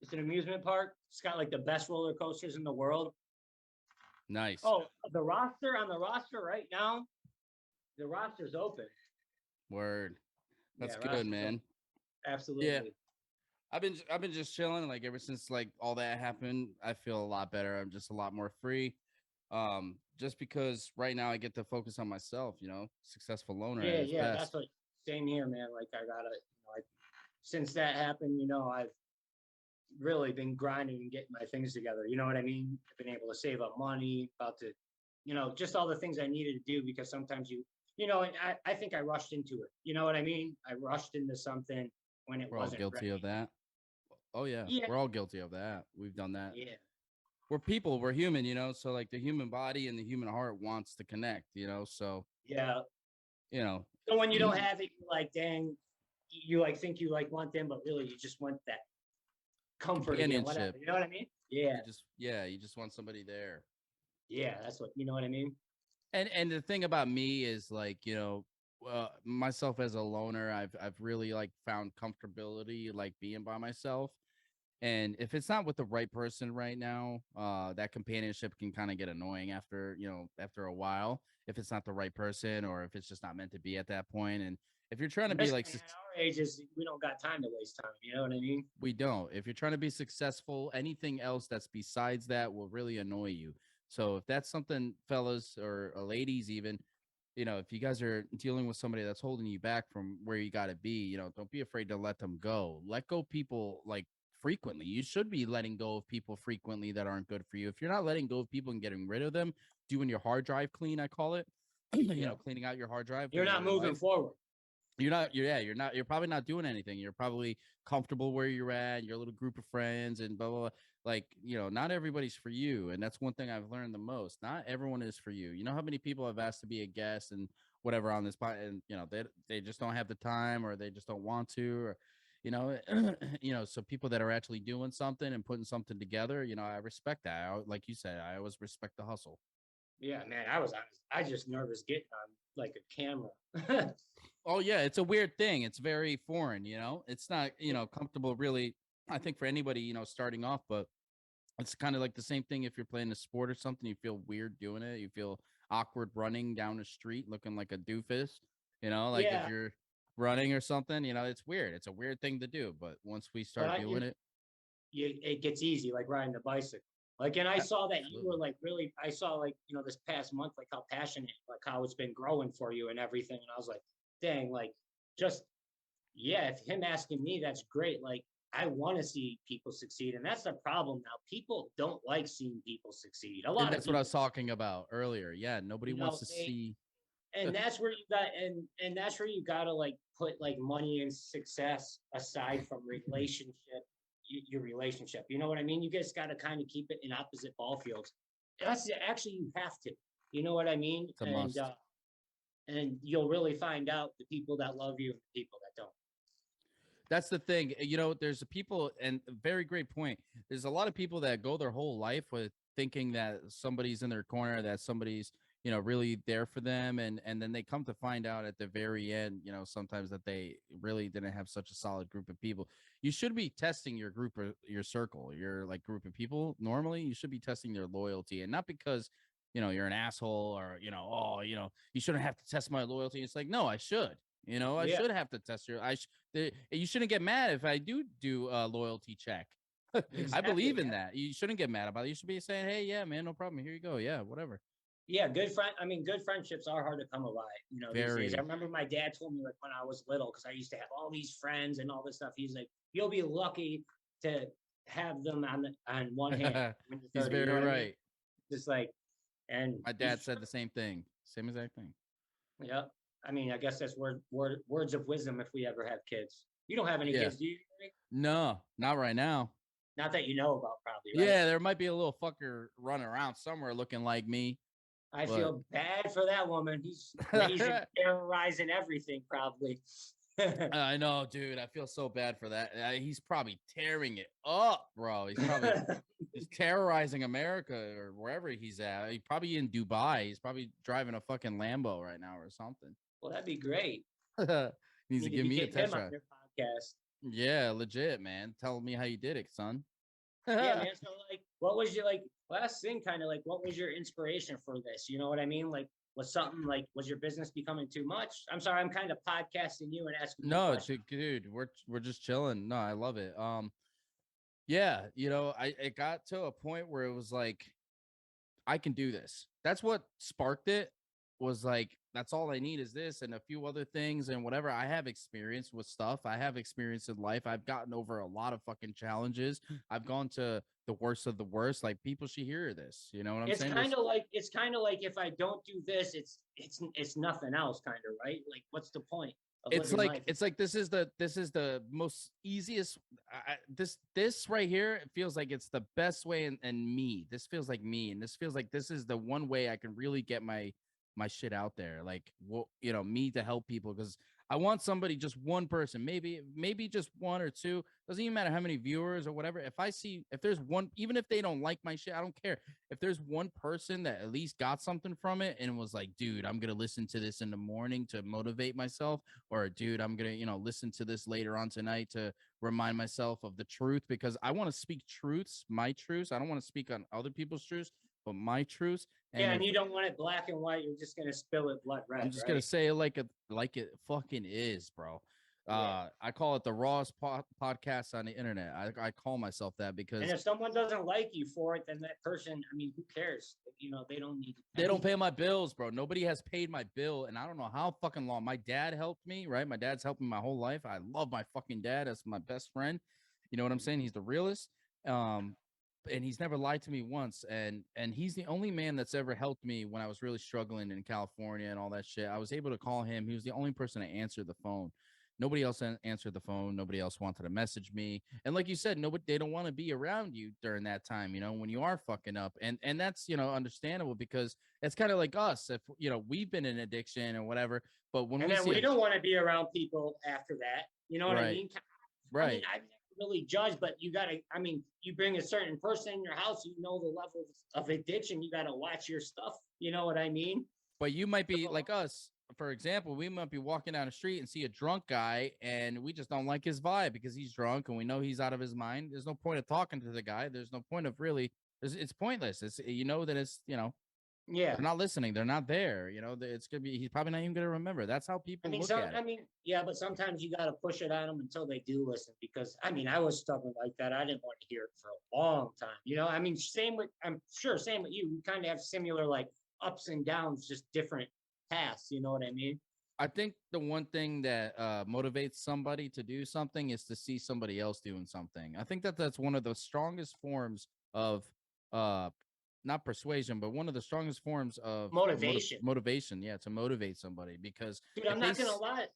It's an amusement park. It's got like the best roller coasters in the world. Nice. Oh, the roster right now, the roster's open. Word. That's good, man. Open. Absolutely. Yeah. I've been just chilling, like ever since like all that happened. I feel a lot better. I'm just a lot more free. Just because right now I get to focus on myself, successful loner. Yeah, that's what. Same here, man. Like I gotta, since that happened, I've really been grinding and getting my things together. You know what I mean? I've been able to save up money, about to, just all the things I needed to do, because sometimes and I think I rushed into it. You know what I mean? I rushed into something when it wasn't all guilty ready. of that. Oh yeah, we're all guilty of that. We've done that. Yeah. We're people, we're human, so like the human body and the human heart wants to connect, so yeah. So when you don't have it, you're like, dang, you like think you like want them, but really you just want that comfort again, whatever. You know what I mean? Yeah. You just want somebody there. Yeah, that's what, you know what I mean? And the thing about me is like, myself as a loner, I've really like found comfortability like being by myself. And if it's not with the right person right now, that companionship can kind of get annoying after a while, if it's not the right person or if it's just not meant to be at that point. And if you're trying to be like, at our ages, we don't got time to waste time. You know what I mean? We don't. If you're trying to be successful, anything else that's besides that will really annoy you. So if that's something, fellas or ladies, even, if you guys are dealing with somebody that's holding you back from where you got to be, don't be afraid to let them go. Let go people like frequently. You should be letting go of people frequently that aren't good for you. If you're not letting go of people and getting rid of them, doing your hard drive clean, I call it, cleaning out your hard drive. You're not moving forward. You're probably not doing anything. You're probably comfortable where you're at, your little group of friends and blah, blah, blah. Like, not everybody's for you. And that's one thing I've learned the most. Not everyone is for you. You know how many people I've asked to be a guest and whatever on this podcast, and they just don't have the time or they just don't want to, or so people that are actually doing something and putting something together, I respect that. Like you said, I always respect the hustle. Yeah, man, I just nervous getting on like a camera. Oh yeah, it's a weird thing. It's very foreign, it's not, comfortable really, I think, for anybody, starting off, but it's kind of like the same thing. If you're playing a sport or something, you feel weird doing it. You feel awkward running down the street looking like a doofus, if you're running or something, it's weird. It's a weird thing to do, but once we start doing it, it gets easy, like riding a bicycle. Like, and I saw that you were like really, I saw like, this past month, like how passionate, like how it's been growing for you and everything. And I was like, dang, like if him asking me, that's great. Like, I want to see people succeed. And that's the problem now. People don't like seeing people succeed. That's what I was talking about earlier. Yeah. Nobody wants to see. and that's where and that's where you gotta like put like money and success aside from your relationship. You know what I mean? You just got to kind of keep it in opposite ball fields. That's actually, you have to. You know what I mean? It's a must. And you'll really find out the people that love you and the people that don't. That's the thing. You know, there's people, and a very great point. There's a lot of people that go their whole life with thinking that somebody's in their corner, that somebody's, you know, really there for them. And then they come to find out at the very end, you know, sometimes that they really didn't have such a solid group of people. You should be testing your group or your circle, your like group of people. Normally, you should be testing their loyalty, and not because, you know, you're an asshole or, you know, oh, you know, you shouldn't have to test my loyalty. It's like, no, I should. You know, I Yeah, should have to test your. You shouldn't get mad if I do a loyalty check. I exactly. believe in that. You shouldn't get mad about it. You should be saying, "Hey, yeah, man, no problem. Here you go. Yeah, whatever." Yeah, I mean, good friendships are hard to come by, you know, these days. I Very. remember my dad told me like when I was little, because I used to have all these friends and all this stuff. He's like, you'll be lucky to have them on one hand when you're He's 30. You know very what I mean? right. Just like, and My dad said the same thing. Same exact thing. yeah. I mean, I guess that's words of wisdom if we ever have kids. You don't have any Yeah. kids, do you? No, not right now. Not that you know about, probably, right? Yeah, there might be a little fucker running around somewhere looking like me, I but feel bad for that woman. He's raising, terrorizing everything, probably. I know, dude. I feel so bad for that. He's probably tearing it up, bro. He's probably just terrorizing America or wherever he's at. He's probably in Dubai. He's probably driving a fucking Lambo right now or something. Well, that'd be great. Needs to Need to give be me a getting test him on drive. your podcast. Yeah, legit, man. Tell me how you did it, son. Yeah, man. So like, what was your like last thing? Kind of like, what was your inspiration for this? You know what I mean? Like, was something like, was your business becoming too much? I'm sorry, I'm kind of podcasting you and asking you No, questions. dude, we're just chilling. No, I love it. Yeah, you know, I it got to a point where it was like I can do this. That's what sparked it. Was like, that's all I need is this and a few other things and whatever. I have experience with stuff. I have experience in life. I've gotten over a lot of fucking challenges. I've gone to the worst of the worst. Like, people should hear this. You know what I'm It's saying? kind of like if I don't do this, it's nothing else, kind of, right? Like, what's the point of living life? It's like this is the most easiest. This right here, it feels like it's the best way, and me. This feels like me, and this feels like this is the one way I can really get my shit out there, like, what, you know, me, to help people, because I want somebody, just one person, maybe just one or two, doesn't even matter how many viewers or whatever. If there's one, even if they don't like my shit, I don't care. If there's one person that at least got something from it and was like, dude, I'm gonna listen to this in the morning to motivate myself, or dude, I'm gonna, you know, listen to this later on tonight to remind myself of the truth, because I want to speak truths, my truths. I don't want to speak on other people's truths, but my truths. Yeah, And and if you don't want it black and white. You're just gonna spill it blood I'm red, just gonna right? say it like it fucking is, bro. Yeah. I call it the rawest podcast on the internet. I call myself that And because if someone doesn't like you for it, then that person, I mean, who cares? You know, they don't need. they don't pay my bills, bro. Nobody has paid my bill, and I don't know how fucking long. My dad helped me, right? My dad's helped me my whole life. I love my fucking dad as my best friend. You know what I'm saying? He's the realest. Um, and he's never lied to me once. And he's the only man that's ever helped me when I was really struggling in California and all that shit. I was able to call him. He was the only person to answer the phone. Nobody else answered the phone. Nobody else wanted to message me. And like you said, nobody, they don't want to be around you during that time, you know, when you are fucking up. And that's, you know, understandable, because it's kind of like us. If, you know, we've been in addiction or whatever, but when And we then see we a don't want to be around people after that. You know what I right, mean? I mean, right. I've never really judged, but you gotta, I mean, you bring a certain person in your house, you know the level of addiction, you gotta watch your stuff. You know what I mean? But you might be So, like us. For example, we might be walking down the street and see a drunk guy, and we just don't like his vibe because he's drunk and we know he's out of his mind. There's no point of talking to the guy. There's no point of really. It's pointless. It's, you know, that it's, you know, they're yeah. not listening. They're not there. You know, it's gonna be. He's probably not even gonna remember. That's how I people mean, look at it. yeah, but sometimes you got to push it on them until they do listen. Because I mean, I was stubborn like that. I didn't want to hear it for a long time. You know, I mean, I'm sure, same with you. We kind of have similar like ups and downs, just different paths. You know what I mean? I think the one thing that motivates somebody to do something is to see somebody else doing something. I think that that's one of the strongest forms of uh not persuasion, but one of the strongest forms of Motivation. motivation. Yeah, to motivate somebody, because Dude, if I'm they not gonna lie.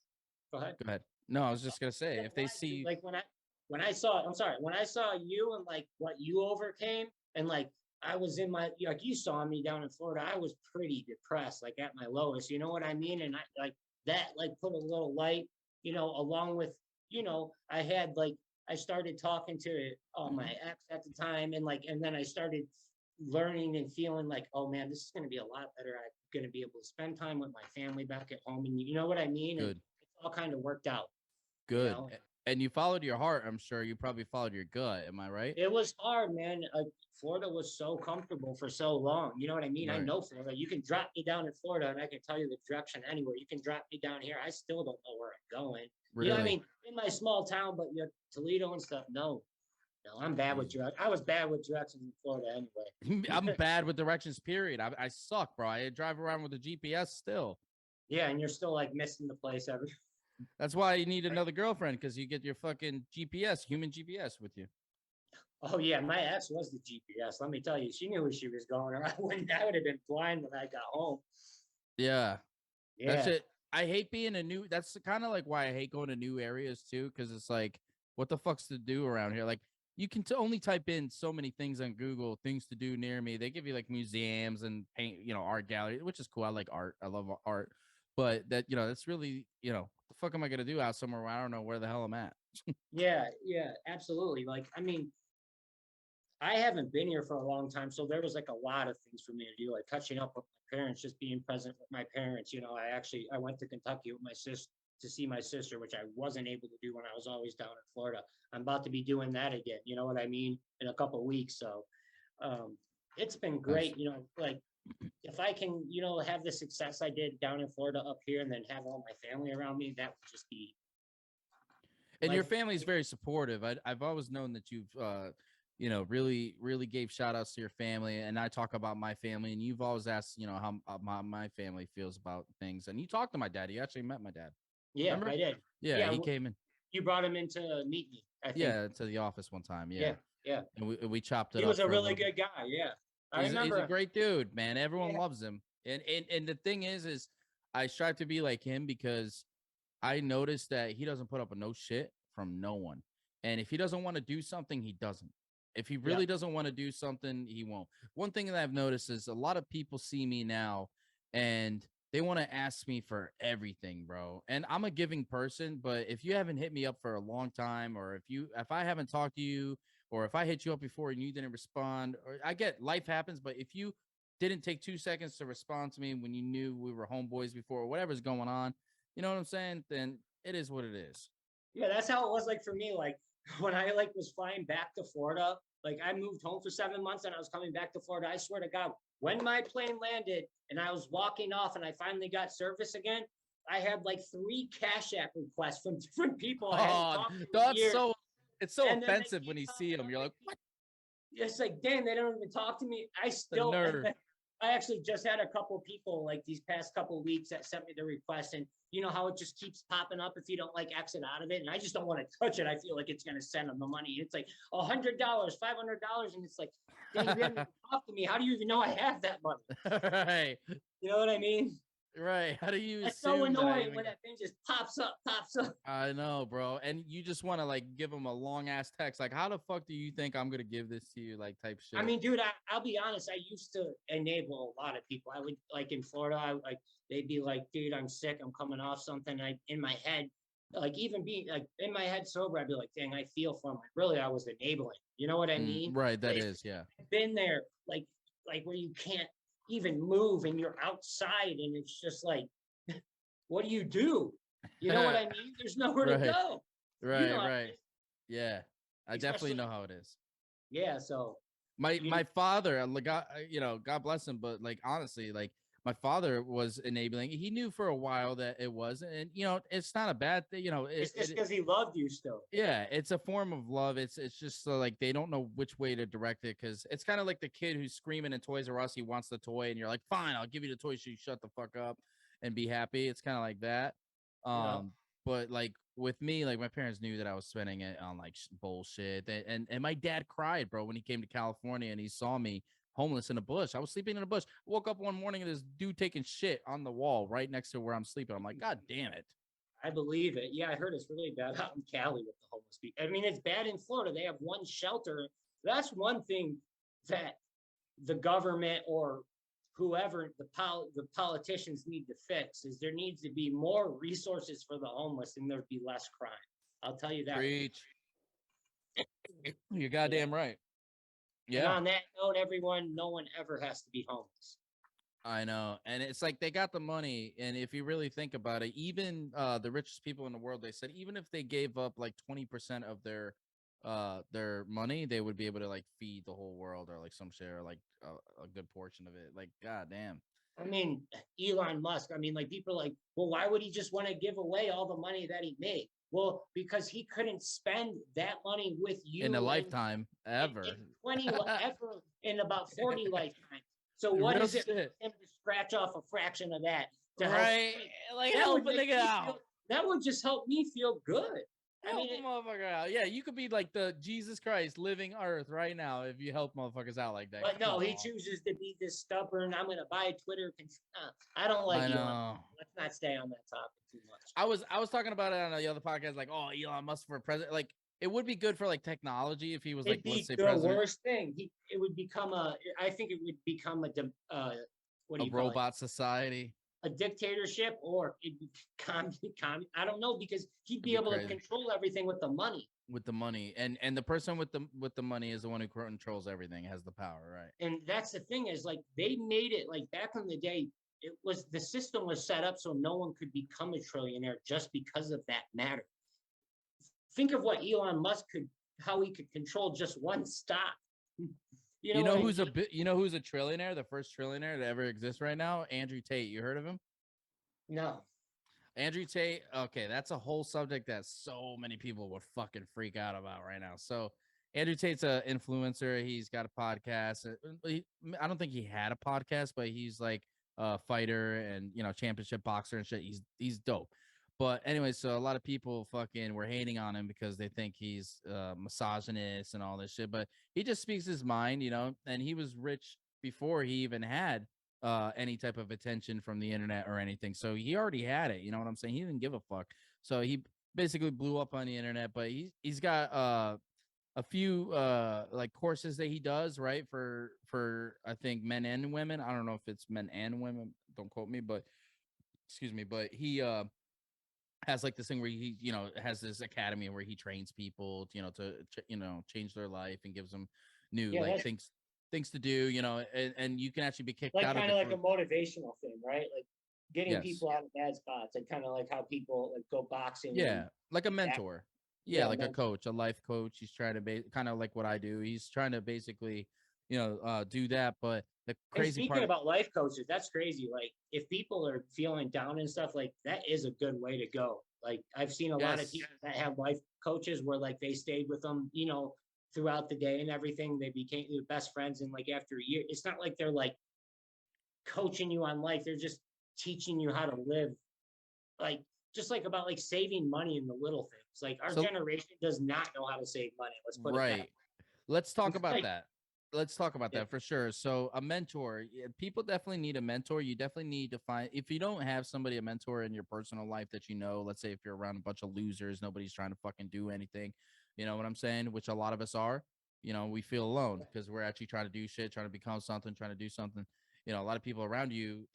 Go ahead. go ahead. No, I was just gonna say if they see Like when I saw, I'm sorry, when I saw you and like what you overcame, and like I was in my, like you saw me down in Florida, I was pretty depressed, like at my lowest, you know what I mean? And I like that, like put a little light, along with, I had like, I started talking to my ex at the time, and like, and then I started learning and feeling like, oh man, this is going to be a lot better. I'm going to be able to spend time with my family back at home, and you know what I mean? And good, it's all kind of worked out, you good, know? and you followed your heart. I'm sure you probably followed your gut. Am I right? It was hard, man. Florida was so comfortable for so long. You know what I mean? I Right. know Florida. You can drop me down in Florida and I can tell you the direction anywhere. You can drop me down here. I still don't know where I'm going. You know what I Really? mean? In my small town, but Toledo and stuff, no. No, I'm bad with Jesus. directions. I was bad with directions in Florida anyway. I'm bad with directions, period. I suck, bro. I drive around with a GPS still. Yeah, and you're still like missing the place every. That's why you need another girlfriend, because you get your fucking GPS, human GPS with you. Oh yeah, my ex was the GPS. Let me tell you, she knew where she was going, or I wouldn't. I would have been blind when I got home. Yeah. That's Yeah, it. I hate being a new. That's kind of like why I hate going to new areas too, because it's like, what the fuck's to do around here? Like, you can only type in so many things on Google, things to do near me. They give you like museums and paint, art gallery, which is cool. I like art. I love art, but that's really, what the fuck am I gonna do out somewhere where I don't know where the hell I'm at? yeah, absolutely. Like, I mean, I haven't been here for a long time, so there was like a lot of things for me to do, like catching up with my parents, just being present with my parents. I went to Kentucky with my sister to see my sister, which I wasn't able to do when I was always down in Florida. I'm about to be doing that again. You know what I mean? In a couple of weeks. So um, it's been Nice. great. Like if I can, have the success I did down in Florida up here, and then have all my family around me, that would just be And your life. family's very supportive. I've always known that you've really really gave shout outs to your family, and I talk about my family, and you've always asked how my family feels about things, and you talked to my dad. You actually met my dad. Yeah, Remember? I did. Yeah, Yeah, he came in. you brought him in to meet me, I think. Yeah, to the office one time. Yeah, Yeah, yeah. and we chopped it He up was a for a really little bit. good guy. Yeah, I He's a remember. great dude, man. Everyone Yeah, loves him, and the thing is I strive to be like him, because I noticed that he doesn't put up with no shit from no one. And if he doesn't want to do something, he doesn't. If he yeah. really doesn't want to do something, he won't. One thing that I've noticed is a lot of people see me now and they want to ask me for everything, bro. And I'm a giving person, but if you haven't hit me up for a long time, or if I haven't talked to you, or if I hit you up before and you didn't respond, or I get life happens, but if you didn't take 2 seconds to respond to me when you knew we were homeboys before, or whatever's going on, you know what I'm saying? Then it is what it is. Yeah, that's how it was like for me. Like when I like was flying back to Florida, like I moved home for 7 months and I was coming back to Florida. I swear to God, when my plane landed and I was walking off and I finally got service again, I had like 3 Cash App requests from different people I hadn't Oh, talked to in that's years. so it's so And then they offensive when keep you see popping them. up. You're like, what It's like, damn, they don't even talk to me. the nerve? I actually just had a couple people like these past couple weeks that sent me the request, and you know how it just keeps popping up if you don't like exit out of it, and I just don't want to touch it. I feel like it's gonna send them the money. It's like $100, $500, and it's like, dang, you haven't even talked to me. How do you even know I have that money? Right. You know what I mean? Right. How do you It's so assume that I annoying even when that thing just pops up, pops up. I know, bro. And you just want to like give them a long ass text. Like, how the fuck do you think I'm gonna give this to you? Like type I shit. mean, dude, I'll be honest. I used to enable a lot of people. I would like in Florida, they'd be like, dude, I'm sick. I'm coming off something. In my head, like even being like in my head sober, I'd be like, dang, I feel for them. Really, I was enabling. You know what I mean? Right, But that is, yeah. I've been there, like where you can't even move and you're outside, and it's just like, what do you do? You know what I mean? There's nowhere to Right, go. You right, know, right. Yeah. I definitely especially know how it is. yeah. So My you father, God, God bless him, but like honestly, like my father was enabling. He knew for a while that it was, and it's not a bad thing. it's just because he loved you still. Yeah, it's a form of love. It's just like they don't know which way to direct it, because it's kind of like the kid who's screaming in Toys R Us. He wants the toy, and you're like, fine, I'll give you the toy. So you shut the fuck up and be happy. It's kind of like that. Yeah. But like with me, like my parents knew that I was spending it on like bullshit, and my dad cried, bro, when he came to California and he saw me homeless in a bush. I was sleeping in a bush. Woke up one morning and this dude taking shit on the wall right next to where I'm sleeping. I'm like, God damn it. I believe it. Yeah, I heard it's really bad out in Cali with the homeless people. I mean, it's bad in Florida. They have one shelter. That's one thing that the government or whoever the politicians need to fix is there needs to be more resources for the homeless and there'd be less crime. I'll tell you that. Preach. You're goddamn right. And on that note, everyone, no one ever has to be homeless. I know. And it's like they got the money. And if you really think about it, even the richest people in the world, they said even if they gave up like 20% of their money, they would be able to like feed the whole world or like some share, like a good portion of it. Like, goddamn. I mean, Elon Musk, I mean, like people are like, well, why would he just want to give away all the money that he made? Well, because he couldn't spend that money with you in a lifetime ever. In 20 ever in about 40 lifetimes. So what is it for him to scratch off a fraction of that? Right. Like help a nigga out. That would just help me feel good. Help a motherfucker out. Yeah, you could be like the Jesus Christ living earth right now if you help motherfuckers out like that. But no, he chooses to be this stubborn. I'm going to buy Twitter. I don't like Elon. Let's not stay on that topic too much. I was talking about it on the other podcast, like, oh, Elon Musk for president. Like, it would be good for like technology if he was like, let's say, president. The worst thing. It would become I think it would become a robot society, a dictatorship, or it'd be I don't know, because he'd be able to control everything with the money. With the money, and the person with the money is the one who controls everything, has the power, right? And that's the thing is like they made it like back in the day. It was the system was set up so no one could become a trillionaire just because of that matter. Think of what Elon Musk how he could control just one stock. You know who's a trillionaire, the first trillionaire to ever exist right now? Andrew Tate. You heard of him? No. Andrew Tate. Okay, that's a whole subject that so many people would fucking freak out about right now. So Andrew Tate's an influencer. He's got a podcast. I don't think he had a podcast, but he's like a fighter and championship boxer and shit. He's dope. But anyway, so a lot of people fucking were hating on him because they think he's misogynist and all this shit. But he just speaks his mind, and he was rich before he even had any type of attention from the internet or anything. So he already had it. You know what I'm saying? He didn't give a fuck. So he basically blew up on the internet. But he's got a few like courses that he does, right, for I think men and women. I don't know if it's men and women. Don't quote me, but excuse me. But he has like this thing where he, has this academy where he trains people, to change their life and gives them new things to do, and you can actually be kicked out of it. Like kind of like a motivational thing, right? Like getting people out of bad spots, and kind of like how people like go boxing. Yeah, like a mentor. Yeah, like a coach, a life coach. He's trying to kind of like what I do. He's trying to basically, do that. But the crazy part about life coaches, that's crazy. Like if people are feeling down and stuff, like that is a good way to go. Like I've seen a lot of people that have life coaches where like they stayed with them, throughout the day and everything. They became their best friends, and like after a year, it's not like they're like coaching you on life. They're just teaching you how to live, like just like about like saving money in the little things. Like our generation does not know how to save money. Let's put it that way. Let's talk about that. Let's talk about that for sure. So a mentor, people definitely need a mentor. You definitely need to find, if you don't have somebody, a mentor in your personal life that let's say if you're around a bunch of losers, nobody's trying to fucking do anything, you know what I'm saying? Which a lot of us are, we feel alone because we're actually trying to do shit, trying to become something, trying to do something. A lot of people around you,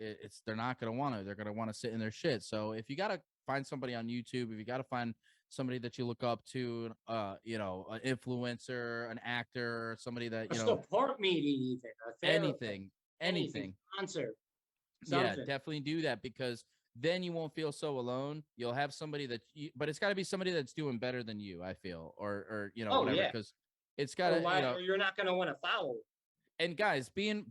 they're not going to want to, they're going to want to sit in their shit. So if you got to find somebody on YouTube, if you got to find somebody that you look up to, an influencer, an actor, somebody that, support me, even anything sponsor. Something. Yeah, definitely do that, because then you won't feel so alone. You'll have somebody but it's got to be somebody that's doing better than you, I feel, or whatever, because it's got to, you're not going to want to follow. And guys, being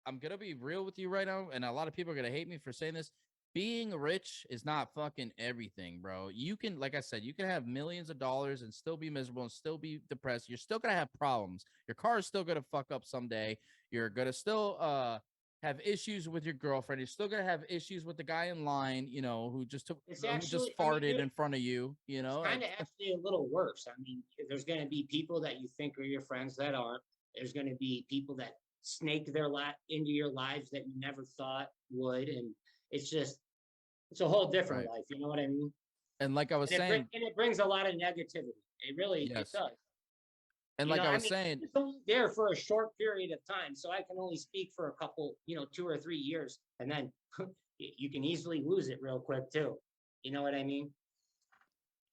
I'm going to be real with you right now, and a lot of people are going to hate me for saying this. Being rich is not fucking everything, bro. You can, like I said, you can have millions of dollars and still be miserable and still be depressed. You're still going to have problems. Your car is still going to fuck up someday. You're going to still have issues with your girlfriend. You're still going to have issues with the guy in line, who just farted in front of you, It's kind of actually a little worse. I mean, there's going to be people that you think are your friends that aren't. There's going to be people that snake their into your lives that you never thought would. And it's just, it's a whole different Right. life. You know what I mean? And like I was saying, And it brings a lot of negativity. It yes. does. And You like know, I I was mean, saying, it's only there for a short period of time. So I can only speak for a couple, 2 or 3 years. And then you can easily lose it real quick too. You know what I mean?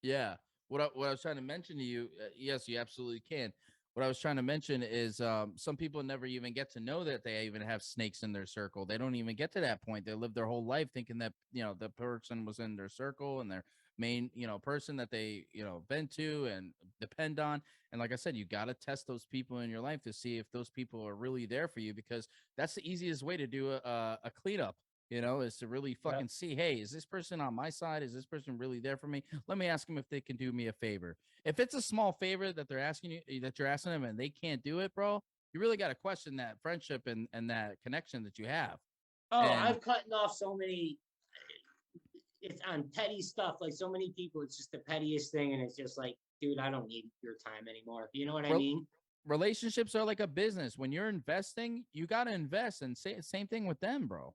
yeah. What I was trying to mention to you, yes, you absolutely can. What I was trying to mention is some people never even get to know that they even have snakes in their circle. They don't even get to that point. They live their whole life thinking that, the person was in their circle and their main, person that they, been to and depend on. And like I said, you got to test those people in your life to see if those people are really there for you, because that's the easiest way to do a cleanup. Is to really Yeah. fucking see, hey, is this person on my side? Is this person really there for me? Let me ask them if they can do me a favor. If it's a small favor that they're asking you, that you're asking them and they can't do it, bro, you really got to question that friendship and that connection that you have. Oh, And I've cutting off so many. It's on petty stuff. Like so many people, it's just the pettiest thing, and it's just like, dude, I don't need your time anymore. You know what I re- mean? relationships are like a business. When you're investing, you got to invest, and same thing with them, bro.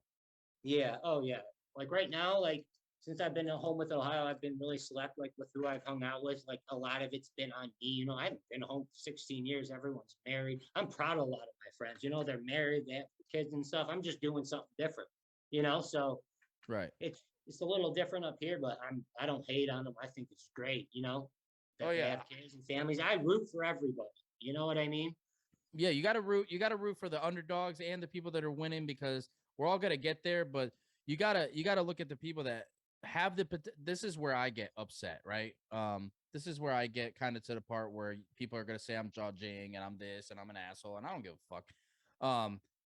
Yeah. Oh, yeah. Like right now, like since I've been at home with Ohio, I've been really select, like with who I've hung out with. Like a lot of it's been on me. I haven't been home for 16 years. Everyone's married. I'm proud of a lot of my friends. They're married, they have kids and stuff. I'm just doing something different. So Right. it's a little different up here, but I don't hate on them. I think it's great. Oh That they yeah. have kids and families. I root for everybody. You know what I mean? Yeah, you got to root for the underdogs and the people that are winning, because we're all going to get there, but you got to look at the people that have this is where I get upset, right? This is where I get kind of to the part where people are going to say I'm judging and I'm this and I'm an asshole, and I don't give a fuck.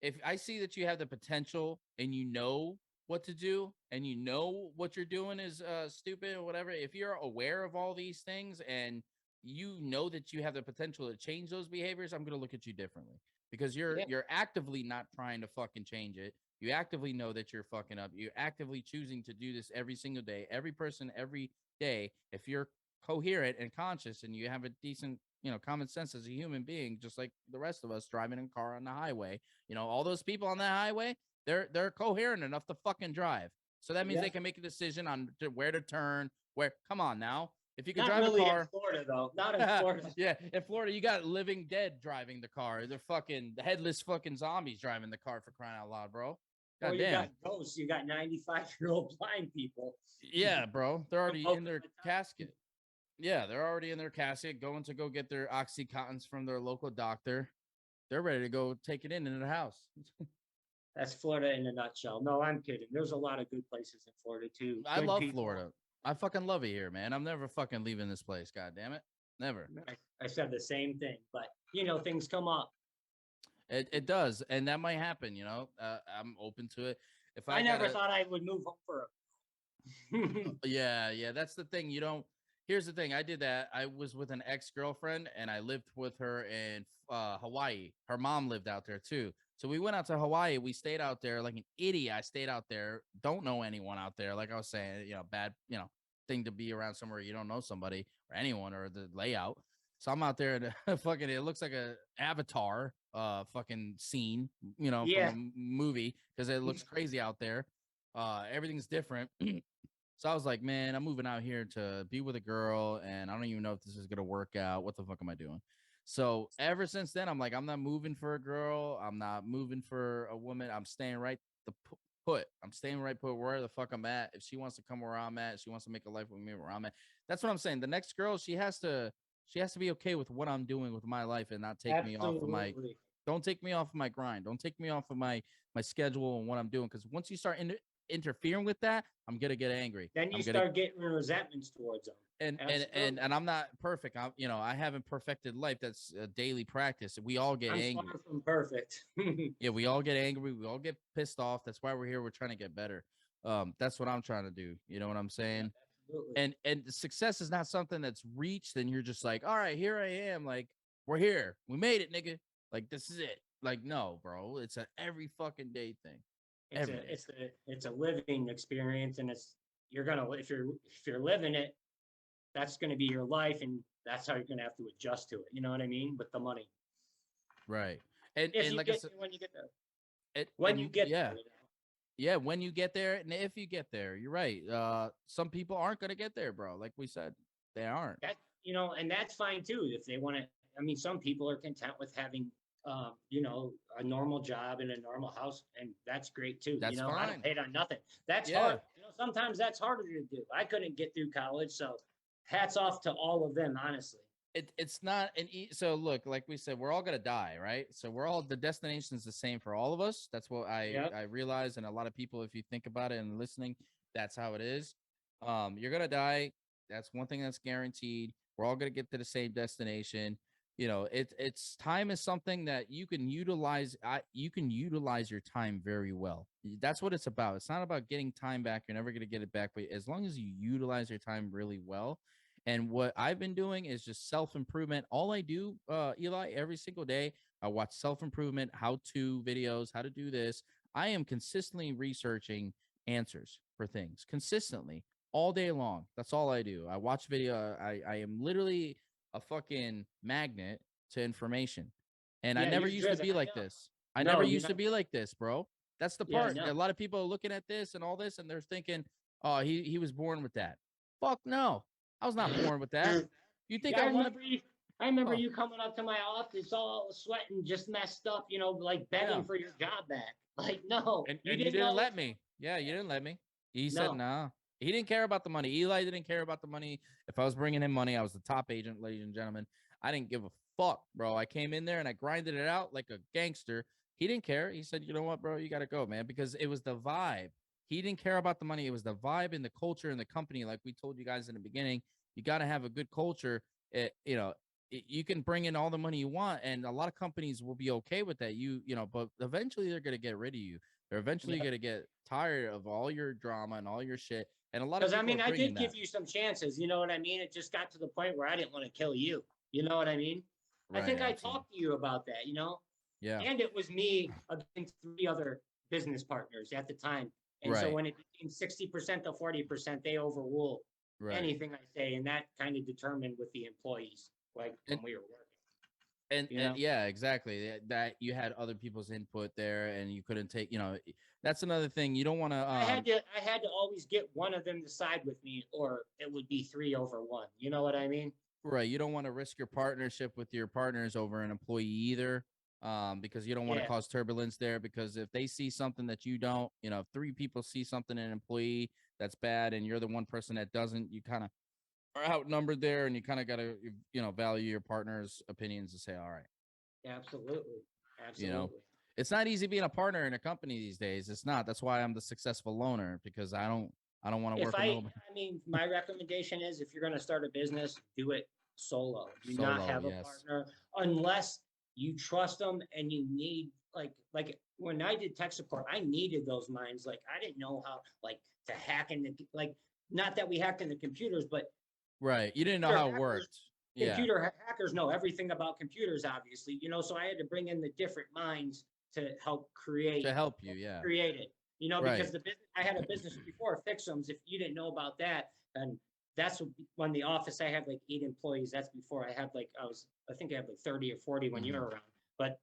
If I see that you have the potential and you know what to do and you know what you're doing is stupid or whatever, if you're aware of all these things and you know that you have the potential to change those behaviors, I'm going to look at you differently, because Yeah. you're actively not trying to fucking change it. You actively know that you're fucking up. You're actively choosing to do this every single day, every person, every day. If you're coherent and conscious and you have a decent, common sense as a human being, just like the rest of us driving a car on the highway, all those people on that highway, they're coherent enough to fucking drive. So that means Yeah. they can make a decision on where to turn, come on now. If you could Not drive a really in car, Florida though. Not in Florida. yeah, in Florida, you got living dead driving the car. They're fucking headless fucking zombies driving the car, for crying out loud, bro. Or God you damn. got ghosts. You got 95-year-old blind people. Yeah, bro. They're already Most in of their the time. casket. Yeah, they're already in their casket, going to go get their Oxycontins from their local doctor. They're ready to go take it in the house. That's Florida in a nutshell. No, I'm kidding. There's a lot of good places in Florida too. I Good love people. Florida. I fucking love it here, man. I'm never fucking leaving this place. God damn it. Never. I said the same thing, but things come up. It does. And that might happen, I'm open to it. If I I never gotta, thought I would move home for a yeah, that's the thing. Here's the thing. I did that. I was with an ex-girlfriend and I lived with her in Hawaii. Her mom lived out there too. So we went out to Hawaii. We stayed out there like an idiot. I stayed out there. Don't know anyone out there. Like I was saying, bad, thing to be around somewhere you don't know somebody or anyone or the layout. So I'm out there and fucking it looks like a Avatar fucking scene, from a Yeah. movie, because it looks crazy out there. Everything's different. So I was like, man, I'm moving out here to be with a girl, and I don't even know if this is gonna work out. What the fuck am I doing? So ever since then, I'm like, I'm not moving for a girl. I'm not moving for a woman. I'm staying right put. I'm staying right put where the fuck I'm at. If she wants to come where I'm at, she wants to make a life with me where I'm at. That's what I'm saying. The next girl, she has to be okay with what I'm doing with my life and not take me off of my. Absolutely. Don't take me off of my grind. Don't take me off of my schedule and what I'm doing. Because once you start interfering with that, I'm gonna get angry. Then you I'm gonna start getting resentments towards them. and Absolutely. I'm not perfect. I haven't perfected life. That's a daily practice. We all get I'm angry. far from perfect. Yeah, we all get angry. We all get pissed off. That's why we're here. We're trying to get better. That's what I'm trying to do. You know what I'm saying? Absolutely. And success is not something that's reached. And you're just like, all right, here I am. Like, we're here. We made it, nigga. Like, this is it. Like, no, bro. It's a every fucking day thing. It's Every a day. it's a it's a living experience, and you're gonna if you're living it, that's gonna be your life, and that's how you're gonna have to adjust to it. You know what I mean? With the money. Right. If and you like I get said, when you get there, when you and get yeah, there, yeah, when you get there, and if you get there, you're right. Some people aren't gonna get there, bro. Like we said, they aren't. that and that's fine too if they want to. I mean, some people are content with having a normal job in a normal house, and that's great too. That's I don't fine. hate on nothing. That's Yeah. hard. Sometimes that's harder to do. I couldn't get through college, so hats off to all of them, honestly. It's not so look, like we said, we're all gonna die, right? So we're all, the destination is the same for all of us. That's what Yep. I realize, and a lot of people, if you think about it and listening, that's how it is. You're gonna die. That's one thing that's guaranteed. We're all gonna get to the same destination. It's time is something that you can utilize. You can utilize your time very well. That's what it's about. It's not about getting time back. You're never gonna get it back, but as long as you utilize your time really well. And what I've been doing is just self-improvement. All I do, Eli, every single day, I watch self-improvement, how-to videos, how to do this. I am consistently researching answers for things consistently all day long. That's all I do. I watch video. I am literally a fucking magnet to information. And I Yeah, never you're used to driven. be I like know. this. I No, never you're used to not. be like this, bro. That's the Yeah, part. A no. lot of people are looking at this and all this, and they're thinking, oh, he was born with that. Fuck no. I was not born with that. You think Yeah, I want to? I remember Oh, you coming up to my office all sweating, just messed up, like yeah. begging for your job back. Like, no, you And you didn't didn't know. let me. Yeah, you didn't let me. He said, No. nah. He didn't care about the money. Eli didn't care about the money. If I was bringing him money, I was the top agent, ladies and gentlemen. I didn't give a fuck, bro. I came in there and I grinded it out like a gangster. He didn't care. He said, you know what, bro? You got to go, man, because it was the vibe. He didn't care about the money. It was the vibe and the culture in the company. Like we told you guys in the beginning, you got to have a good culture. You can bring in all the money you want, and a lot of companies will be okay with that. But eventually they're gonna get rid of you. They're eventually Yeah. gonna get tired of all your drama and all your shit. And a lot of Because I people are mean, I bringing did that. give you some chances. You know what I mean? It just got to the point where I didn't want to kill you. You know what I mean? I Right, think I absolutely. talked to you about that. Yeah, And it was me against three other business partners at the time. And so right, when it became 60% to 40%, they overrule right. anything I say. And that kind of determined with the employees, like when And we were working. and yeah, exactly. That you had other people's input there, and you couldn't take. That's another thing. You don't want to. I had to always get one of them to side with me, or it would be 3-1. You know what I mean? Right. You don't want to risk your partnership with your partners over an employee either, because you don't want to Yeah. cause turbulence there. Because if they see something that you don't, if three people see something in an employee that's bad and you're the one person that doesn't, you kind of are outnumbered there, and you kind of got to, value your partner's opinions and say, all right, Absolutely. you know, Absolutely. it's not easy being a partner in a company these days. It's not. That's why I'm the successful loner, because I don't want to If work with nobody. I mean, my recommendation is if you're going to start a business, do it solo. Do not Solo, have a yes. partner unless you trust them and you need like when I did tech support, I needed those minds. Like I didn't know how to hack into not that we hacked into computers, but Right. You didn't know computer how it hackers, worked. Yeah. hackers know everything about computers, obviously. So I had to bring in the different minds to help To help you. Yeah. create it. Because Right. the business I had a business before, Fixums. If you didn't know about that, and that's when the office I had like 8 employees. That's before I had I think I had like 30 or 40 when you were around. But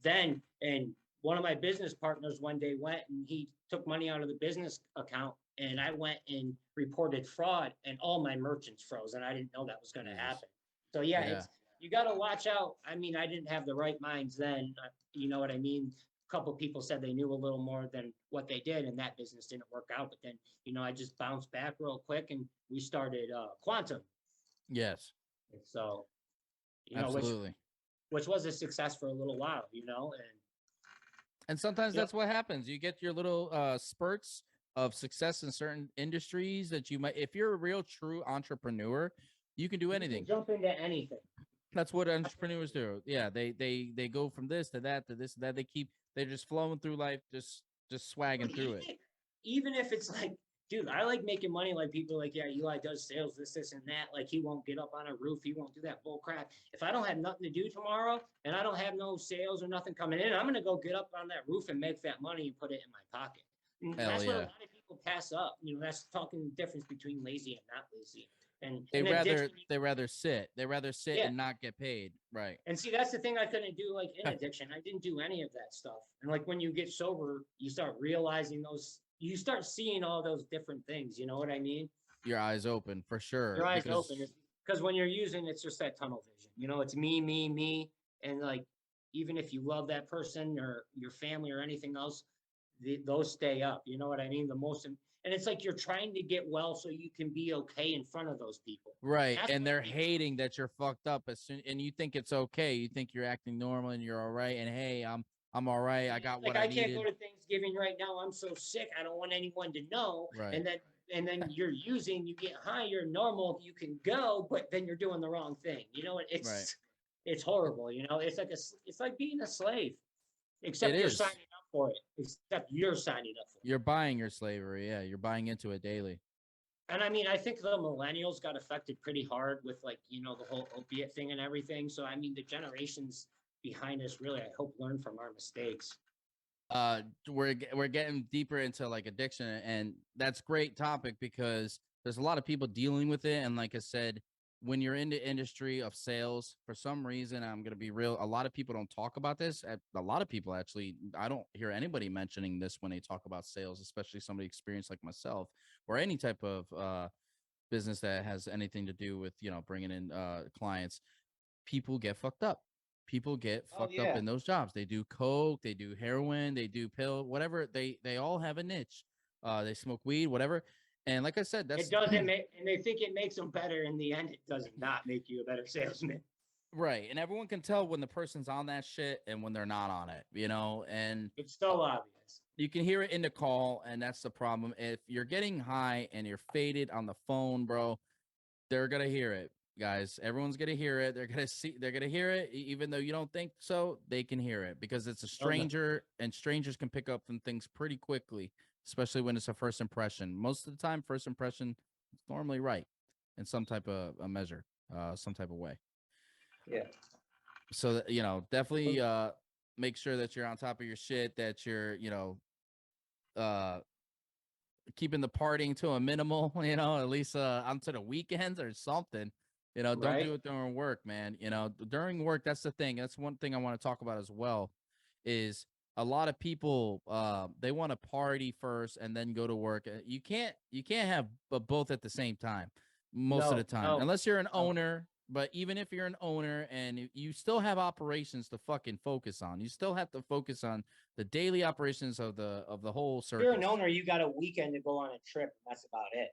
then, and one of my business partners one day went and he took money out of the business account, and I went and reported fraud, and all my merchants froze, and I didn't know that was going to Jesus. happen. So yeah, Yeah. you got to watch out. I mean, I didn't have the right minds then. You know what I mean? Couple of people said they knew a little more than what they did, and that business didn't work out. But then, I just bounced back real quick, and we started Quantum. Yes. And so, Absolutely. which was a success for a little while, And sometimes Yep. that's what happens. You get your little spurts of success in certain industries that you might, if you're a real true entrepreneur, you can do You can anything. jump into anything. That's what entrepreneurs do. Yeah, they go from this to that to this to that. They're just flowing through life, just swagging through it. Even if it's like, dude, I like making money. Like people like, yeah, Eli does sales, this, and that. Like he won't get up on a roof. He won't do that bull crap. If I don't have nothing to do tomorrow and I don't have no sales or nothing coming in, I'm going to go get up on that roof and make that money and put it in my pocket. And Hell that's what a yeah. lot of people pass up. That's talking the difference between lazy and not lazy. And They in rather addiction, they rather sit. They rather sit yeah. and not get paid. Right. And see, that's the thing I couldn't do like in addiction. I didn't do any of that stuff. And like when you get sober, you start realizing you start seeing all those different things. You know what I mean? Your eyes open for sure. Your eyes open. Because Because when you're using, it's just that tunnel vision. You know, it's me, me, me. And like, even if you love that person or your family or anything else, those stay up. You know what I mean? And it's like you're trying to get well so you can be okay in front of those people. right. That's And what they're keeps hating that you're fucked up as soon and you think it's okay. You think you're acting normal and you're all right. And hey, I'm all right. I got like what I I can't go needed. to Thanksgiving right now. I'm so sick. I don't want anyone to know. Right. And then you get high, you're normal, you can go, but then you're doing the wrong thing. You know, Right. it's horrible. You know, it's like being a slave, It except you're is. signing up for it. Except you're signing up for it. You're buying your slavery. Yeah. You're buying into it daily. And I mean, I think the millennials got affected pretty hard with like, you know, the whole opiate thing and everything. So I mean, the generations behind us really, I hope, learn from our mistakes. We're getting deeper into like addiction, and that's great topic because there's a lot of people dealing with it. And like I said, when you're in the industry of sales, for some reason, I'm gonna be real, a lot of people don't talk about this. A lot of people actually, I don't hear anybody mentioning this when they talk about sales, especially somebody experienced like myself or any type of business that has anything to do with, you know, bringing in clients. People get fucked up. People get Oh fucked up yeah. in those jobs. They do coke, they do heroin, they do pill, whatever. They all have a niche. They smoke weed, whatever. And like I said, It that's doesn't make, and they think it makes them better. In the end, it does not make you a better salesman. right. And everyone can tell when the person's on that shit and when they're not on it, you know. And It's so obvious. you can hear it in the call, and that's the problem. If you're getting high and you're faded on the phone, bro, they're gonna hear it, guys. Everyone's gonna hear it. They're gonna hear it, even though you don't think so. They can hear it because it's a Oh no. stranger, and strangers can pick up on things pretty quickly, especially when it's a first impression. Most of the time, first impression is normally right in some type of a measure, some type of way. Yeah. So that, you know, definitely make sure that you're on top of your shit, that you're, you know, uh keeping the partying to a minimal, you know, at least onto the weekends or something. You know, don't do Right. it during work, man. You know, during work, that's the thing. That's one thing I want to talk about as well, is a lot of people they want to party first and then go to work. You can't have both at the same time most of the No. time, No. unless you're an No. owner. But even if you're an owner and you still have operations to fucking focus on, you still have to focus on the daily operations of the whole If you're an circus. owner, you got a weekend to go on a trip, and that's about it.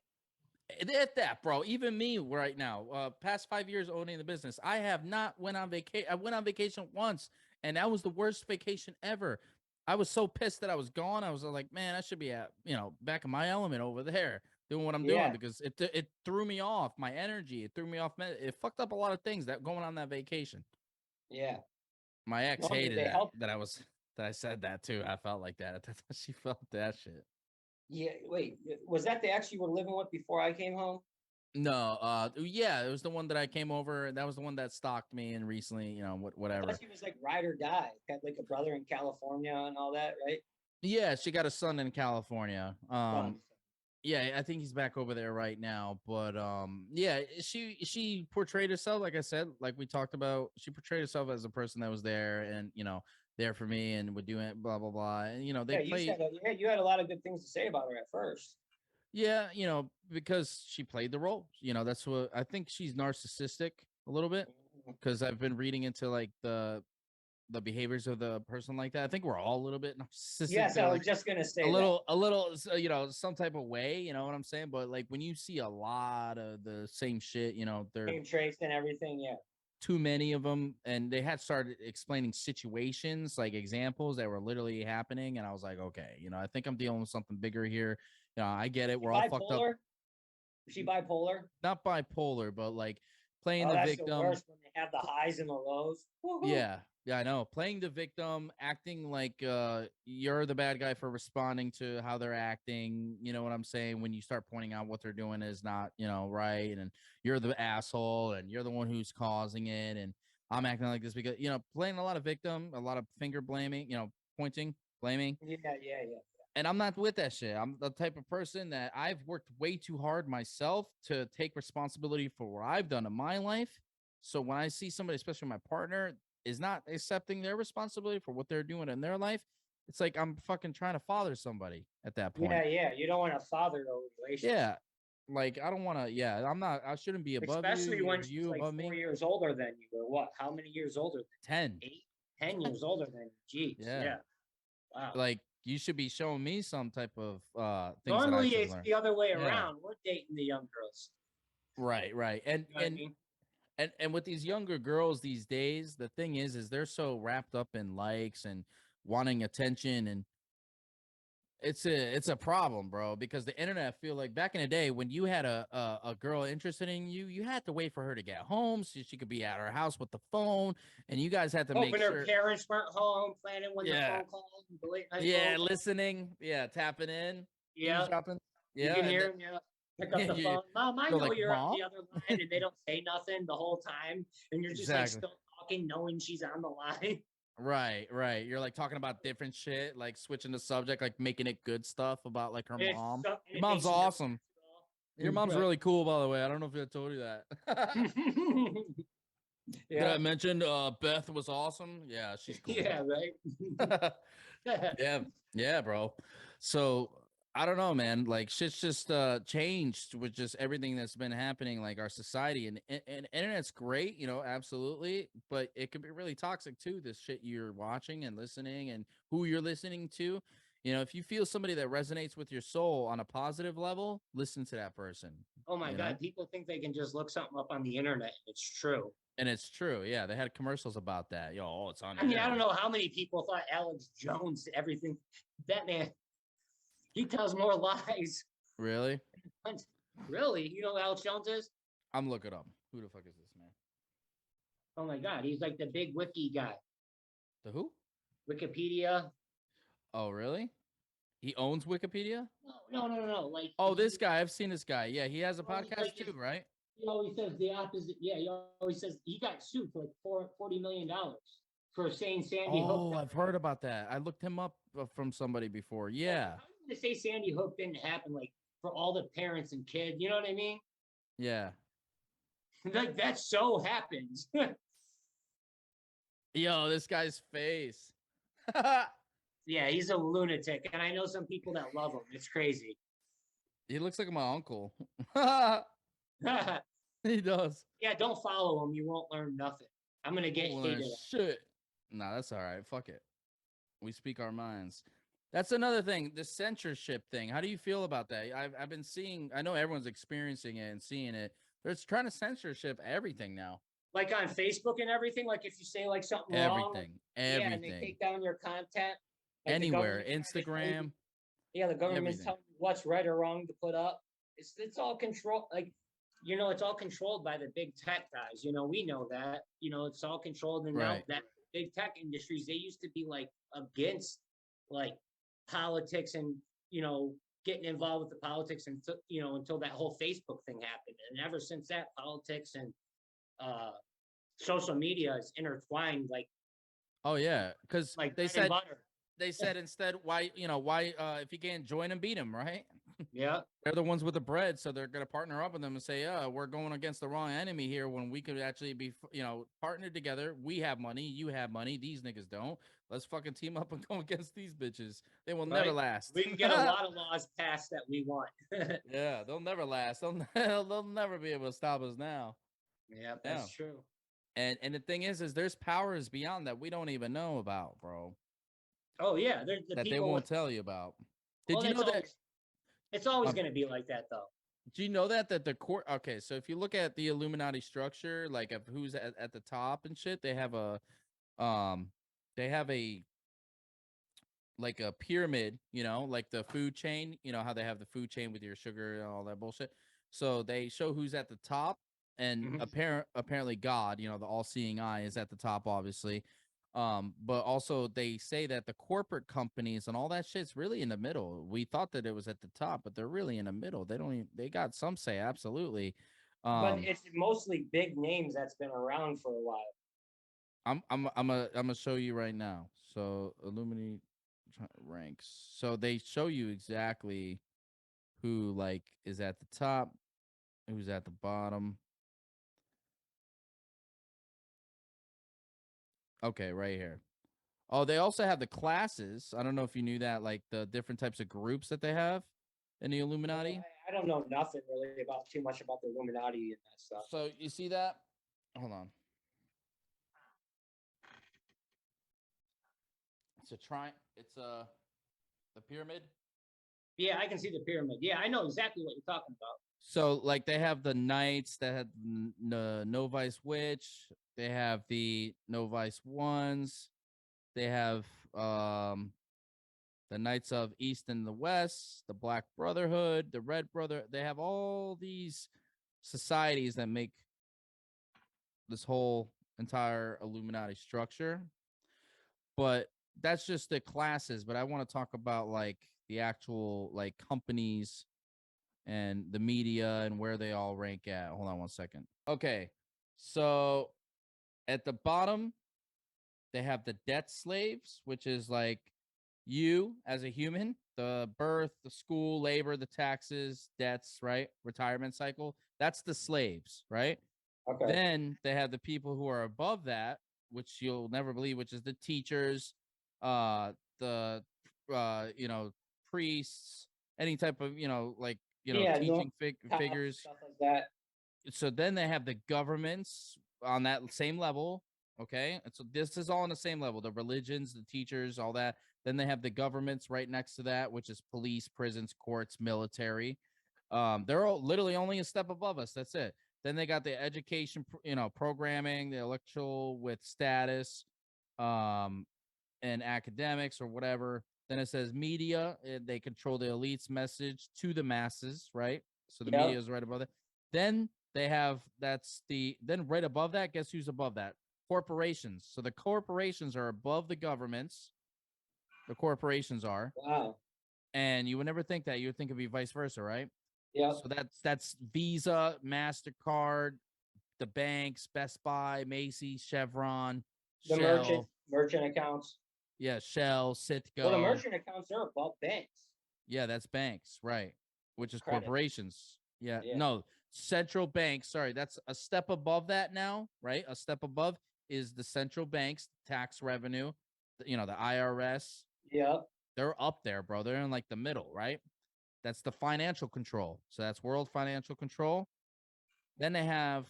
At that, bro. Even me right now, past 5 years owning the business, I have not went on vacation. I went on vacation once, and that was the worst vacation ever. I was so pissed that I was gone. I was like, man, I should be at, you know, back in my element over there doing what I'm doing, Yeah. because it threw me off my energy. It threw me off. It fucked up a lot of things that going on that vacation. Yeah. My ex No, did hated they help? that I said that too. I felt like that. She felt that shit. Yeah. Wait, was that the ex you were living with before I came home? No, yeah, it was the one that I came over. That was the one that stalked me and recently, you know, I whatever. thought she was like ride or die. Had like a brother in California and all that, right? Yeah, she got a son in California. Son. Yeah, I think he's back over there right now. But yeah, she portrayed herself, like I said, like we talked about. She portrayed herself as a person that was there and, you know, there for me and would do it, blah blah blah. And you know, they Yeah, you play. said you had a lot of good things to say about her at first. Yeah, you know, because she played the role. You know, that's what I think. She's narcissistic a little bit, Mhm. because I've been reading into like the behaviors of the person like that. I think we're all a little bit narcissistic Yes, to I like was just gonna a say that. little, you know, some type of way, you know what I'm saying? But like when you see a lot of the same shit, you know, there are Same traits and everything. Yeah. too many of them, and they had started explaining situations, like examples that were literally happening, and I was like, okay, you know, I think I'm dealing with something bigger here. You know, I get it. She We're all fucked up. bipolar? Is she bipolar? Not bipolar, but like playing Oh, the that's the victim. worst when they have the highs and the lows. Woohoo. Yeah, yeah, I know. Playing the victim, acting like you're the bad guy for responding to how they're acting. You know what I'm saying? When you start pointing out what they're doing is not, you know, right, and you're the asshole, and you're the one who's causing it, and I'm acting like this because, you know, playing a lot of victim, a lot of finger blaming, you know, pointing, blaming. Yeah, yeah, yeah. And I'm not with that shit. I'm the type of person that I've worked way too hard myself to take responsibility for what I've done in my life. So when I see somebody, especially my partner, is not accepting their responsibility for what they're doing in their life, it's like I'm fucking trying to father somebody at that Yeah, point. yeah. You don't want to father a relationship. Yeah. Like I don't want to, yeah, I'm not, I shouldn't be above Especially you when or she's you like above 4 me. years older than you, or what? How many years older than 10. you? 8, 10 years older than you. Jeez, Yeah. yeah. Wow. Like you should be showing me some type of things that I Normally should it's learn. the other way Yeah. around. We're dating the young girls. Right, right. You know what I mean? And with these younger girls these days, the thing is they're so wrapped up in likes and wanting attention, and it's a problem, bro, because the internet, I feel like back in the day when you had a girl interested in you, you had to wait for her to get home so she could be at her house with the phone, and you guys had to make Hoping her sure, parents weren't home, planning when the yeah, phone calls, the late night yeah, phone calls. listening, yeah, tapping in, Yeah, eavesdropping, you yeah, can and hear then them. Yeah, pick up yeah, the phone. Mom, I you're know like, you're on mom, the other line, and they don't say nothing the whole time, and you're just like exactly. still talking, knowing she's on the line. Right, right. You're like talking about different shit, like switching the subject, like making it good stuff about like her mom. And Your it mom's makes no awesome. sense at all. Your mom's Right. really cool, by the way. I don't know if I told you that. Did I Yeah. mention Beth was awesome? Yeah, she's cool. Yeah. Right. Yeah, yeah, bro. So I don't know, man. Like shit's just changed with just everything that's been happening, like our society, and internet's great, absolutely, but it can be really toxic too. This shit you're watching and listening, and who you're listening to. If you feel somebody that resonates with your soul on a positive level, listen to that person. Oh my You know, God. People think they can just look something up on the internet. It's true. and it's true. Yeah, they had commercials about that. Oh, it's on the I mean, I don't internet. know how many people thought Alex Jones, everything. That man, he tells more lies. Really? Really? You know who Alex Jones is? I'm looking up. Who the fuck is this man? Oh my God. He's like the big wiki guy. The who? Wikipedia. Oh, really? He owns Wikipedia? No, no, no, no, no. Like Oh, this guy. I've seen this guy. Yeah, he has a always podcast like too, right? he always says the opposite. Yeah, he always says he got sued for like $40 million for saying Sandy Hook. Oh, I've heard about that. I looked him up from somebody before. Yeah, like Yeah. how are you gonna say Sandy Hook didn't happen? Like for all the parents and kids, you know what I mean? Yeah. Like that so happens. Yo, this guy's face. Yeah, he's a lunatic, and I know some people that love him. It's crazy. He looks like my uncle. Yeah, He does. don't follow him. You won't learn nothing. I'm gonna get Well, hated. shit. Nah, that's all right. Fuck it. We speak our minds. That's another thing, the censorship thing. How do you feel about that? I've been seeing, I know everyone's experiencing it and seeing it. They're just trying to censorship everything now. Like on Facebook and everything. Like if you say like something wrong, like, Everything. yeah, and they Everything. take down your content. Like the Anywhere. government's trying to tell you, Instagram. yeah, the government's Everything. telling you what's right or wrong to put up. It's all control. Like it's all controlled by the big tech guys. We know that. It's all controlled, and now Right. that big tech industries, they used to be like against like politics and getting involved with the politics until that whole Facebook thing happened, and ever since that, politics and uh social media is intertwined Oh yeah. Because like they bread and said butter. instead, why if you can't join them, beat them, right? Yeah. They're the ones with the bread, so they're gonna partner up with them and say, we're going against the wrong enemy here when we could actually be, partnered together. We have money, you have money, these niggas don't. Let's fucking team up and go against these bitches. They will never Right. last. We can get a lot of laws passed that we want. Yeah, they'll never last. They'll never be able to stop us now. Yeah, Yeah. that's true. And the thing is there's powers beyond that we don't even know about, bro. Oh yeah, there's the That they people won't with. tell you about. Did Well, you that's know that? always. It's always Um, going to be like that, though. do you know that the court? Okay, so if you look at the Illuminati structure, like of who's at the top and shit, um, they have a like a pyramid, like the food chain. You know how they have the food chain with your sugar and all that bullshit. So they show who's at the top, and Mhm. apparently God, the all-seeing eye, is at the top, obviously. But also they say that the corporate companies and all that shit's really in the middle. We thought that it was at the top, but they're really in the middle. They don't even, they got some say, absolutely. But Um, it's mostly big names that's been around for a while. I'm gonna show you right now. So Illuminati ranks. So they show you exactly who like is at the top, who's at the bottom. Okay, right here. Oh, they also have the classes. I don't know if you knew that, like the different types of groups that they have in the Illuminati. I don't know nothing really about too much about the Illuminati and that stuff. So you see that? Hold on. It's the pyramid. Yeah, I can see the pyramid. Yeah, I know exactly what you're talking about. So like they have the knights that had the Novice Witch. They have the Novice Ones. They have the Knights of East and the West, the Black Brotherhood, the Red Brother. They have all these societies that make this whole entire Illuminati structure. But that's just the classes. But I want to talk about like the actual like companies and the media and where they all rank at. Hold on one second. Okay. So at the bottom, they have the debt slaves, which is like you as a human, the birth, the school, labor, the taxes, debts, right? Retirement cycle. That's the slaves, right? Okay. Then they have the people who are above that, which you'll never believe, which is the teachers, the priests, any type of, like, Yeah, teaching cops, figures. stuff like that. So then they have the governments on that same level. Okay. And so this is all on the same level, the religions, the teachers, all that. Then they have the governments right next to that, which is police, prisons, courts, military. They're all literally only a step above us. That's it. Then they got the education, programming, the electoral with status, and academics or whatever. Then it says media. They control the elite's message to the masses, right? So the media is right above it. Then they have then right above that, guess who's above that? Corporations. So the corporations are above the governments. The corporations are. Wow. And you would never think that. You would think it'd be vice versa, right? Yeah. So that's Visa, MasterCard, the banks, Best Buy, Macy's, Chevron, The Shell. merchant accounts. Yeah, Shell, Citgo. Well, the merchant accounts are above banks. Yeah, that's banks, right? Which is Credit. Corporations. Yeah, no, central banks. Sorry, that's a step above that now, right? A step above is the central banks, tax revenue, the IRS. Yeah. They're up there, bro. They're in like the middle, right? That's the financial control. So that's world financial control. Then they have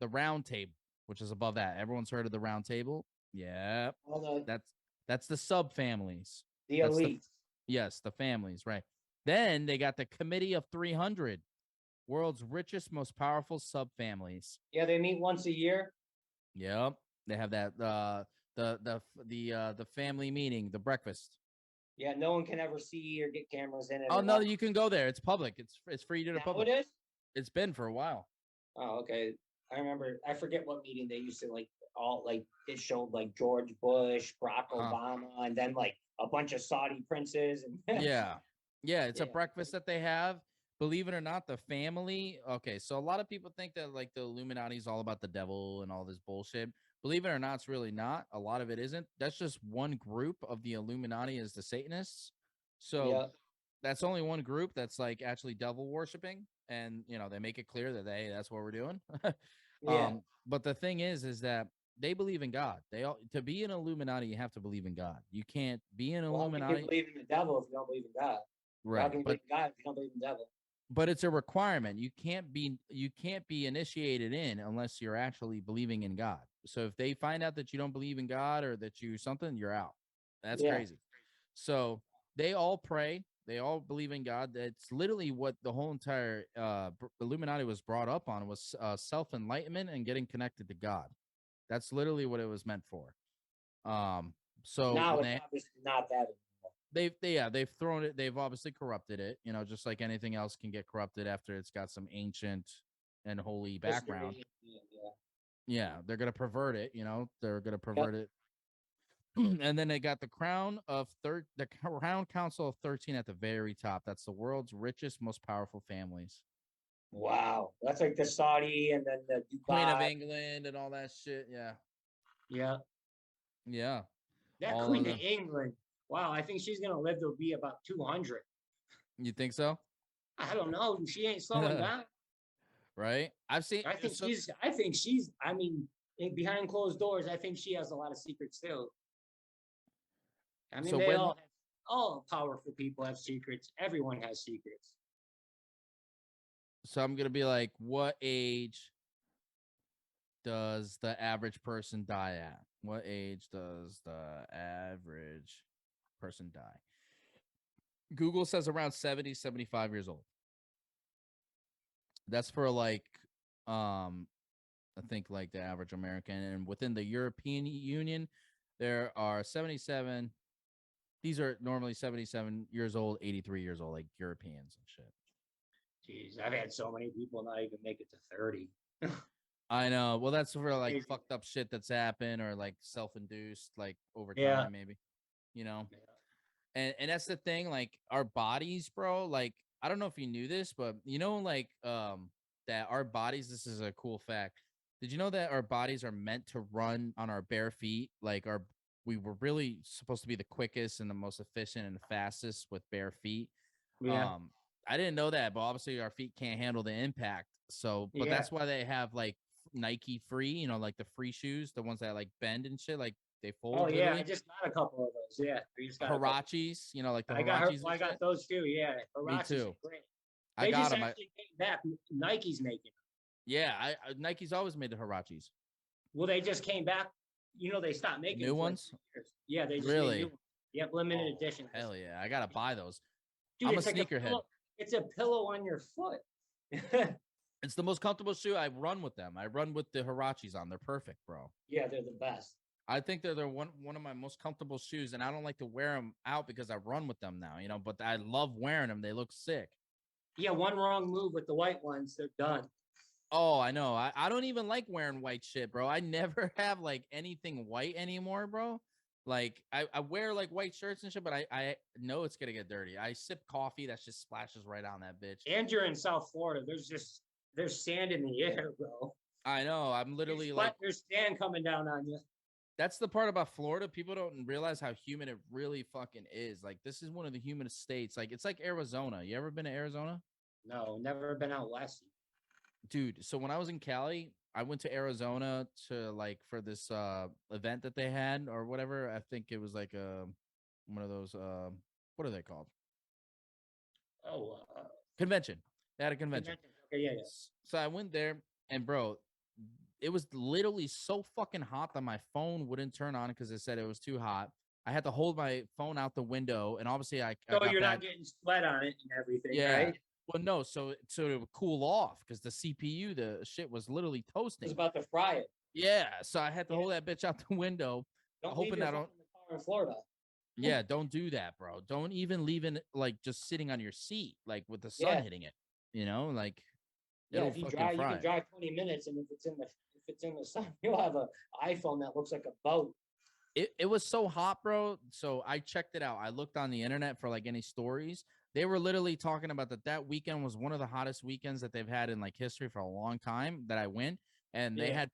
the round table, which is above that. Everyone's heard of the round table? Yeah. That's the sub families. The elite. Yes, the families, right. Then they got the Committee of 300, world's richest, most powerful sub families. Yeah, they meet once a year. Yep. They have that the family meeting, the breakfast. Yeah, no one can ever see or get cameras in it. Oh no, you can go there. It's public. It's free to the public. It is? It's been for a while. Oh, okay. I remember. I forget what meeting they used to it showed like George Bush, Barack Obama, and then like a bunch of Saudi princes. And yeah, it's a breakfast that they have. Believe it or not, the family. Okay, so a lot of people think that like the Illuminati is all about the devil and all this bullshit. Believe it or not, it's really not. A lot of it isn't. That's just one group of the Illuminati is the Satanists. So that's only one group that's like actually devil worshiping, and they make it clear that that's what we're doing. But the thing is that they believe in God. To be an Illuminati, you have to believe in God. You can't be an Illuminati. You believe in the devil if you don't believe in God. Right. How can you believe in God if you don't believe in the devil? But it's a requirement. You can't be initiated in unless you're actually believing in God. So if they find out that you don't believe in God or that you something, you're out. That's crazy. So they all pray. They all believe in God. That's literally what the whole entire Illuminati was brought up on was self-enlightenment and getting connected to God. That's literally what it was meant for. So now it's obviously not that anymore. They've thrown it. They've obviously corrupted it. Just like anything else can get corrupted after it's got some ancient and holy background. Yeah, they're gonna pervert it. They're gonna pervert it. And then they got the crown council of 13 at the very top. That's the world's richest, most powerful families. Wow, that's like the Saudi and then the Dubai. Queen of England and all that shit. Yeah. That all Queen of England. Wow, I think she's gonna live to be about 200. You think so? I don't know. She ain't slowing down. Right? I've seen I think so she's. I think she's. I mean, behind closed doors, I think she has a lot of secrets too. I mean, so they when all have, all powerful people have secrets. Everyone has secrets. so I'm gonna be like, what age does the average person die at? What age does the average person die? Google says around 70, 75 years old. That's for like I think like the average American. And within the European Union, there are 77. These are normally 77 years old, 83 years old, like Europeans and shit. Jeez, I've had so many people not even make it to 30. I know. Well, that's for like Crazy. fucked up shit that's happened or like self-induced, like over Yeah. time, maybe, you know. Yeah. And that's the thing, like our bodies, bro. Like, I don't know if you knew this, but you know, like that our bodies, this is a cool fact. Did you know that our bodies are meant to run on our bare feet? Like we were really supposed to be the quickest and the most efficient and the fastest with bare feet. Yeah. Um, I didn't know that, but obviously our feet can't handle the impact. So, but Yeah. that's why they have like Nike free, you know, like the free shoes, the ones that like bend and shit, like they Oh fold yeah, I literally. just got a couple of those. Yeah, I just got a couple. Harachis, you know, like the I got her. Harachis and I got shit. those too. Yeah, Me Hirachis are too. great. I They got just them. actually came back. Nike's making them. Yeah, Nike's always made the Harachis. Well, they just came back. You know, they stopped making New them for like ones? 2 years. Yeah, they just made new Really? ones. Yep, limited Oh, edition. hell yeah. I gotta buy those. Dude, I'm a it's like a sneakerhead. pillow. It's a pillow on your foot. It's the most comfortable shoe. I run with them. I run with the Harachis on. They're perfect, bro. Yeah, they're the best. I think they're one of my most comfortable shoes, and I don't like to wear them out because I run with them now, you know, but I love wearing them. They look sick. Yeah, one wrong move with the white ones, they're done. Oh, I know. I don't even like wearing white shit, bro. I never have like anything white anymore, bro. Like I wear like white shirts and shit, but I know it's gonna get dirty. I sip coffee that just splashes right on that bitch. And you're in South Florida. There's sand in the air, bro. I know. I'm literally like There's sand coming down on you. that's the part about Florida. People don't realize how humid it really fucking is. Like this is one of the humidest states. Like it's like Arizona. You ever been to Arizona? No, never been out west. Dude, so when I was in Cali, I went to Arizona to like for this event that they had or whatever. I think it was like one of those what are they called? Oh, Convention. They had a convention. Okay, yeah, yeah. So I went there and bro, it was literally so fucking hot that my phone wouldn't turn on because it said it was too hot. I had to hold my phone out the window, and obviously I So got you're bad. not getting sweat on it and everything, Yeah. right? Well, no, so it would cool off because the CPU, the shit was literally I was toasting. about to fry it. Yeah, so I had to Yeah. hold that bitch out the window, Don't leave hoping your I phone don't. in the car in Florida. Yeah, don't do that, bro. Don't even leave it like just sitting on your seat, like with the sun Yeah. hitting it. You know, like Yeah, it'll if you fucking drive, you fry can it. drive 20 minutes, and if it's in the sun, you'll have a iPhone that looks like a boat. It was so hot, bro. So I checked it out. I looked on the internet for like any stories. They were literally talking about that weekend was one of the hottest weekends that they've had in like history for a long time that I went. And Yeah. they had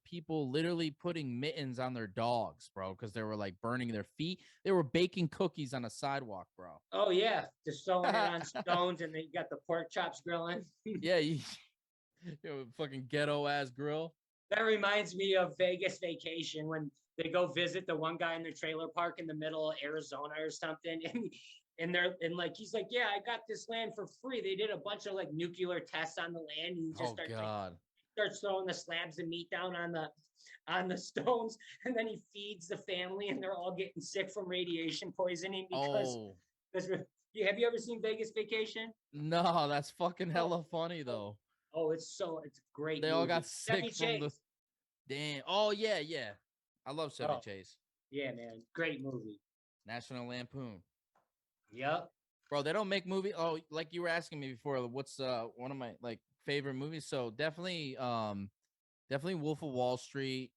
people literally putting mittens on their dogs, bro, because they were like burning their feet. They were baking cookies on a sidewalk, bro. Oh yeah, just throwing it on stones, and then you got the pork chops grilling. Yeah, you know, fucking ghetto ass grill. That reminds me of Vegas vacation when they go visit the one guy in the trailer park in the middle of Arizona or something. And like he's like, yeah, I got this land for free. They did a bunch of like nuclear tests on the land, and he just starts throwing the slabs of meat down on the stones, and then he feeds the family, and they're all getting sick from radiation poisoning because have you ever seen Vegas Vacation? No, that's fucking hella funny though. Oh, it's great. They movie. all got sick from the damn. Oh yeah, yeah. I love Chevy Chase. Yeah, man, great movie. National Lampoon. Yep. Bro, they don't make movie. Oh, like you were asking me before, what's one of my like favorite movies? So definitely Wolf of Wall Street.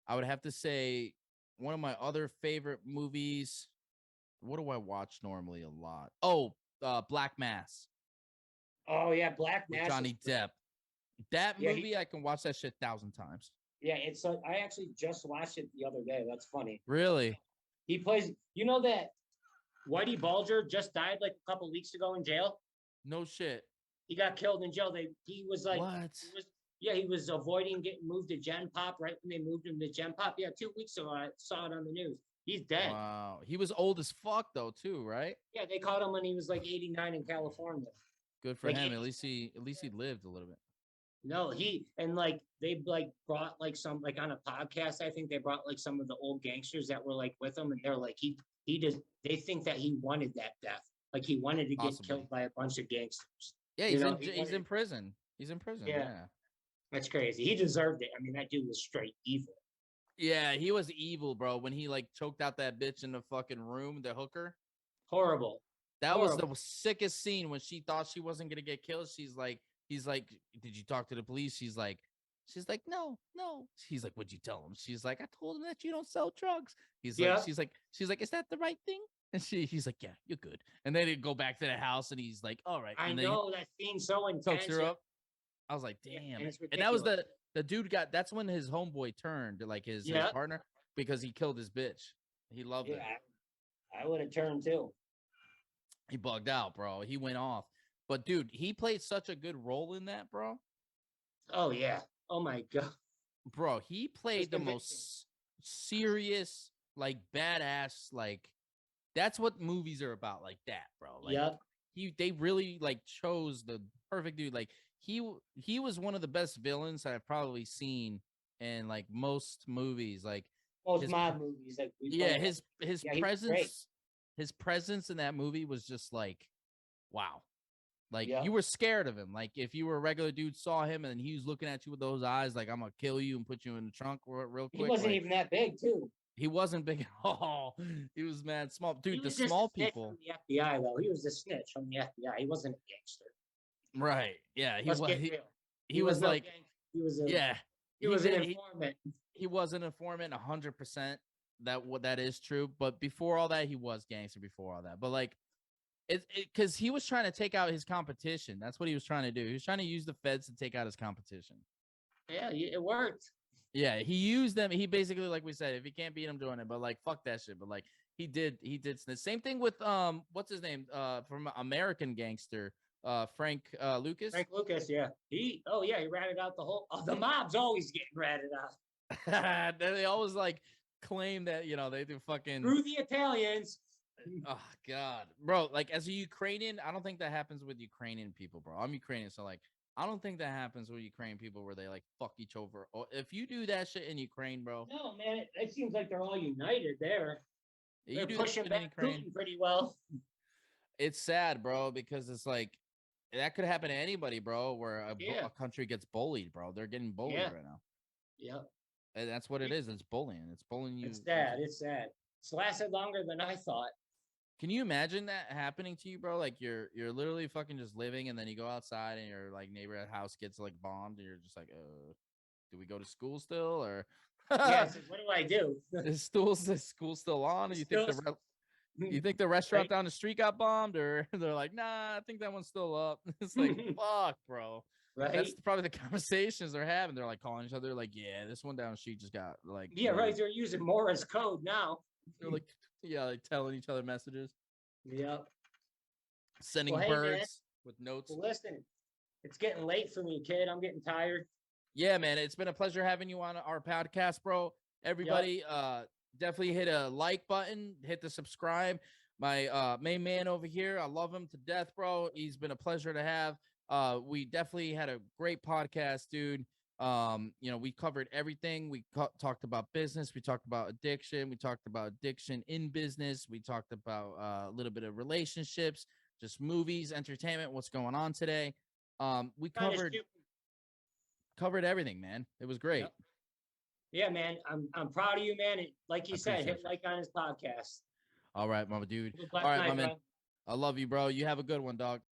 I would have to say one of my other favorite movies. What do I watch normally a lot? Oh, Black Mass. Oh yeah, Black with Mass Johnny Depp. That Yeah, movie I can watch that shit 1,000 times. Yeah, I actually just watched it the other day. That's funny. Really? He plays. You know that Whitey Bulger just died like a couple weeks ago in jail. No shit. He got killed in jail. He was like, What? he was avoiding getting moved to Gen Pop right when they moved him to Gen Pop. Yeah, 2 weeks ago I saw it on the news. He's dead. Wow. He was old as fuck though, too, right? Yeah, they caught him when he was like 89 in California. Good for like, him. At least he lived a little bit. No, they like brought like some like on a podcast. I think they brought like some of the old gangsters that were like with him, and they're like he just they think that he wanted that death, like he wanted to get killed by a bunch of gangsters. Yeah, he's in prison. He's in prison. Yeah, that's crazy. He deserved it. I mean, that dude was straight evil. Yeah, he was evil, bro. When he like choked out that bitch in the fucking room, the hooker. Horrible. That was the sickest scene when she thought she wasn't gonna get killed. He's like, did you talk to the police? She's like, no. He's like, what'd you tell him? She's like, I told him that you don't sell drugs. She's like, is that the right thing? And he's like, yeah, you're good. And then he'd go back to the house and he's like, all right. I know that scene's so intense. Her up. I was like, damn. And that was the dude that's when his homeboy turned, like his partner, because he killed his bitch. He loved it. I would have turned too. He bugged out, bro. He went off. But dude, he played such a good role in that, bro. Oh yeah. Oh my god. Bro, he played the most serious, like badass, like that's what movies are about, like that, bro. Like they really like chose the perfect dude. Like he was one of the best villains I've probably seen in like most movies. Like most mob movies. Like his presence in that movie was just like, wow. Like you were scared of him. Like if you were a regular dude, saw him and he was looking at you with those eyes, like I'm gonna kill you and put you in the trunk real quick. He wasn't even that big, too. He wasn't big at all. He was mad small, dude. The small people. The FBI though, he was a snitch from the FBI. He wasn't a gangster. Right? Yeah, he was. He was like. He was a. Yeah. He was an informant. He was an informant, 100%. That is true. But before all that, he was gangster. Before all that, but like. Because he was trying to take out his competition. That's what he was trying to do. He was trying to use the feds to take out his competition. Yeah, it worked. Yeah, he used them. He basically, like we said, if he can't beat him doing it, but like fuck that shit. But like he did the same thing with what's his name? From American Gangster, Frank Lucas. Frank Lucas, yeah. He ratted out the whole the mob's always getting ratted out. They always like claim that, they do fucking through the Italians. Oh god, bro! Like as a Ukrainian, I don't think that happens with Ukrainian people, bro. I'm Ukrainian, so like I don't think that happens with Ukrainian people where they like fuck each other. Or if you do that shit in Ukraine, bro. No, man, it seems like they're all united there. They're pushing back Putin pretty well. It's sad, bro, because it's like that could happen to anybody, bro. Where a country gets bullied, bro. They're getting bullied right now. Yeah, and that's what it is. It's bullying. It's bullying you. It's sad. It's sad. It's lasted longer than I thought. Can you imagine that happening to you, bro? Like you're literally fucking just living, and then you go outside, and your like neighborhood house gets like bombed, and you're just like, do we go to school still, or yeah? What do I do? Is school still on? Or you think the restaurant down the street got bombed, or they're like, nah, I think that one's still up. It's like fuck, bro. Right? That's probably the conversations they're having. Th're like calling each other, like, yeah, this one down the street just got like right. They're using Morse code now. They're like, like telling each other messages. Yep. Sending birds with notes. Well, listen, it's getting late for me, kid. I'm getting tired. Yeah, man. It's been a pleasure having you on our podcast, bro. Everybody, definitely hit a like button, hit the subscribe. My main man over here, I love him to death, bro. He's been a pleasure to have. We definitely had a great podcast, dude. We covered everything. We talked about business. We talked about addiction. We talked about addiction in business. We talked about a little bit of relationships, just movies, entertainment, what's going on today. We covered everything, man. It was great. Yep. Yeah, man. I'm proud of you, man. Like you said, hit like on his podcast. All right, mama dude. All right, my man. I love you, bro. You have a good one, dog.